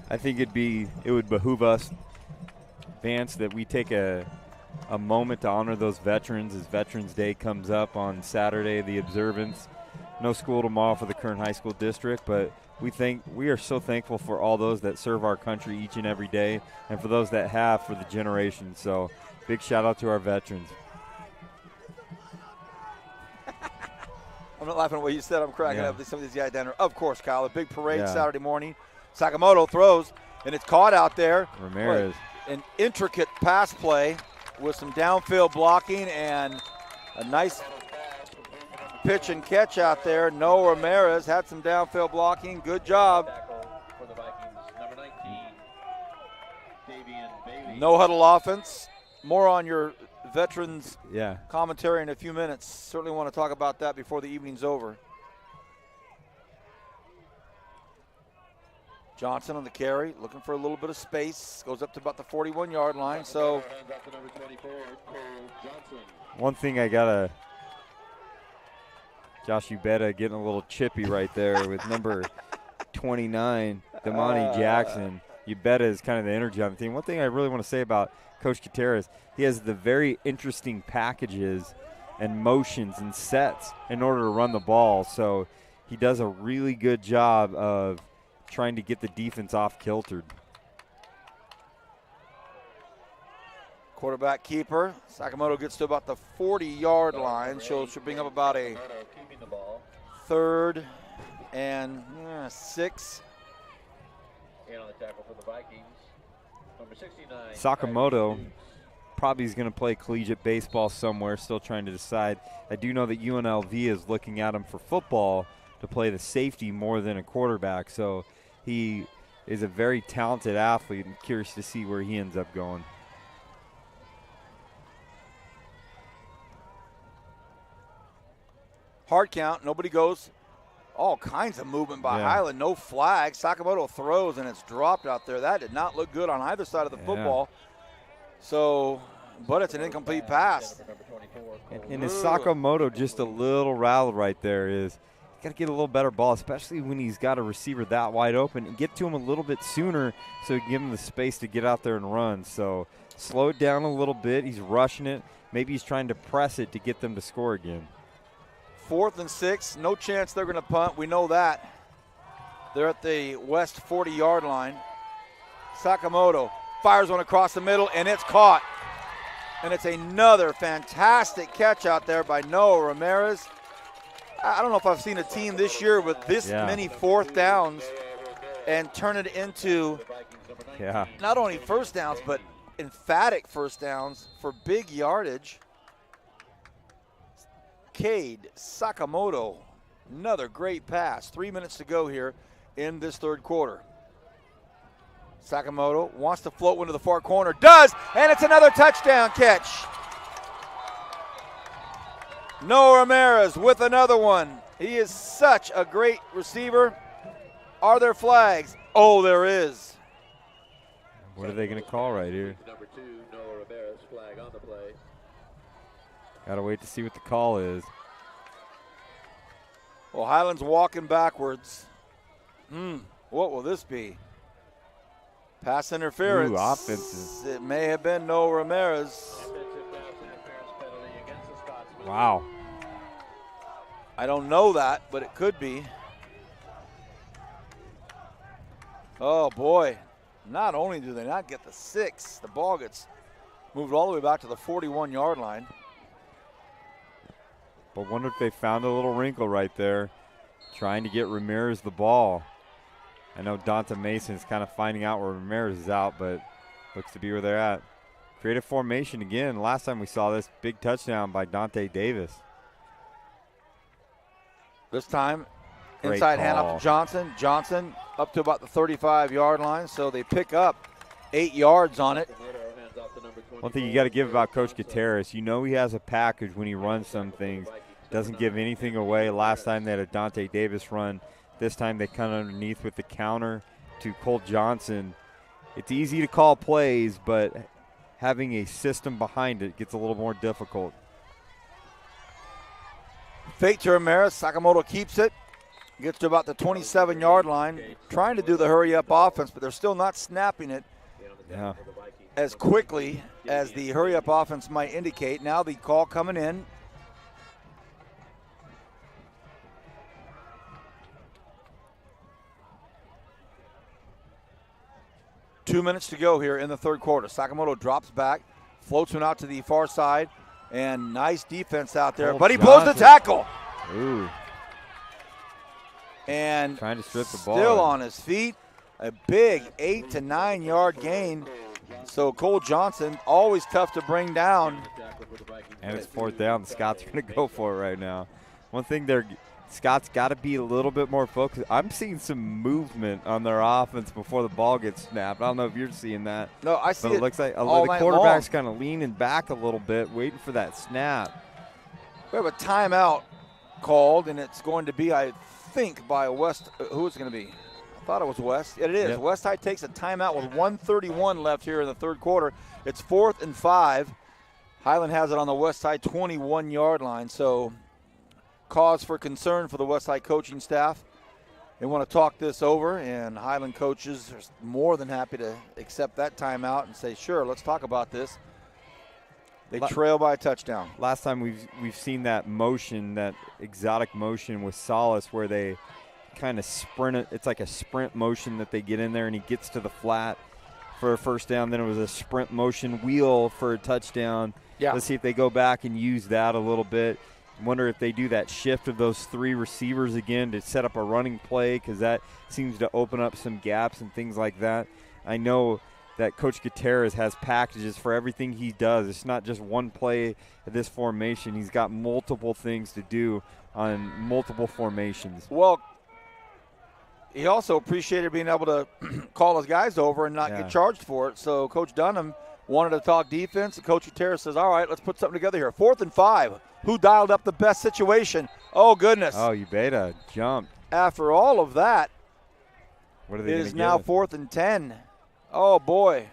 I think it would behoove us, Vance, that we take a moment to honor those veterans as Veterans Day comes up on Saturday, the observance. No school tomorrow for the Kern High School District, but we are so thankful for all those that serve our country each and every day, and for those that have for the generations. So big shout out to our veterans. I'm not laughing at what you said. I'm cracking up at some of these guys down there. Of course, Kyle, a big parade Saturday morning. Sakamoto throws, and it's caught out there. Ramirez. An intricate pass play with some downfield blocking and a nice pitch and catch out there. Noah Ramirez had some downfield blocking. Good job. No huddle offense. More on your veterans commentary in a few minutes. Certainly want to talk about that before the evening's over. Johnson on the carry, looking for a little bit of space. Goes up to about the 41-yard line. So one thing Josh Ubeda getting a little chippy right there with number 29, Damani Jackson. Ubeda is kind of the energy on the team. One thing I really want to say about Coach Gutierrez, he has the very interesting packages and motions and sets in order to run the ball. So he does a really good job of trying to get the defense off kiltered. Quarterback keeper. Sakamoto gets to about the 40-yard line. Should bring up about a 3rd and 6. On the tackle for the Vikings, number 69. Sakamoto probably is going to play collegiate baseball somewhere, still trying to decide. I do know that UNLV is looking at him for football to play the safety more than a quarterback. So he is a very talented athlete. I'm curious to see where he ends up going. Hard count, nobody goes. All kinds of movement by Highland, no flag. Sakamoto throws and it's dropped out there. That did not look good on either side of the football. So, but it's an incomplete pass. And is Sakamoto just a little rattled right there? Is got to get a little better ball, especially when he's got a receiver that wide open, and get to him a little bit sooner so give him the space to get out there and run. So slow it down a little bit. He's rushing it. Maybe he's trying to press it to get them to score again. 4th and 6, no chance they're going to punt. We know that. They're at the west 40-yard line. Sakamoto fires one across the middle, and it's caught. And it's another fantastic catch out there by Noah Ramirez. I don't know if I've seen a team this year with this many 4th downs and turn it into not only first downs, but emphatic first downs for big yardage. Cade Sakamoto, another great pass. 3 minutes to go here in this third quarter. Sakamoto wants to float one to the far corner, does, and it's another touchdown catch. Noah Ramirez with another one. He is such a great receiver. Are there flags? Oh, there is. What are they going to call right here? Number 2, Noah Ramirez, flag on the play. Got to wait to see what the call is. Well, Highland's walking backwards. What will this be? Pass interference. Ooh, offensive. It may have been Noah Ramirez. Wow. I don't know that, but it could be. Oh, boy. Not only do they not get the 6, the ball gets moved all the way back to the 41-yard line. But wonder if they found a little wrinkle right there, trying to get Ramirez the ball. I know Donta Mason's kind of finding out where Ramirez is out, but looks to be where they're at. Creative formation again. Last time we saw this, big touchdown by Dante Davis. This time, Great inside call. handoff to Johnson. Johnson up to about the 35-yard line, so they pick up 8 yards on it. One thing you got to give about Coach Gutierrez, you know he has a package when he runs some things. Doesn't give anything away. Last time they had a Dante Davis run. This time they come underneath with the counter to Colt Johnson. it's easy to call plays, but having a system behind it gets a little more difficult. Fake to Ramirez. Sakamoto keeps it. Gets to about the 27-yard line. Trying to do the hurry-up offense, but they're still not snapping it as quickly as the hurry-up offense might indicate. Now the call coming in. Two minutes to go here in the third quarter. Sakamoto drops back, floats one out to the far side, and nice defense out there. But he blows the tackle. Ooh. And trying to strip the ball. Still on his feet. A big 8 to 9 yard gain. So Cole Johnson, always tough to bring down. And it's fourth down. The Scots are going to go for it right now. One thing Scott's got to be a little bit more focused. I'm seeing some movement on their offense before the ball gets snapped. I don't know if you're seeing that. No, I see but it. It looks like all the quarterback's kind of leaning back a little bit, waiting for that snap. We have a timeout called, and it's going to be, I think, by West. Who is it going to be? I thought it was West. It is. Yep. West High takes a timeout with 1:31 left here in the third quarter. It's 4th and 5. Highland has it on the West High 21-yard line. So cause for concern for the West High coaching staff. They want to talk this over, and Highland coaches are more than happy to accept that timeout and say, sure, let's talk about this. They trail by a touchdown. Last time we've seen that motion, that exotic motion with Solace, where they kind of sprint it. It's like a sprint motion that they get in there, and he gets to the flat for a first down. Then it was a sprint motion wheel for a touchdown. Yeah. Let's see if they go back and use that a little bit. Wonder if they do that shift of those 3 receivers again to set up a running play, because that seems to open up some gaps and things like that. I know that Coach Gutierrez has packages for everything he does. It's not just one play at this formation. He's got multiple things to do on multiple formations. Well, he also appreciated being able to call his guys over and not get charged for it. So Coach Dunham wanted to talk defense, and Coach Gutierrez says, all right, let's put something together here. 4th and 5. Who dialed up the best situation? Oh, goodness. Oh, Ubeda jumped. After all of that, what are they it is now 4th and 10. Oh, boy.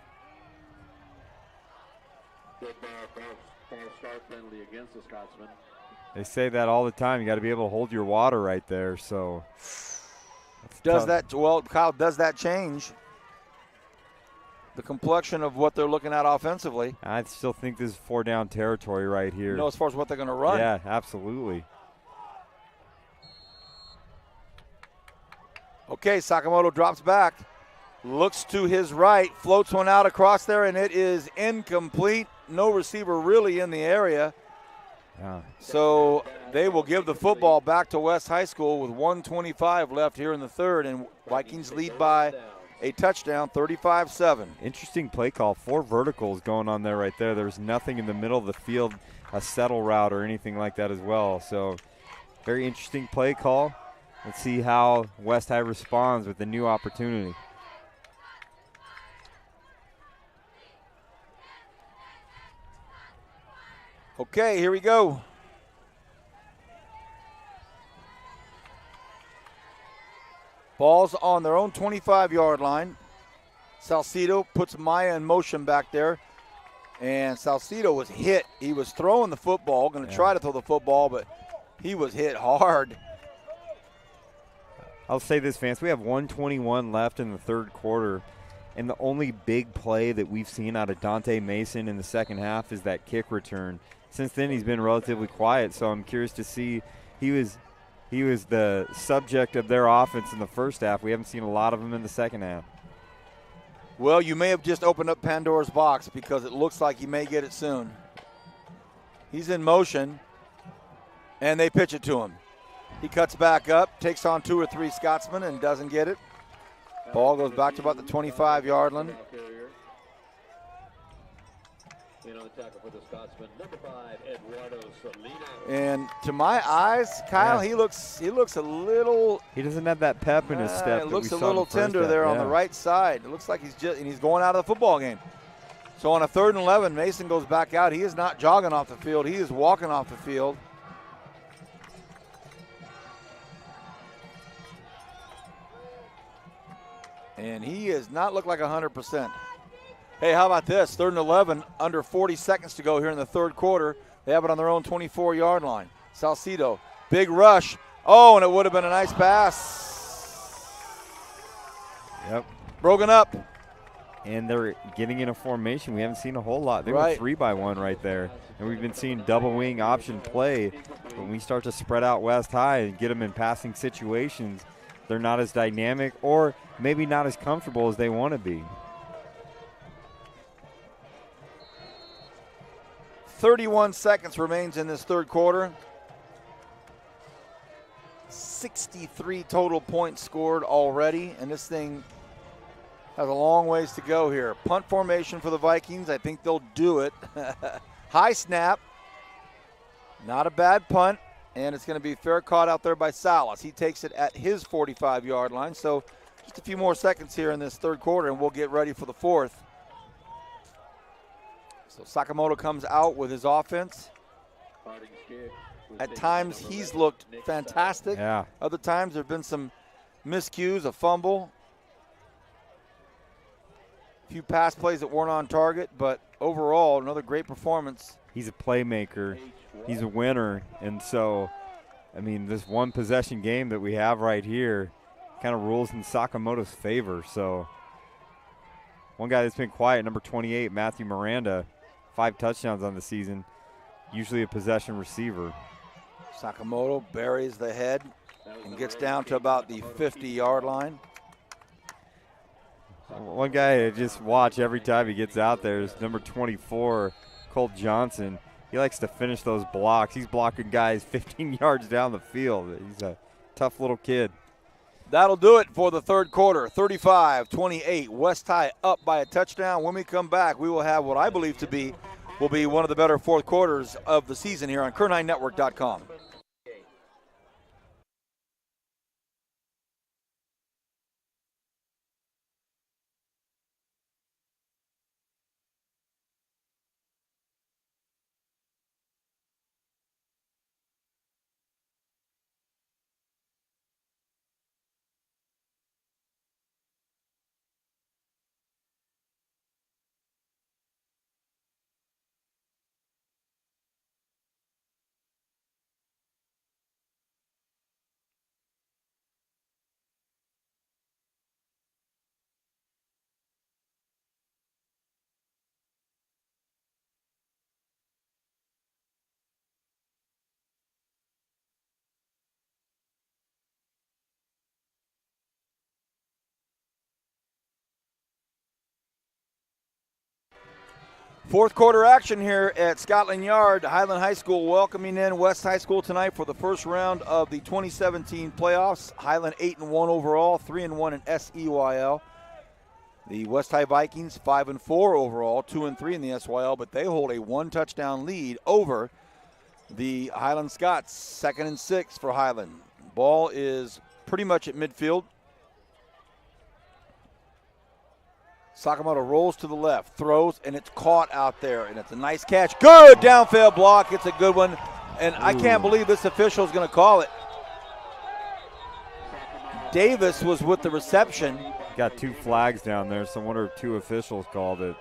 They say that all the time. You got to be able to hold your water right there. So does that, well, Kyle, does that change the complexion of what they're looking at offensively? I still think this is 4-down territory right here. As far as what they're going to run. Yeah, absolutely. Okay, Sakamoto drops back, looks to his right, floats one out across there, and it is incomplete. No receiver really in the area. Yeah. So they will give the football back to West High School with 1:25 left here in the third, and Vikings lead by a touchdown, 35-7. Interesting play call. 4 verticals going on there right there. There's nothing in the middle of the field, a settle route or anything like that as well. So very interesting play call. Let's see how West High responds with the new opportunity. Okay, here we go. Ball's on their own 25-yard line. Salcido puts Maya in motion back there. And Salcido was hit. He was throwing the football, going to try to throw the football, but he was hit hard. I'll say this, Vance. We have 1:21 left in the third quarter, and the only big play that we've seen out of Dante Mason in the second half is that kick return. Since then, he's been relatively quiet, so I'm curious to see. He was the subject of their offense in the first half. We haven't seen a lot of him in the second half. Well, you may have just opened up Pandora's box, because it looks like he may get it soon. He's in motion, and they pitch it to him. He cuts back up, takes on 2 or 3 Scotsmen, and doesn't get it. Ball goes back to about the 25-yard line. And to my eyes, Kyle, he looks a little. He doesn't have that pep in his step. It looks a little tender there on the right side. It looks like he's going out of the football game. So on a 3rd and 11, Mason goes back out. He is not jogging off the field. He is walking off the field. And he has not looked like 100%. Hey, how about this? 3rd and 11, under 40 seconds to go here in the third quarter. They have it on their own 24-yard line. Salcido, big rush. Oh, and it would have been a nice pass. Yep. Broken up. And they're getting in a formation we haven't seen a whole lot. They Right. were 3-by-1 right there. And we've been seeing double wing option play. When we start to spread out West High and get them in passing situations, they're not as dynamic or maybe not as comfortable as they want to be. 31 seconds remains in this third quarter. 63 total points scored already, and this thing has a long ways to go here. Punt formation for the Vikings. I think they'll do it. High snap. Not a bad punt, and it's going to be fair caught out there by Salas. He takes it at his 45-yard line, so just a few more seconds here in this third quarter, and we'll get ready for the fourth. So Sakamoto comes out with his offense. At times, he's looked fantastic. Yeah. Other times, there have been some miscues, a fumble, a few pass plays that weren't on target, but overall, another great performance. He's a playmaker. He's a winner. And so, I mean, this one possession game that we have right here kind of rules in Sakamoto's favor. So, one guy that's been quiet, number 28, Matthew Miranda, 5 touchdowns on the season, usually a possession receiver. Sakamoto buries the head and gets down to about the 50-yard line. One guy I just watch every time he gets out there is number 24, Colt Johnson. He likes to finish those blocks. He's blocking guys 15 yards down the field. He's a tough little kid. That'll do it for the third quarter. 35-28. West High up by a touchdown. When we come back, we will have what I believe to be one of the better fourth quarters of the season here on Kern9Network.com. Fourth quarter action here at Scotland Yard. Highland High School welcoming in West High School tonight for the first round of the 2017 playoffs. Highland 8-1 overall, 3-1 in SEYL. The West High Vikings 5-4 overall, 2-3 in the SYL, but they hold a 1-touchdown lead over the Highland Scots. 2nd and 6 for Highland. Ball is pretty much at midfield. Sakamoto rolls to the left, throws, and it's caught out there, and it's a nice catch. Good downfield block. It's a good one, and I can't believe this official is going to call it. Davis was with the reception. Got 2 flags down there, so I wonder if 2 officials called it.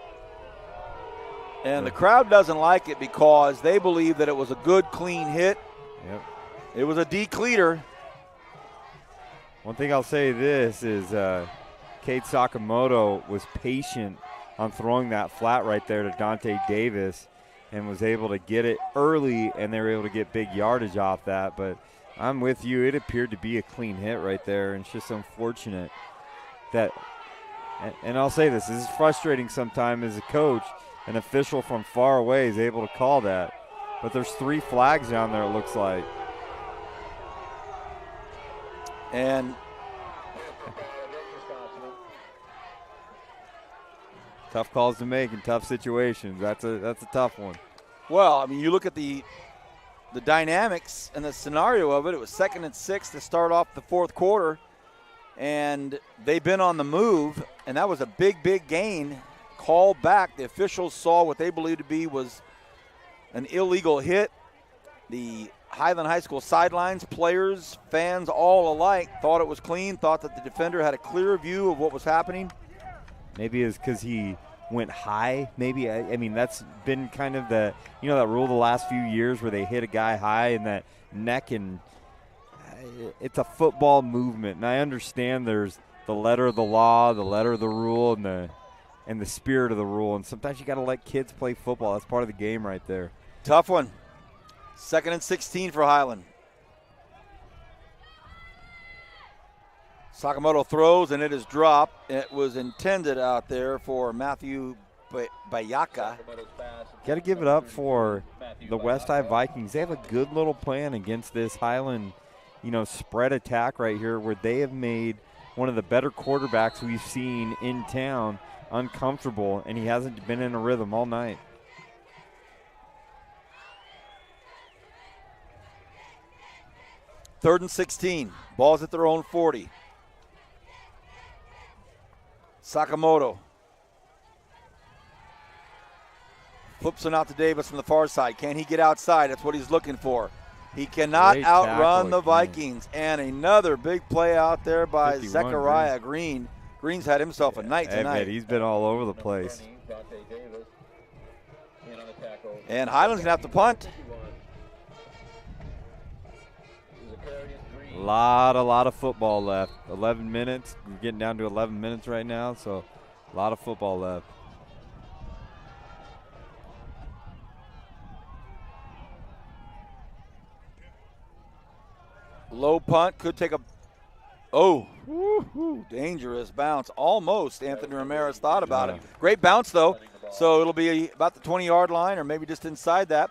And the crowd doesn't like it because they believe that it was a good, clean hit. Yep. It was a decleater. One thing I'll say this is Cade Sakamoto was patient on throwing that flat right there to Dante Davis and was able to get it early, and they were able to get big yardage off that. But I'm with you. It appeared to be a clean hit right there, and it's just unfortunate that – and I'll say this is frustrating sometimes as a coach. An official from far away is able to call that. But there's 3 flags down there, it looks like. And tough calls to make in tough situations. That's a tough one. Well, I mean, you look at the dynamics and the scenario of it. It was 2nd and 6 to start off the fourth quarter, and they've been on the move, and that was a big, big gain. Called back. The officials saw what they believed to be was an illegal hit. The Highland High School sidelines, players, fans, all alike thought it was clean, thought that the defender had a clear view of what was happening. Maybe it's because he went high. Maybe, I mean, that's been kind of the, that rule the last few years where they hit a guy high in that neck, and it's a football movement. And I understand there's the letter of the law, the letter of the rule, and the spirit of the rule. And sometimes you got to let kids play football. That's part of the game right there. Tough one. 2nd and 16 for Highland. Sakamoto throws, and it is dropped. It was intended out there for Matthew Bayaka. Got to give it up for the West High Vikings. They have a good little plan against this Highland, spread attack right here, where they have made one of the better quarterbacks we've seen in town uncomfortable, and he hasn't been in a rhythm all night. Third and 16. Ball's at their own 40. Sakamoto flips it out to Davis on the far side. Can he get outside? That's what he's looking for. He cannot outrun the Vikings. And another big play out there by Zechariah Green. Green's had himself a night tonight. He's been all over the place. And Highland's going to have to punt. A lot of football left. 11 minutes. We're getting down to 11 minutes right now, so a lot of football left. Low punt, could take a dangerous bounce. Almost Anthony Ramirez thought about it. Great bounce, though. So it'll be about the 20-yard line or maybe just inside that.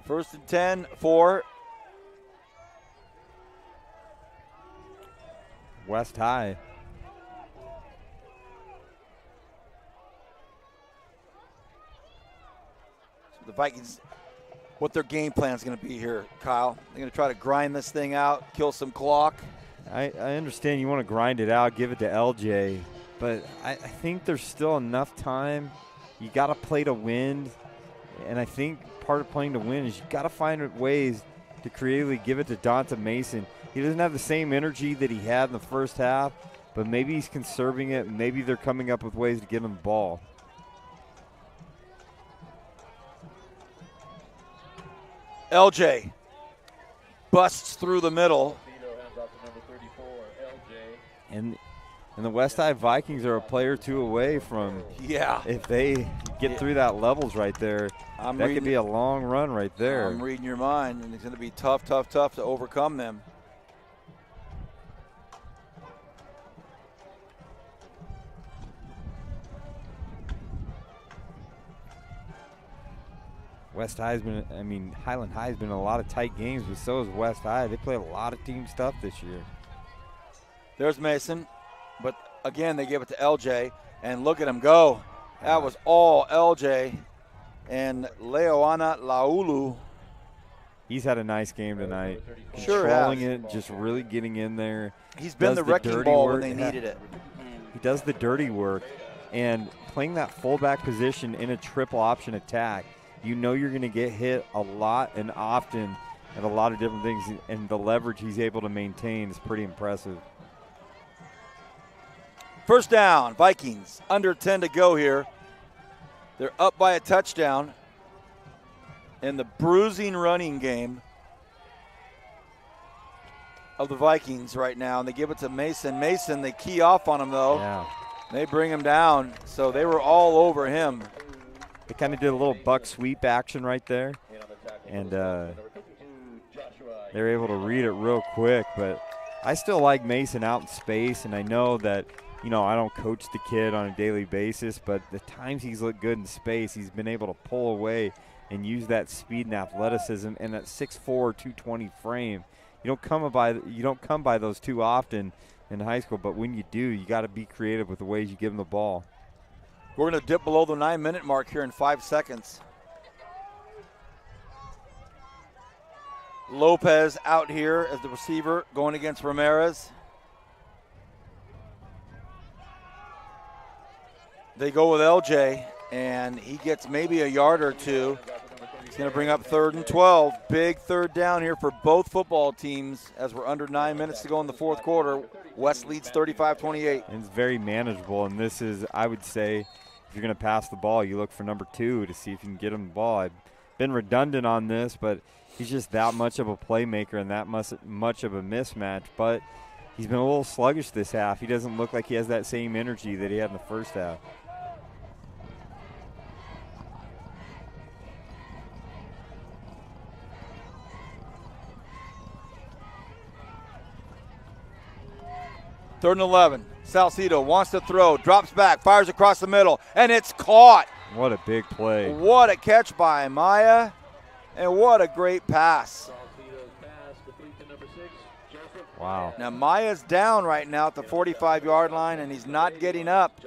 1st and 10 for West High. So the Vikings, what their game plan is going to be here, Kyle. They're going to try to grind this thing out, kill some clock. I understand you want to grind it out, give it to LJ, but I think there's still enough time. You got to play to win, and I think part of playing to win is you got to find ways to creatively give it to Donta Mason. He doesn't have the same energy that he had in the first half, but maybe he's conserving it, and maybe they're coming up with ways to get him the ball. LJ busts through the middle. And the West High Vikings are a player or two away from, if they get through that levels right there, that could be a long run right there. I'm reading your mind, and it's going to be tough to overcome them. West High's been, Highland High's been in a lot of tight games, but so is West High. They play a lot of team stuff this year. There's Mason, but again, they give it to LJ, and look at him go. That was all LJ. And Leoana Laulu. He's had a nice game tonight. Sure Controlling it, just really getting in there. He's been the wrecking ball when they needed it. He does the dirty work, and playing that fullback position in a triple option attack, you know you're going to get hit a lot and often at a lot of different things, and the leverage he's able to maintain is pretty impressive. First down, Vikings, under 10 to go here. They're up by a touchdown in the bruising running game of the Vikings right now, and they give it to Mason. Mason, they key off on him, though. Yeah. They bring him down, so they were all over him. They kind of did a little buck sweep action right there, and they were able to read it real quick, but I still like Mason out in space, and I know that, I don't coach the kid on a daily basis, but the times he's looked good in space, he's been able to pull away and use that speed and athleticism and that 6'4", 220 frame. You don't come by those too often in high school, but when you do, you got to be creative with the ways you give them the ball. We're going to dip below the 9-minute mark here in 5 seconds. Lopez out here as the receiver going against Ramirez. They go with LJ, and he gets maybe a yard or two. It's going to bring up 3rd and 12. Big third down here for both football teams as we're under 9 minutes to go in the fourth quarter. West leads 35-28. And it's very manageable, and this is, I would say, if you're going to pass the ball, you look for number 2 to see if you can get him the ball. I've been redundant on this, but he's just that much of a playmaker and that much of a mismatch. But he's been a little sluggish this half. He doesn't look like he has that same energy that he had in the first half. Third and 11. Salcedo wants to throw, drops back, fires across the middle, and it's caught. What a big play. What a catch by Maya, and what a great pass. Wow. Now Maya's down right now at the 45-yard line, and he's not getting up.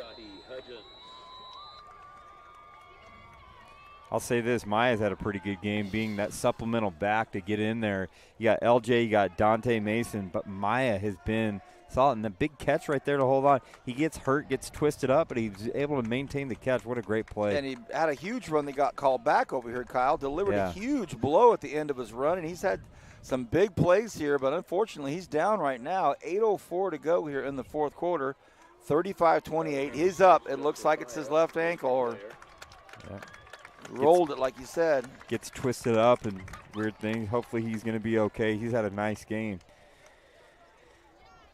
I'll say this, Maya's had a pretty good game being that supplemental back to get in there. You got LJ, you got Dante Mason, but Maya has been solid. And the big catch right there to hold on. He gets hurt, gets twisted up, but he's able to maintain the catch. What a great play. And he had a huge run that got called back over here, Kyle. Delivered a huge blow at the end of his run, and he's had some big plays here, but unfortunately he's down right now. 8:04 to go here in the fourth quarter. 35-28. He's up. It looks like it's his left ankle, or rolled it like you said. Gets twisted up and weird things. Hopefully he's going to be okay. He's had a nice game.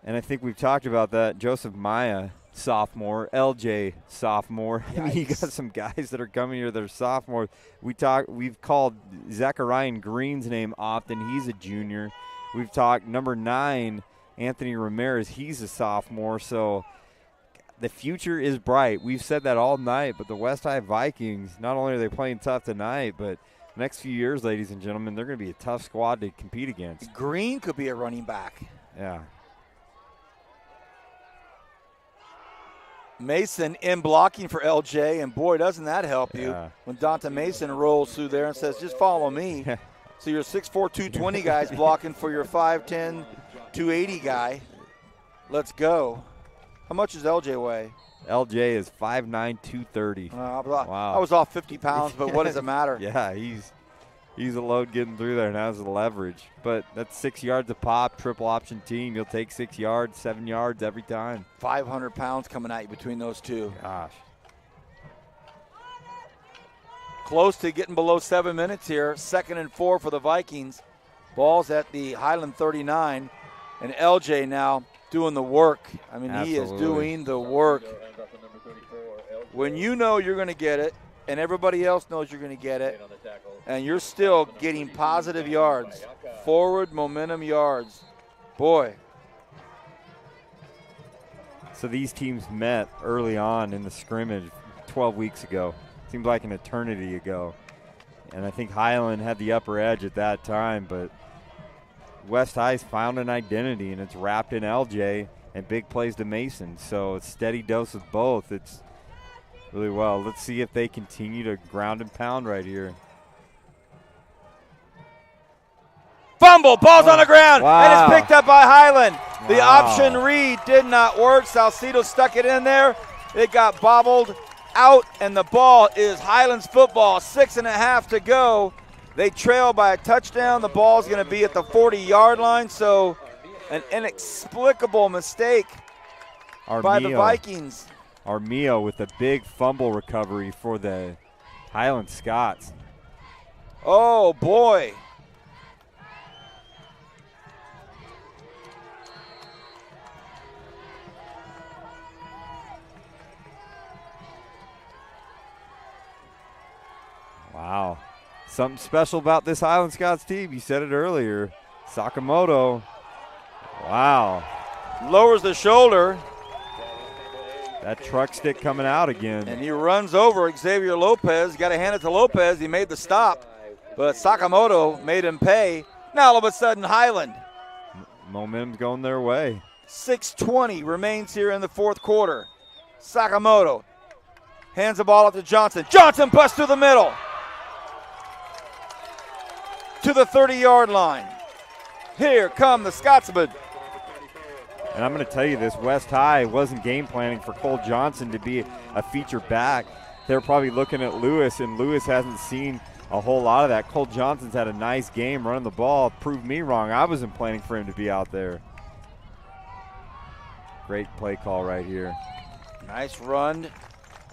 And I think we've talked about that. Joseph Maya, sophomore. LJ, sophomore. I mean, you got some guys that are coming here that are sophomores. We've called Zachariah Green's name often. He's a junior. We've talked number 9, Anthony Ramirez. He's a sophomore. So the future is bright. We've said that all night. But the West High Vikings, not only are they playing tough tonight, but next few years, ladies and gentlemen, they're going to be a tough squad to compete against. Green could be a running back. Yeah. Mason in blocking for LJ, and boy, doesn't that help you when Dante Mason rolls through there and says, just follow me. So your 6'4", 220 guy's blocking for your 5'10", 280 guy. Let's go. How much does LJ weigh? LJ is 5'9", 230. Wow. I was off 50 pounds, but what does it matter? Yeah, he's a load getting through there and has the leverage. But that's 6 yards a pop, triple option team. You'll take 6 yards, 7 yards every time. 500 pounds coming at you between those two. Gosh. Close to getting below 7 minutes here. 2nd and 4 for the Vikings. Ball's at the Highland 39. And LJ now doing the work. I mean, He is doing the work. When you know you're going to get it, and everybody else knows you're going to get it, and you're still getting positive yards, forward momentum yards. Boy. So these teams met early on in the scrimmage 12 weeks ago. Seems like an eternity ago. And I think Highland had the upper edge at that time, but West High's found an identity, and it's wrapped in LJ and big plays to Mason. So it's steady dose of both. It's really well. Let's see if they continue to ground and pound right here. Fumble, ball's on the ground, and it's picked up by Highland. The Wow. option read did not work. Salcedo stuck it in there. It got bobbled out, and the ball is Highlands football. 6.5 to go. They trail by a touchdown. The ball's going to be at the 40-yard line, so an inexplicable mistake by the Vikings. Armio with a big fumble recovery for the Highland Scots. Oh, boy. Wow. Something special about this Highland Scots team. You said it earlier. Sakamoto. Wow. Lowers the shoulder. That truck stick coming out again. And he runs over Xavier Lopez. Got to hand it to Lopez. He made the stop, but Sakamoto made him pay. Now all of a sudden, Highland. Momentum's going their way. 6:20 remains here in the fourth quarter. Sakamoto hands the ball up to Johnson. Johnson busts through the middle to the 30-yard line. Here come the Scotsmen. And I'm going to tell you this, West High wasn't game planning for Cole Johnson to be a feature back. They're probably looking at Lewis, and Lewis hasn't seen a whole lot of that. Cole Johnson's had a nice game running the ball. Proved me wrong. I wasn't planning for him to be out there. Great play call right here. Nice run.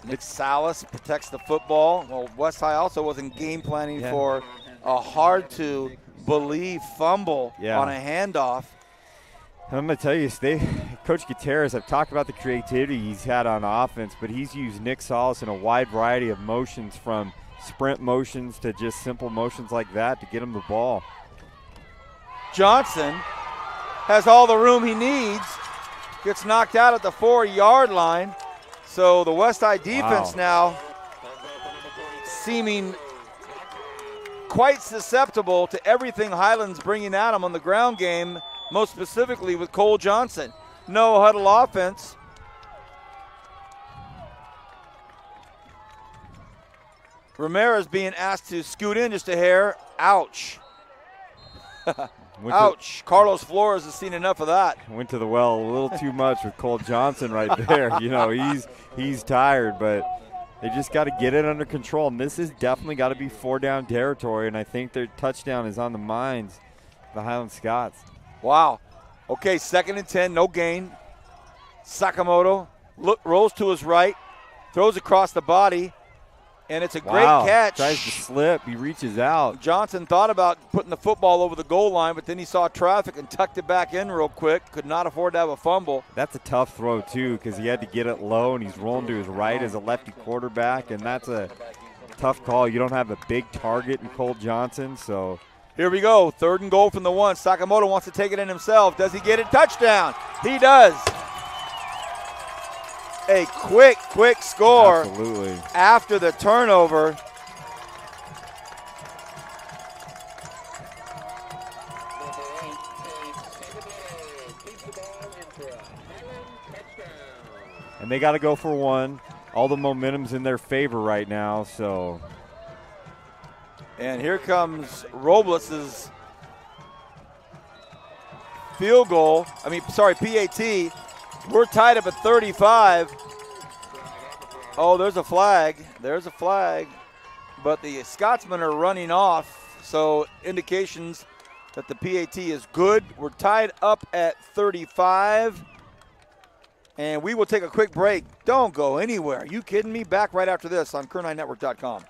Nick Salas protects the football. Well, West High also wasn't game planning for a hard-to-believe fumble on a handoff. I'm going to tell you, Coach Gutierrez, I've talked about the creativity he's had on offense, but he's used Nick Salas in a wide variety of motions, from sprint motions to just simple motions like that to get him the ball. Johnson has all the room he needs, gets knocked out at the 4-yard line. So the West High defense now seeming quite susceptible to everything Highland's bringing at them on the ground game, most specifically with Cole Johnson. No huddle offense. Ramirez being asked to scoot in just a hair. Ouch. Ouch. Carlos Flores has seen enough of that. Went to the well a little too much with Cole Johnson right there. You know, he's tired, but they just got to get it under control. And this has definitely got to be 4-down territory, and I think their touchdown is on the minds of the Highland Scots. Wow. Okay, 2nd and 10, no gain. Sakamoto rolls to his right, throws across the body, and it's a great catch. Tries to slip. He reaches out. Johnson thought about putting the football over the goal line, but then he saw traffic and tucked it back in real quick. Could not afford to have a fumble. That's a tough throw, too, because he had to get it low, and he's rolling to his right as a lefty quarterback, and that's a tough call. You don't have a big target in Cole Johnson, so. Here we go. 3rd and goal from the 1. Sakamoto wants to take it in himself. Does he get it? Touchdown. He does. A quick score. Absolutely. After the turnover. And they got to go for one. All the momentum's in their favor right now, so. And here comes Robles' field goal. PAT. We're tied up at 35. Oh, there's a flag. There's a flag. But the Scotsmen are running off, so indications that the PAT is good. We're tied up at 35. And we will take a quick break. Don't go anywhere. Are you kidding me? Back right after this on Kern9Network.com.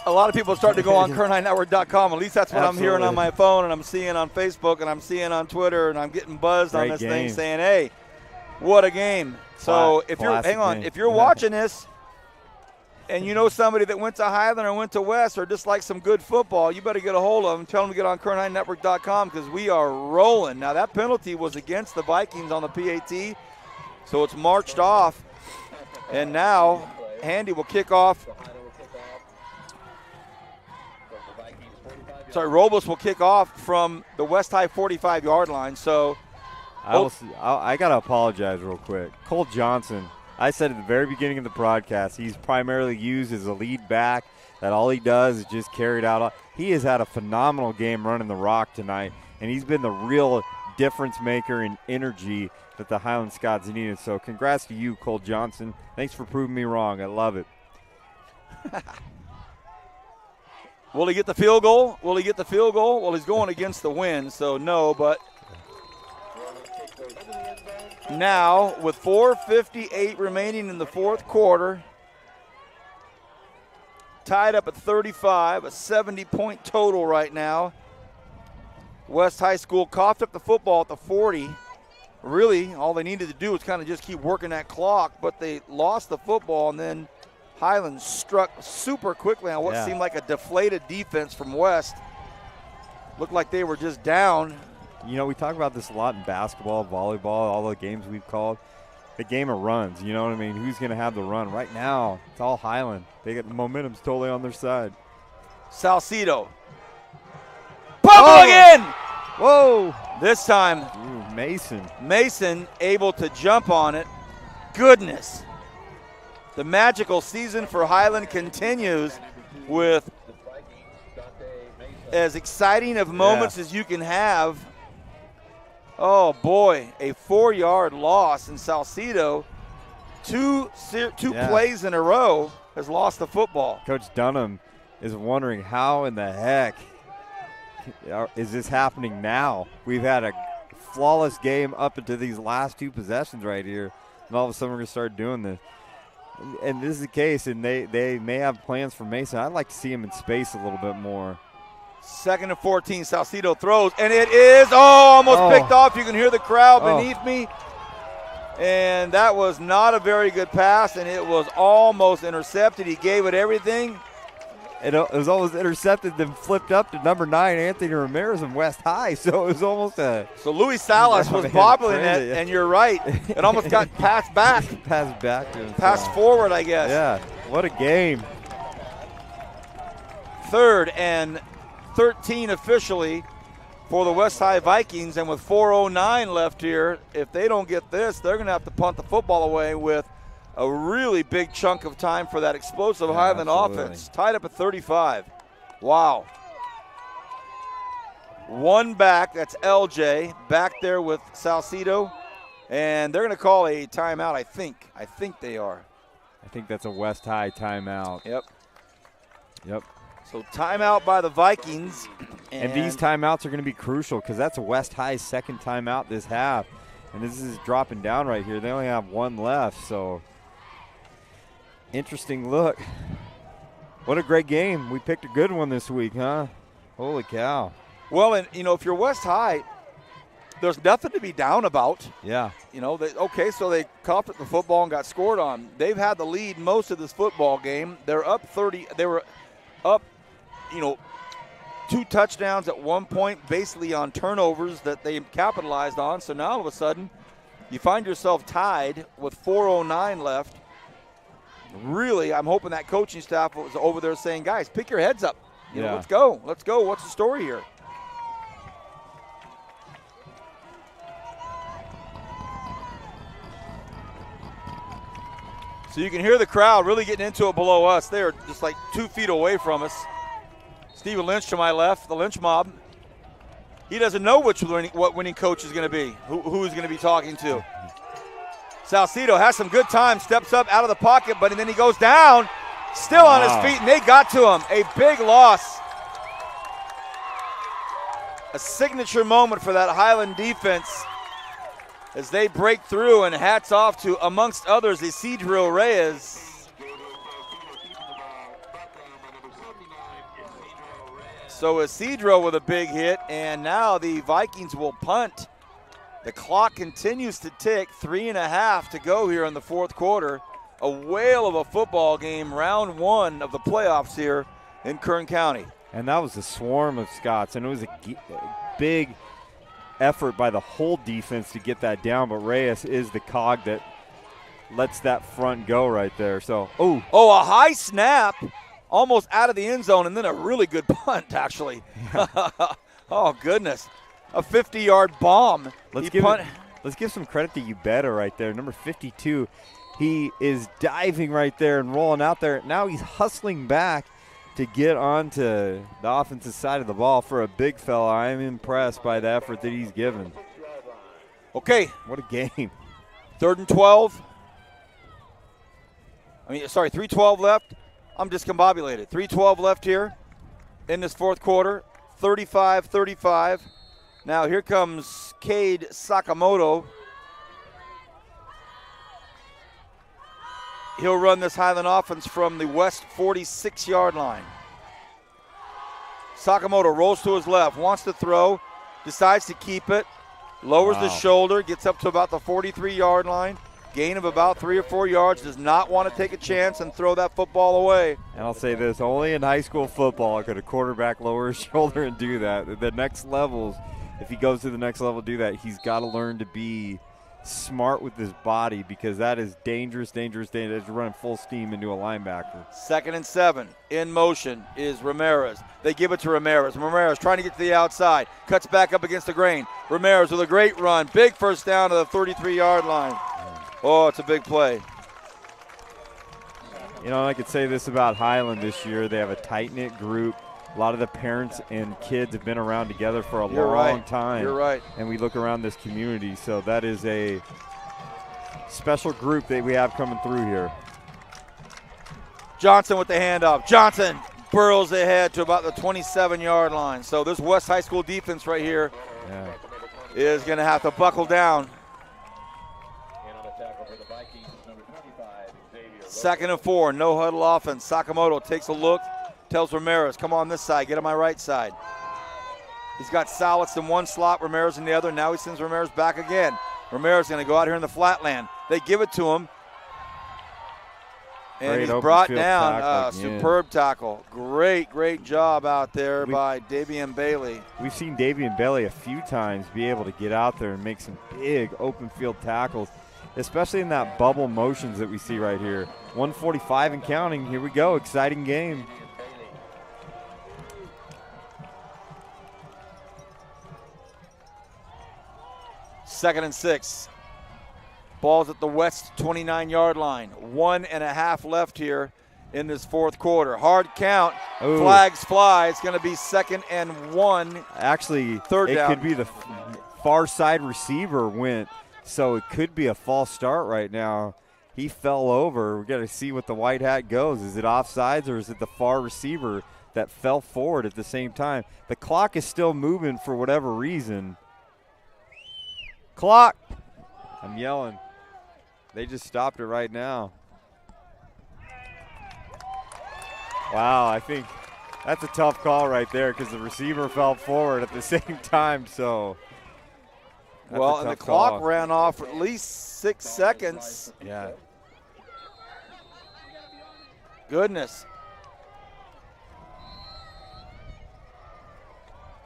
A lot of people are starting to go on Kern9Network.com. At least that's what I'm hearing on my phone, and I'm seeing on Facebook, and I'm seeing on Twitter, and I'm getting buzzed on this thing saying, hey, what a game. So if you're watching this and you know somebody that went to Highland or went to West or just like some good football, you better get a hold of them. Tell them to get on Kern9Network.com because we are rolling. Now, that penalty was against the Vikings on the PAT, so it's marched off. And now Handy will kick off. Robles will kick off from the West High 45-yard line. So I got to apologize real quick. Cole Johnson, I said at the very beginning of the broadcast, he's primarily used as a lead back, that all he does is just carry it out. He has had a phenomenal game running the rock tonight, and he's been the real difference maker and energy that the Highland Scots needed. So congrats to you, Cole Johnson. Thanks for proving me wrong. I love it. Will he get the field goal? Will he get the field goal? Well, he's going against the wind, so no, but now with 4:58 remaining in the fourth quarter, tied up at 35, a 70-point total right now. West High School coughed up the football at the 40. Really, all they needed to do was kind of just keep working that clock, but they lost the football, and then Highland struck super quickly on what seemed like a deflated defense from West. Looked like they were just down. You know, we talk about this a lot in basketball, volleyball, all the games we've called. The game of runs, you know what I mean? Who's going to have the run? Right now, it's all Highland. They get the momentum's totally on their side. Salcido. Bubble again! Whoa! This time, Mason. Mason able to jump on it. Goodness. The magical season for Highland continues with as exciting of moments as you can have. Oh, boy, a 4-yard loss in Salcido. Two plays in a row has lost the football. Coach Dunham is wondering how in the heck is this happening now? We've had a flawless game up into these last 2 possessions right here, and all of a sudden we're going to start doing this. And this is the case, and they may have plans for Mason. I'd like to see him in space a little bit more. 2nd and 14, Salcido throws, and it is, almost picked off. You can hear the crowd beneath me. And that was not a very good pass, and it was almost intercepted. He gave it everything. It was almost intercepted, then flipped up to number 9, Anthony Ramirez in West High. So it was almost a. So Luis Salas was bobbling it, and you're right. It almost got passed back. Passed back. Passed forward, I guess. Yeah, what a game. 3rd and 13 officially for the West High Vikings, and with 4:09 left here, if they don't get this, they're going to have to punt the football away with a really big chunk of time for that explosive Highland offense. Tied up at 35. Wow. One back, that's LJ, back there with Salcido, and they're going to call a timeout, I think. I think they are. I think that's a West High timeout. Yep. So timeout by the Vikings. And these timeouts are going to be crucial because that's a West High's 2nd timeout this half. And this is dropping down right here. They only have 1 left, so interesting look. What a great game. We picked a good one this week, huh? Holy cow. Well, and, you know, if you're West High, there's nothing to be down about. Yeah. You know, so they coughed at the football and got scored on. They've had the lead most of this football game. They're up 30. They were up, 2 touchdowns at one point, basically on turnovers that they capitalized on. So now all of a sudden, you find yourself tied with 4:09 left. Really, I'm hoping that coaching staff was over there saying, guys, pick your heads up. You know, let's go. Let's go. What's the story here? So you can hear the crowd really getting into it below us. They're just like 2 feet away from us. Stephen Lynch to my left, the Lynch mob. He doesn't know what winning coach is going to be, who he's going to be talking to. Salcido has some good time, steps up out of the pocket, but then he goes down, still on his feet, and they got to him. A big loss. A signature moment for that Highland defense as they break through, and hats off to, amongst others, Isidro Reyes. So Isidro with a big hit, and now the Vikings will punt. The clock continues to tick, 3.5 to go here in the 4th quarter. A whale of a football game, round 1 of the playoffs here in Kern County. And that was a swarm of Scots, and it was a big effort by the whole defense to get that down, but Reyes is the cog that lets that front go right there. So, a high snap, almost out of the end zone, and then a really good punt, actually. Oh, goodness. A 50-yard bomb. Let's give some credit to Ubeda right there, number 52. He is diving right there and rolling out there. Now he's hustling back to get onto the offensive side of the ball. For a big fella, I'm impressed by the effort that he's given. Okay. What a game. 3rd and 12. 3:12 left. I'm discombobulated. 3:12 left here in this 4th quarter. 35-35. Now here comes Cade Sakamoto. He'll run this Highland offense from the West 46-yard line. Sakamoto rolls to his left, wants to throw, decides to keep it, lowers the shoulder, gets up to about the 43-yard line, gain of about 3 or 4 yards, does not want to take a chance and throw that football away. And I'll say this, only in high school football could a quarterback lower his shoulder and do that. The next levels, if he goes to the next level do that, he's got to learn to be smart with his body, because that is dangerous. It's running full steam into a linebacker. 2nd and 7. In motion is Ramirez. They give it to Ramirez. Ramirez trying to get to the outside. Cuts back up against the grain. Ramirez with a great run. Big first down to the 33-yard line. Oh, it's a big play. You know, I could say this about Highland this year. They have a tight-knit group. A lot of the parents and kids have been around together for a long time. You're right. And we look around this community, so that is a special group that we have coming through here. Johnson with the handoff. Johnson burrows ahead to about the 27-yard line. So this West High School defense right here is going to have to buckle down. 2nd and 4, no huddle offense. Sakamoto takes a look, tells Ramirez, come on this side, get on my right side. He's got Salas in one slot, Ramirez in the other. Now he sends Ramirez back again. Ramirez going to go out here in the flatland. They give it to him. And Great he's brought open field down. tackle again. Superb tackle. Great job out there by Davian Bailey. We've seen Davian Bailey a few times be able to get out there and make some big open field tackles, especially in that bubble motions that we see right here. 145 and counting. Here we go. Exciting game. Second and 6. Ball's at the West 29-yard line. 1.5 left here in this fourth quarter. Hard count. Ooh. Flags fly. It's going to be 2nd and 1. Actually, third down. It could be the far side receiver went, so it could be a false start right now. He fell over. We've got to see what the white hat goes. Is it offsides or is it the far receiver that fell forward at the same time? The clock is still moving for whatever reason. Clock. I'm yelling. They just stopped it right now. Wow, I think that's a tough call right there because the receiver fell forward at the same time. So, well, and the clock ran off for at least 6 seconds. Yeah. Goodness.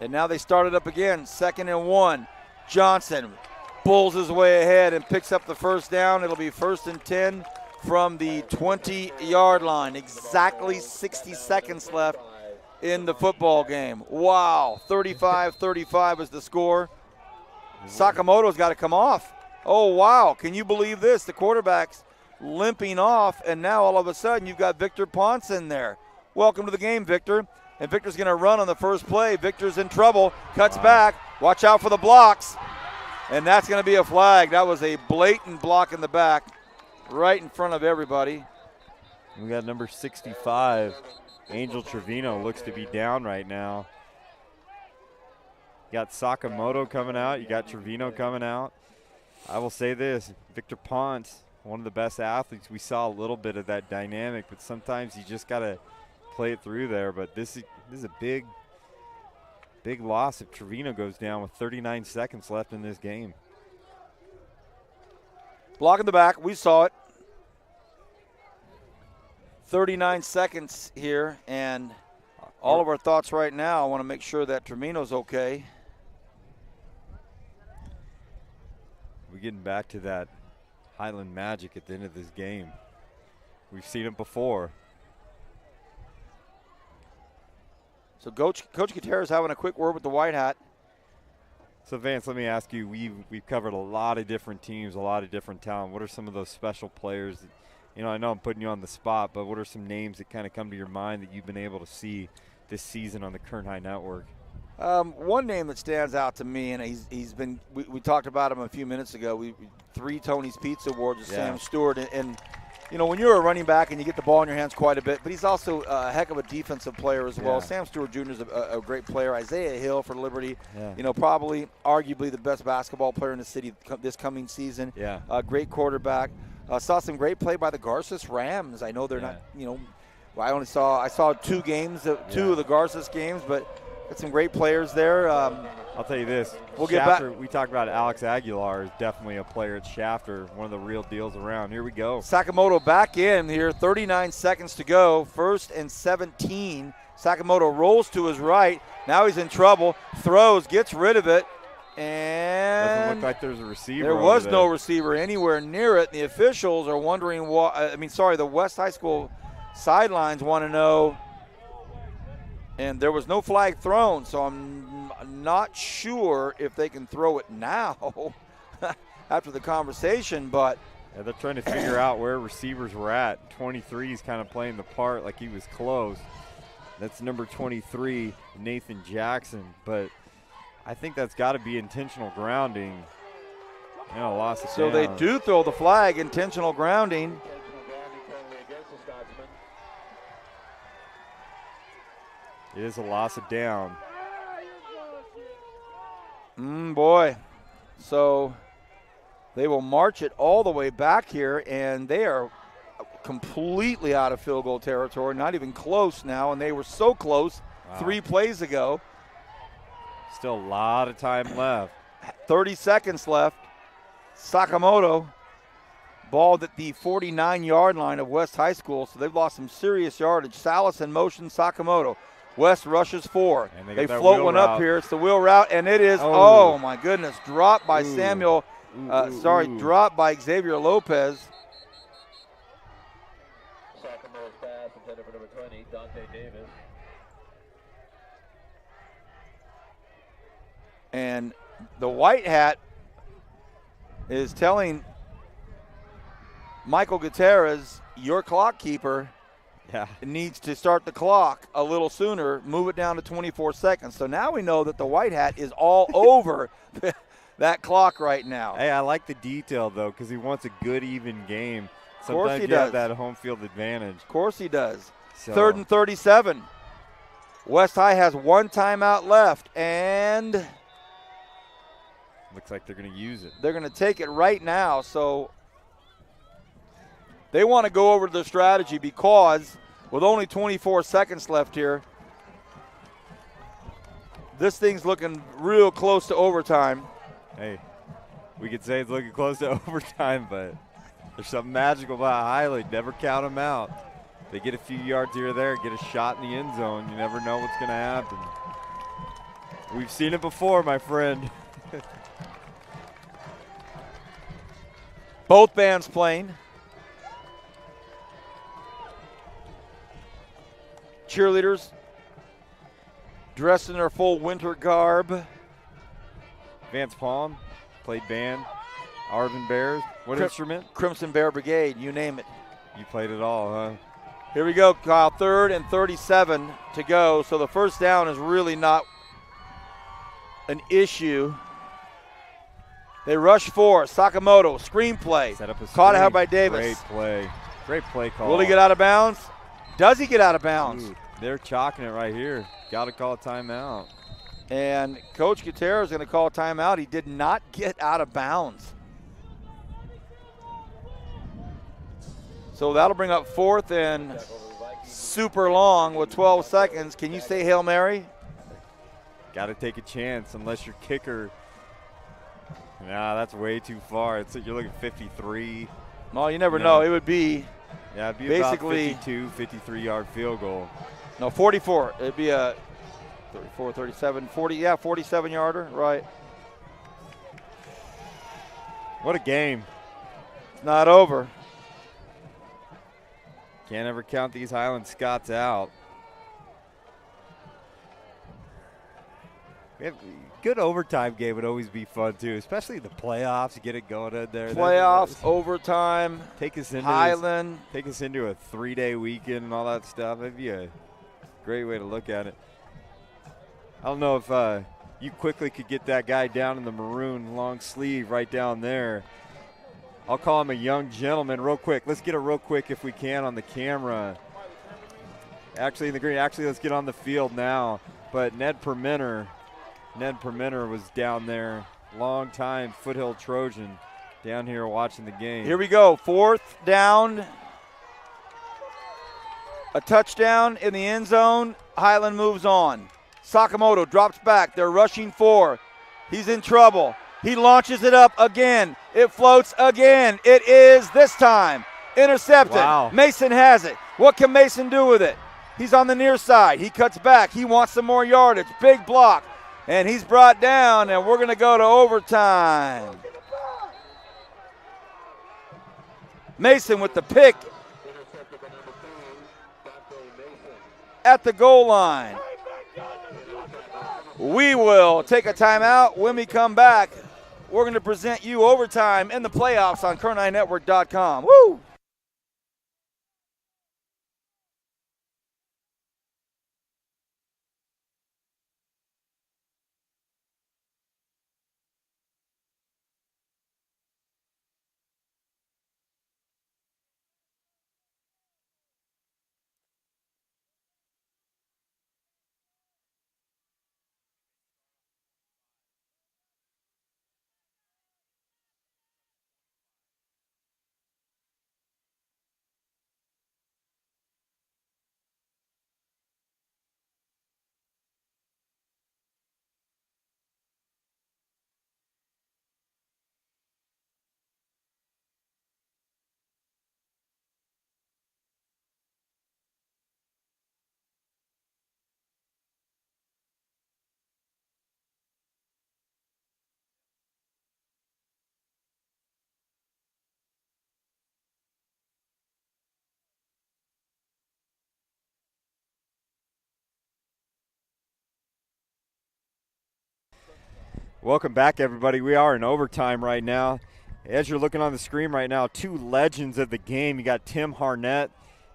And now they started up again. 2nd and 1. Johnson bulls his way ahead and picks up the first down. It'll be 1st and 10 from the 20-yard line. Exactly 60 seconds left in the football game. Wow, 35-35 is the score. Sakamoto's got to come off. Oh, wow, can you believe this? The quarterback's limping off, and now all of a sudden you've got Victor Ponce in there. Welcome to the game, Victor. And Victor's going to run on the first play. Victor's in trouble, cuts back. Watch out for the blocks. And that's going to be a flag. That was a blatant block in the back, right in front of everybody. We got number 65, Angel Trevino, looks to be down right now. You got Sakamoto coming out. You got Trevino coming out. I will say this, Victor Ponce, one of the best athletes. We saw a little bit of that dynamic, but sometimes you just got to play it through there. But this is a big loss if Trevino goes down with 39 seconds left in this game. Block in the back. We saw it. 39 seconds here, and all of our thoughts right now, I want to make sure that Trevino's okay. We're getting back to that Highland magic at the end of this game. We've seen it before. So Coach Gutierrez having a quick word with the white hat. So Vance, let me ask you, we've covered a lot of different teams, a lot of different talent. What are some of those special players that, I know I'm putting you on the spot, but what are some names that kind of come to your mind that you've been able to see this season on the Kern High Network? One name that stands out to me, and he's been, we talked about him a few minutes ago. 3 Tony's Pizza Awards with Sam Stewart, and when you're a running back and you get the ball in your hands quite a bit, but he's also a heck of a defensive player as well. Sam Stewart Jr. is a great player. Isaiah Hill for Liberty, probably arguably the best basketball player in the city this coming season. Yeah. Great quarterback. Saw some great play by the Garces Rams. I know they're not, I saw 2 games, two of the Garces games, but Got some great players there. I'll tell you this. We'll Shafter, get back. We talked about Alex Aguilar is definitely a player at Shafter, one of the real deals around. Here we go. Sakamoto back in here, 39 seconds to go, 1st and 17. Sakamoto rolls to his right. Now he's in trouble. Throws, gets rid of it, and doesn't look like there's a receiver. There was no receiver anywhere near it. The officials are wondering what. The West High School sidelines want to know. And there was no flag thrown, so I'm not sure if they can throw it now after the conversation. But yeah, they're trying to figure out where receivers were at. 23 is kind of playing the part like he was close. That's number 23, Nathan Jackson. But I think that's got to be intentional grounding. Lost it so down. They do throw the flag, intentional grounding. It is a loss of down. Boy. So they will march it all the way back here, and they are completely out of field goal territory, not even close now, and they were so close 3 plays ago. Still a lot of time left. 30 seconds left. Sakamoto balled at the 49-yard line of West High School, so they've lost some serious yardage. Salas in motion, Sakamoto. West rushes 4. They float one up here. It's the wheel route, and it is, oh my goodness, dropped by dropped by Xavier Lopez. Sakamoto's pass intended for number 20, Dante Davis. And the white hat is telling Michael Gutierrez, your clock keeper, needs to start the clock a little sooner, move it down to 24 seconds. So now we know that the white hat is all over that clock right now. Hey, I like the detail, though, because he wants a good, even game. Of course he Sometimes you does. have that home field advantage. Of course he does. So. 3rd and 37. West High has 1 timeout left, and looks like they're going to use it. They're going to take it right now. So they want to go over to their strategy because with only 24 seconds left here, this thing's looking real close to overtime. Hey, we could say it's looking close to overtime, but there's something magical about Highland. Never count them out. They get a few yards here or there, get a shot in the end zone. You never know what's going to happen. We've seen it before, my friend. Both bands playing. Cheerleaders dressed in their full winter garb. Vance Palm played band. Arvin Bears. What instrument? Crimson Bear Brigade, you name it. You played it all, huh? Here we go, Kyle. 3rd and 37 to go. So the first down is really not an issue. They rush 4. Sakamoto, screen play. Set up a Caught screen. out by Davis. Great play. Great play call. Will he get out of bounds? Does he get out of bounds? Ooh, they're chalking it right here. Got to call a timeout. And Coach Gutierrez is going to call a timeout. He did not get out of bounds. So that'll bring up 4th and super long with 12 seconds. Can you say Hail Mary? Got to take a chance unless your kicker. Nah, that's way too far. You're looking 53. Well, you never know. It would be it'd be basically about 52, 53-yard field goal. No, 44. It'd be a 34, 37, 40. Yeah, 47-yarder, right. What a game. It's not over. Can't ever count these Highland Scots out. Good overtime game would always be fun, too, especially the playoffs. Get it going in there. Playoffs, overtime, take us into Highland. Take us into a 3-day weekend and all that stuff. That'd be a great way to look at it. I don't know if you quickly could get that guy down in the maroon long sleeve right down there. I'll call him a young gentleman real quick. Let's get it real quick if we can on the camera. Actually, in the green. Actually, let's get on the field now. But Ned Permenter was down there. Long time Foothill Trojan down here watching the game. Here we go. 4th down. A touchdown in the end zone. Highland moves on. Sakamoto drops back. They're rushing 4. He's in trouble. He launches it up again. It floats again. It is this time intercepted. Wow. Mason has it. What can Mason do with it? He's on the near side. He cuts back. He wants some more yardage. Big block. And he's brought down, and we're going to go to overtime. Mason with the pick at the goal line. We will take a timeout. When we come back, we're going to present you overtime in the playoffs on KernINetwork.com. Woo! Welcome back, everybody. We are in overtime right now. As you're looking on the screen right now, 2 legends of the game. You got Tim Harnett,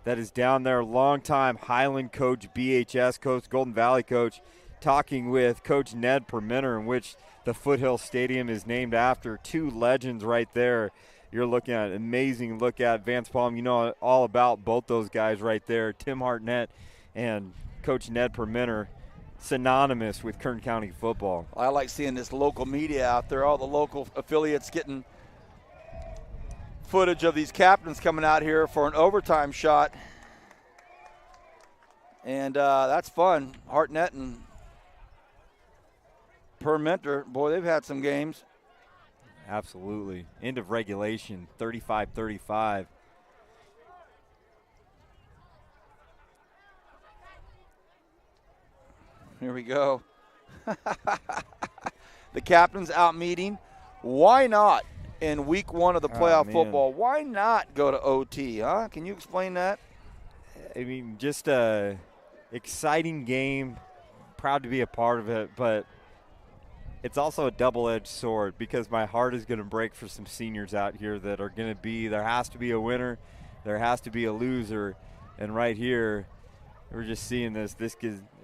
that is down there, longtime Highland coach, BHS coach, Golden Valley coach, talking with Coach Ned Permenter, in which the Foothill Stadium is named after. 2 legends right there. You're looking at an amazing look at Vance Palm. You know all about both those guys right there, Tim Harnett and Coach Ned Permenter. Synonymous with Kern County football. I like seeing this local media out there, all the local affiliates getting footage of these captains coming out here for an overtime shot. And that's fun. Hartnett and Permenter, boy, they've had some games. Absolutely. End of regulation, 35-35. Here we go. The captain's out meeting. Why not in week 1 of the playoff football? Why not go to OT, huh? Can you explain that? I mean, just a exciting game. Proud to be a part of it, but it's also a double-edged sword because my heart is going to break for some seniors out here that are going to be, there has to be a winner, there has to be a loser, and right here we're just seeing this.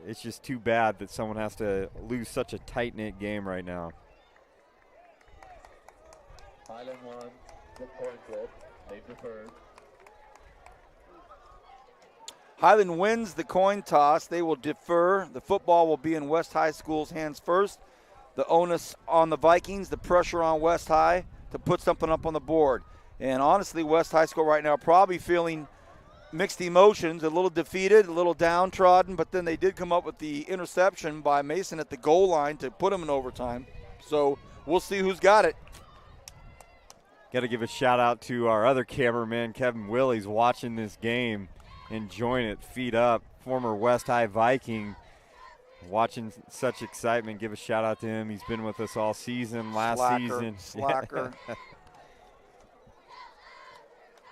It's just too bad that someone has to lose such a tight-knit game right now. Highland won the coin flip. They deferred. Highland wins the coin toss. They will defer. The football will be in West High School's hands first. The onus on the Vikings, the pressure on West High to put something up on the board. And honestly, West High School right now probably feeling mixed emotions, a little defeated, a little downtrodden, but then they did come up with the interception by Mason at the goal line to put them in overtime. So we'll see who's got it. Got to give a shout out to our other cameraman, Kevin Willies, watching this game, enjoying it, feet up, former West High Viking, watching such excitement. Give a shout out to him. He's been with us all season, last season. Slacker.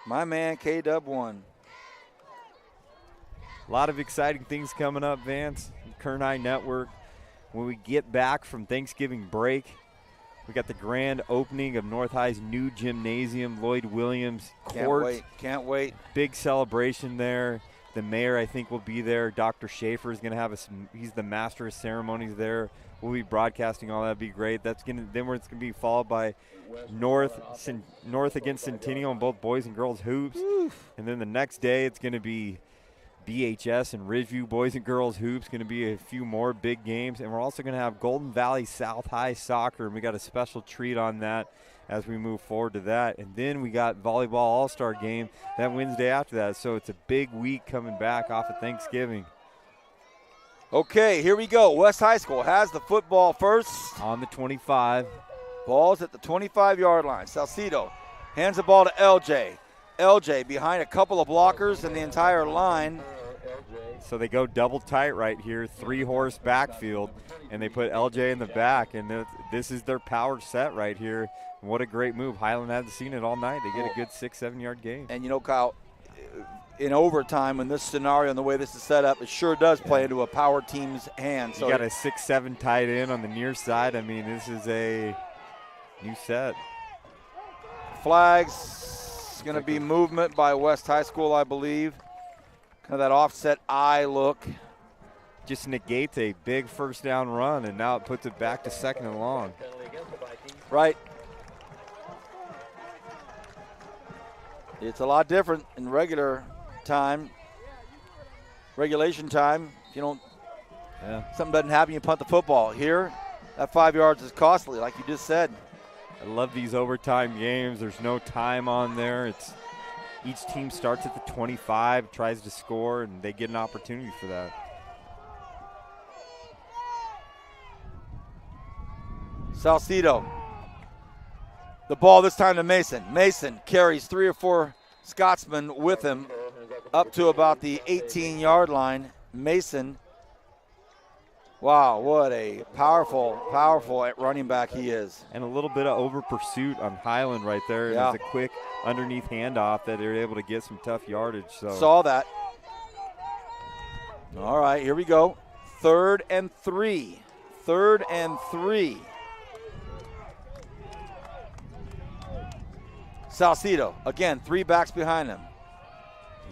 My man, K-Dub won. A lot of exciting things coming up, Vance. Kern High Network. When we get back from Thanksgiving break, we got the grand opening of North High's new gymnasium, Lloyd Williams Court. Can't wait. Big celebration there. The mayor, I think, will be there. Dr. Schaefer is going to have he's the master of ceremonies there. We'll be broadcasting all that. That'd be great. It's going to be followed by North against Centennial in both boys and girls hoops. Oof. And then the next day it's going to be BHS and Ridgeview boys and girls hoops. Going to be a few more big games. And we're also going to have Golden Valley South High soccer, and we got a special treat on that as we move forward to that. And then we got volleyball all-star game that Wednesday after that. So it's a big week coming back off of Thanksgiving. Okay, here we go. West High School has the football first. On the 25. Ball's at the 25-yard line. Salcido hands the ball to LJ. LJ behind a couple of blockers and the entire line. So they go double tight right here, 3-horse backfield, and they put LJ in the back, and this is their power set right here. What a great move. Highland hasn't seen it all night. They get a good 6-7 yard gain. And, you know, Kyle, in overtime, in this scenario and the way this is set up, it sure does play into a power team's hands. So you got a 6-7 tight end on the near side. I mean, this is a new set. Flags, going to be movement by West High School, I believe. Kind of that offset eye look. Just negates a big first down run, and now it puts it back to 2nd and long. Right. It's a lot different in regulation time. If you don't, something doesn't happen, you punt the football. Here, that 5 yards is costly, like you just said. I love these overtime games. There's no time on there. Each team starts at the 25, tries to score, and they get an opportunity for that. Salcido. The ball this time to Mason. Mason carries 3 or 4 Scotsmen with him up to about the 18-yard line. Mason, wow, what a powerful running back he is. And a little bit of over pursuit on Highland right there. Yeah. It's a quick underneath handoff that they're able to get some tough yardage. So saw that. All right, here we go. 3rd and 3. 3rd and 3. Salcido, again, 3 backs behind him.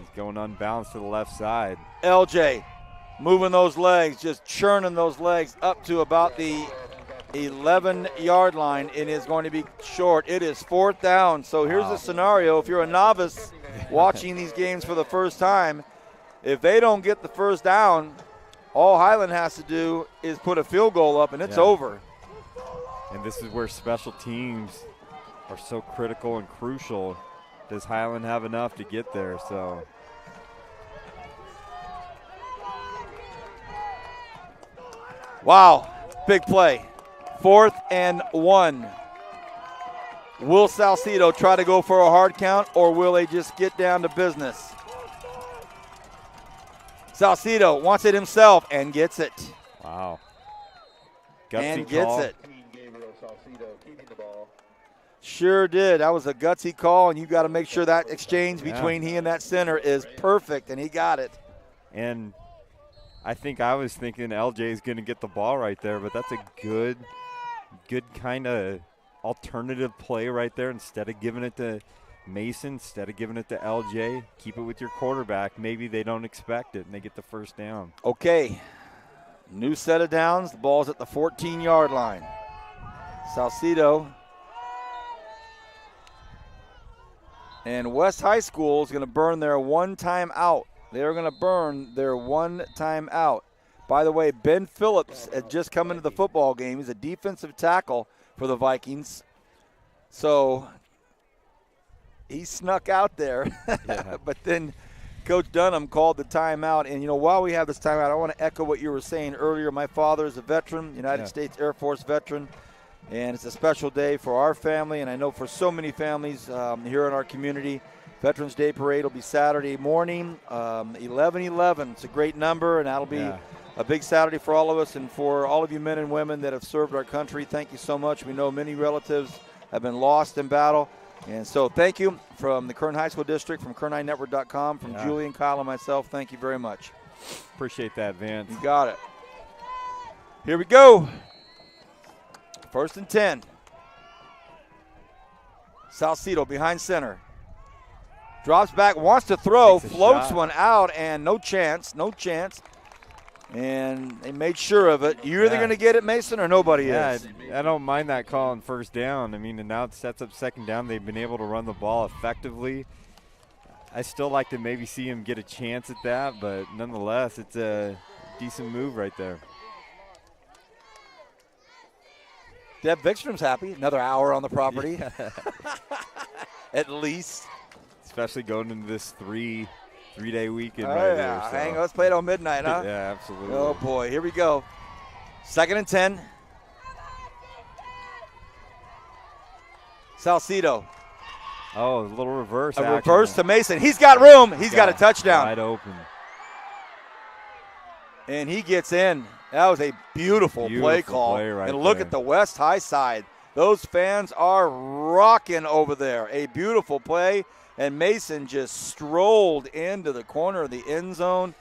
He's going unbalanced to the left side. LJ moving those legs, just churning those legs up to about the 11-yard line. It is going to be short. It is 4th down. So here's the scenario. If you're a novice watching these games for the first time, if they don't get the first down, all Highland has to do is put a field goal up, and it's over. And this is where special teams are so critical and crucial. Does Highland have enough to get there? So wow, big play. 4th and 1. Will Salcido try to go for a hard count, or will they just get down to business? Salcido wants it himself and gets it. Wow. And gets it. Sure did. That was a gutsy call, and you got to make sure that exchange between he and that center is perfect, and he got it. And I was thinking LJ is going to get the ball right there, but that's a good kind of alternative play right there. Instead of giving it to Mason, instead of giving it to LJ, keep it with your quarterback. Maybe they don't expect it, and they get the first down. Okay. New set of downs. The ball's at the 14-yard line. Salcido. And West High School is going to burn their 1 timeout. They're going to burn their 1 timeout. By the way, Ben Phillips had just come into the football game. He's a defensive tackle for the Vikings. So he snuck out there. But then Coach Dunham called the timeout. And, while we have this timeout, I want to echo what you were saying earlier. My father is a veteran, United States Air Force veteran. And it's a special day for our family, and I know for so many families here in our community. Veterans Day Parade will be Saturday morning, 11:11. It's a great number, and that'll be a big Saturday for all of us and for all of you men and women that have served our country. Thank you so much. We know many relatives have been lost in battle, and so thank you from the Kern High School District, from KernHighNetwork.com, from Julian, Kyle, and myself. Thank you very much. Appreciate that, Vance. You got it. Here we go. 1st and 10. Salcido behind center. Drops back, wants to throw, floats one out, and no chance. And they made sure of it. You're either going to get it, Mason, or nobody is. I don't mind that call on 1st down. I mean, and now it sets up 2nd down. They've been able to run the ball effectively. I still like to maybe see him get a chance at that, but nonetheless, it's a decent move right there. Deb Vikstrom's happy. Another hour on the property. At least. Especially going into this 3 3-day weekend Oh, right yeah. there. So. Let's play it on midnight, huh? Yeah, absolutely. Oh, boy. Here we go. 2nd and 10. Salcedo. Oh, a little reverse A action reverse there. to Mason. He's got room. He's got a touchdown. Wide open. And he gets in. That was a beautiful play call. Play and look there. at the West High side. Those fans are rocking over there. A beautiful play. And Mason just strolled into the corner of the end zone.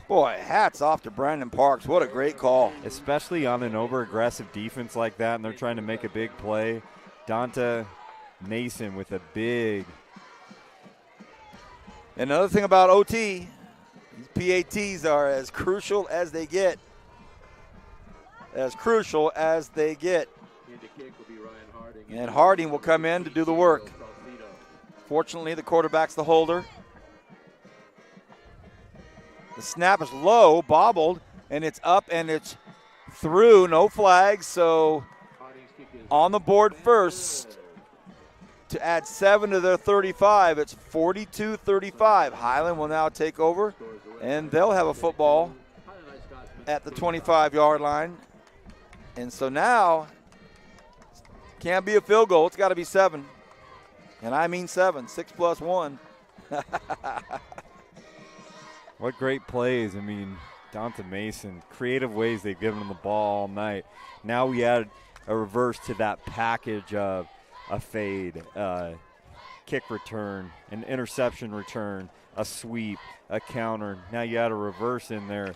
Boy, hats off to Brandon Parks. What a great call. Especially on an over-aggressive defense like that, and they're trying to make a big play. Donta Mason with a big. Another thing about OT, these PATs are as crucial as they get. As crucial as they get. And Harding will come in to do the work. Fortunately, the quarterback's the holder. The snap is low, bobbled, and it's up and it's through. No flags, so on the board first to add 7 to their 35. It's 42-35. Highland will now take over, and they'll have a football at the 25-yard line. And so now, can't be a field goal. It's got to be 7. And I mean 7, 6 plus 1. What great plays. I mean, Donta Mason, creative ways they've given him the ball all night. Now we add a reverse to that package of a fade, kick return, an interception return, a sweep, a counter. Now you add a reverse in there.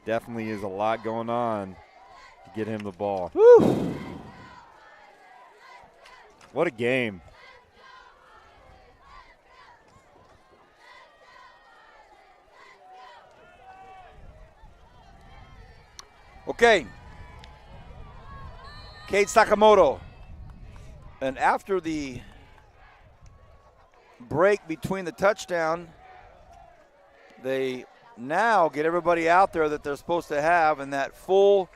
Definitely is a lot going on to get him the ball. Woo. What a game. Okay. Cade Sakamoto. And after the break between the touchdown, they now get everybody out there that they're supposed to have in that full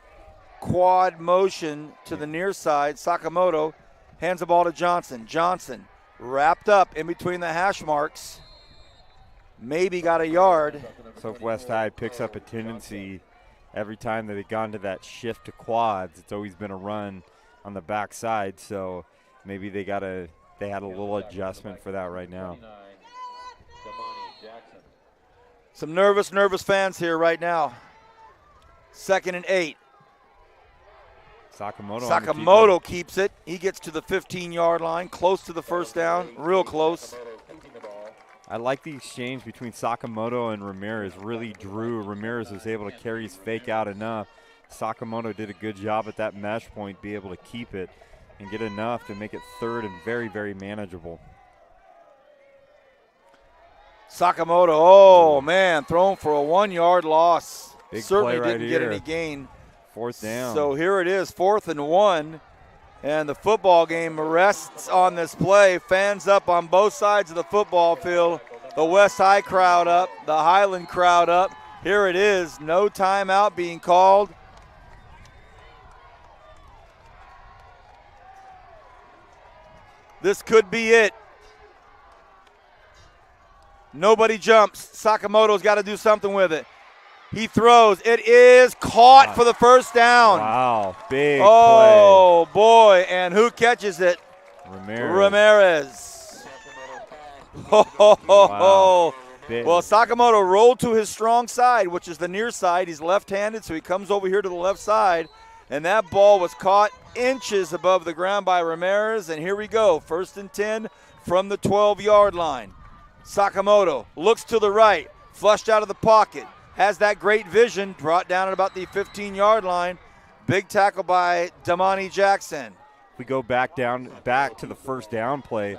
quad motion to the near side. Sakamoto hands the ball to Johnson. Johnson wrapped up in between the hash marks. Maybe got a yard. So if West High picks up a tendency every time that they've gone to that shift to quads, it's always been a run on the backside. So maybe they had a little adjustment for that right now. Some nervous fans here right now. 2nd and 8. Sakamoto keeps it. He gets to the 15-yard line, close to the first down, real close. I like the exchange between Sakamoto and Ramirez. Really drew. Ramirez was able to carry his fake out enough. Sakamoto did a good job at that mesh point, be able to keep it and get enough to make it 3rd and very, very manageable. Sakamoto, oh man, thrown for a 1-yard loss. Big Certainly play right didn't get here. any gain. 4th down. So here it is, 4th and 1. And the football game rests on this play. Fans up on both sides of the football field. The West High crowd up, the Highland crowd up. Here it is, no timeout being called. This could be it. Nobody jumps. Sakamoto's got to do something with it. He throws. It is caught for the first down. Wow, big play. Boy, and who catches it? Ramirez. Ho, ho, ho, ho. Well, Sakamoto rolled to his strong side, which is the near side. He's left-handed, so he comes over here to the left side. And that ball was caught inches above the ground by Ramirez. And here we go, 1st and 10 from the 12-yard line. Sakamoto looks to the right, flushed out of the pocket. Has that great vision, brought down at about the 15-yard line. Big tackle by Damani Jackson. We go back to the first down play.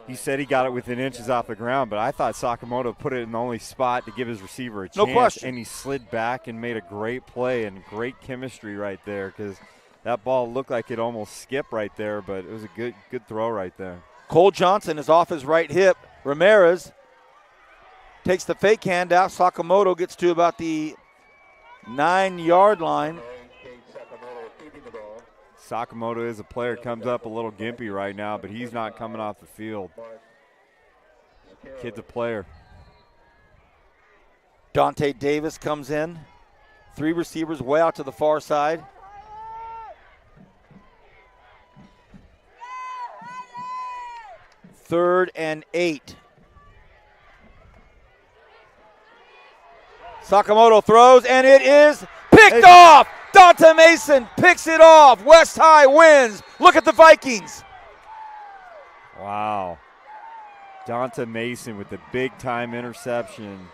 He said he got it within inches off the ground, but I thought Sakamoto put it in the only spot to give his receiver a chance. No question. And he slid back and made a great play and great chemistry right there because that ball looked like it almost skipped right there, but it was a good throw right there. Cole Johnson is off his right hip. Ramirez takes the fake handoff. Sakamoto gets to about the 9-yard line. Sakamoto is a player, comes up a little gimpy right now, but he's not coming off the field. Kid's a player. Dante Davis comes in. 3 receivers way out to the far side. Third and 8. Sakamoto throws, and it is picked off. Dante Mason picks it off. West High wins. Look at the Vikings. Wow. Dante Mason with the big-time interception.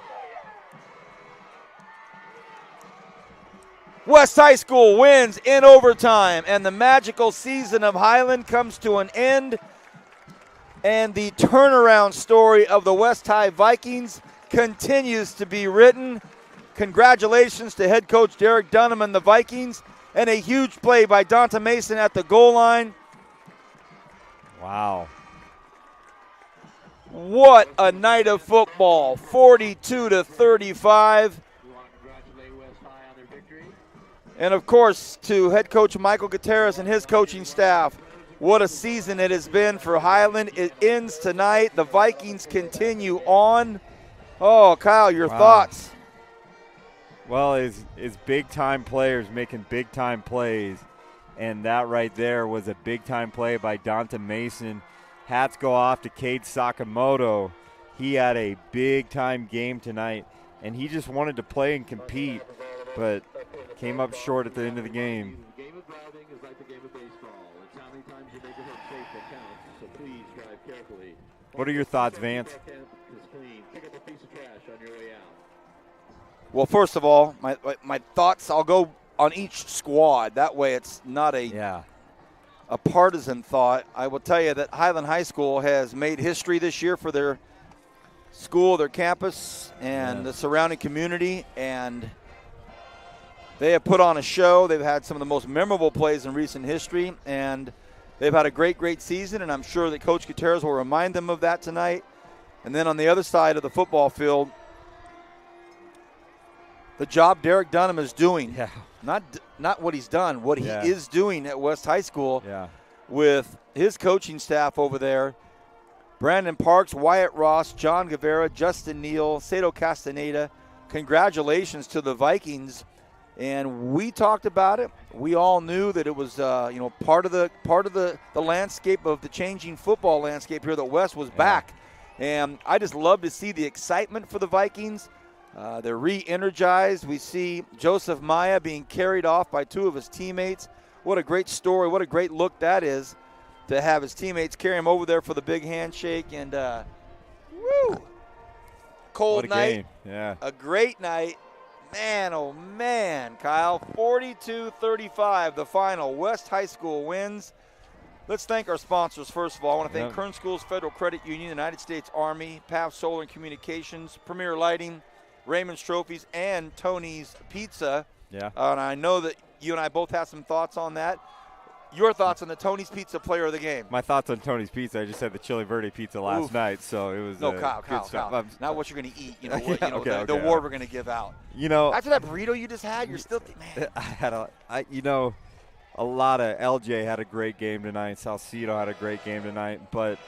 West High School wins in overtime, and the magical season of Highland comes to an end. And the turnaround story of the West High Vikings continues to be written. Congratulations to head coach Derek Dunham and the Vikings, and a huge play by Dante Mason at the goal line. Wow. What a night of football, 42-35. And, of course, to head coach Michael Gutierrez and his coaching staff, what a season it has been for Highland. It ends tonight. The Vikings continue on. Oh, Kyle, your thoughts? Well, it's big-time players making big-time plays, and that right there was a big-time play by Dante Mason. Hats go off to Cade Sakamoto. He had a big-time game tonight, and he just wanted to play and compete, but came up short at the end of the game. The game of driving is like the game of baseball. It's how many times you make it home safe that counts, so please drive carefully. What are your thoughts, Vance? Pick up a piece of trash on your way out. Well, first of all, my thoughts, I'll go on each squad. That way it's not a partisan thought. I will tell you that Highland High School has made history this year for their school, their campus, and the surrounding community, and they have put on a show. They've had some of the most memorable plays in recent history, and they've had a great, great season, and I'm sure that Coach Gutierrez will remind them of that tonight. And then on the other side of the football field, the job Derek Dunham is doing, not what he's done, what he is doing at West High School with his coaching staff over there. Brandon Parks, Wyatt Ross, John Guevara, Justin Neal, Sato Castaneda. Congratulations to the Vikings. And we talked about it. We all knew that it was part of the landscape of the changing football landscape here that West was back. And I just love to see the excitement for the Vikings. They're re-energized. We see Joseph Maya being carried off by 2 of his teammates. What a great story. What a great look that is to have his teammates carry him over there for the big handshake. And, cold night. Game. A great night. Man, oh, man, Kyle. 42-35, the final. West High School wins. Let's thank our sponsors, first of all. I want to thank Kern Schools Federal Credit Union, United States Army, PAF Solar and Communications, Premier Lighting, Raymond's Trophies, and Tony's Pizza. And I know that you and I both have some thoughts on that. Your thoughts on the Tony's Pizza player of the game? My thoughts on Tony's Pizza, I just had the Chili Verde pizza last night, so it was Kyle. Not what you're going to eat. The okay. award we're going to give out. After that burrito you just had, you're still man. I had a lot of LJ had a great game tonight. Salcedo had a great game tonight, but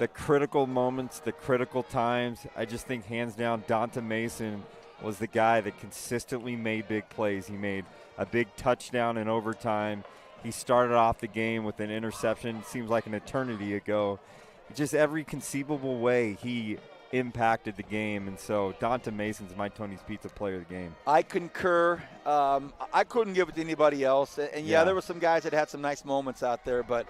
the critical moments, the critical times, I just think hands down Dante Mason was the guy that consistently made big plays. He made a big touchdown in overtime. He started off the game with an interception. It seems like an eternity ago. Just every conceivable way he impacted the game. And so Dante Mason's my Tony's Pizza player of the game. I concur. I couldn't give it to anybody else. And, there were some guys that had some nice moments out there. But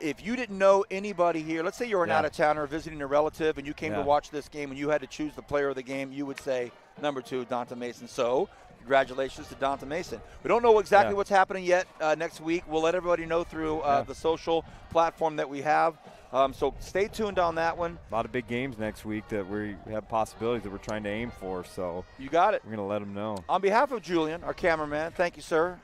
if you didn't know anybody here, let's say you're an out-of-towner visiting a relative and you came to watch this game and you had to choose the player of the game, you would say number 2, Dante Mason. So congratulations to Dante Mason. We don't know exactly what's happening yet next week. We'll let everybody know through the social platform that we have. So stay tuned on that one. A lot of big games next week that we have possibilities that we're trying to aim for. So you got it. We're going to let them know. On behalf of Julian, our cameraman, thank you, sir.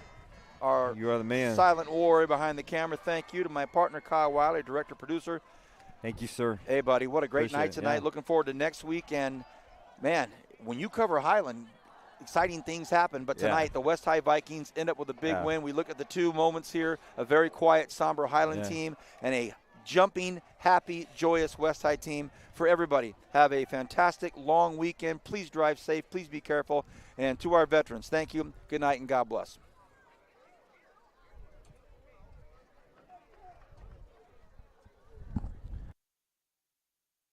You are the man. Silent warrior behind the camera. Thank you to my partner, Kyle Wiley, director, producer. Thank you, sir. Hey, buddy, what a great Appreciate night tonight. Looking forward to next week. And, man, when you cover Highland, exciting things happen. But tonight, the West High Vikings end up with a big win. We look at the 2 moments here, a very quiet, somber Highland team and a jumping, happy, joyous Westside team. For everybody, have a fantastic long weekend. Please drive safe. Please be careful. And to our veterans, thank you. Good night and God bless.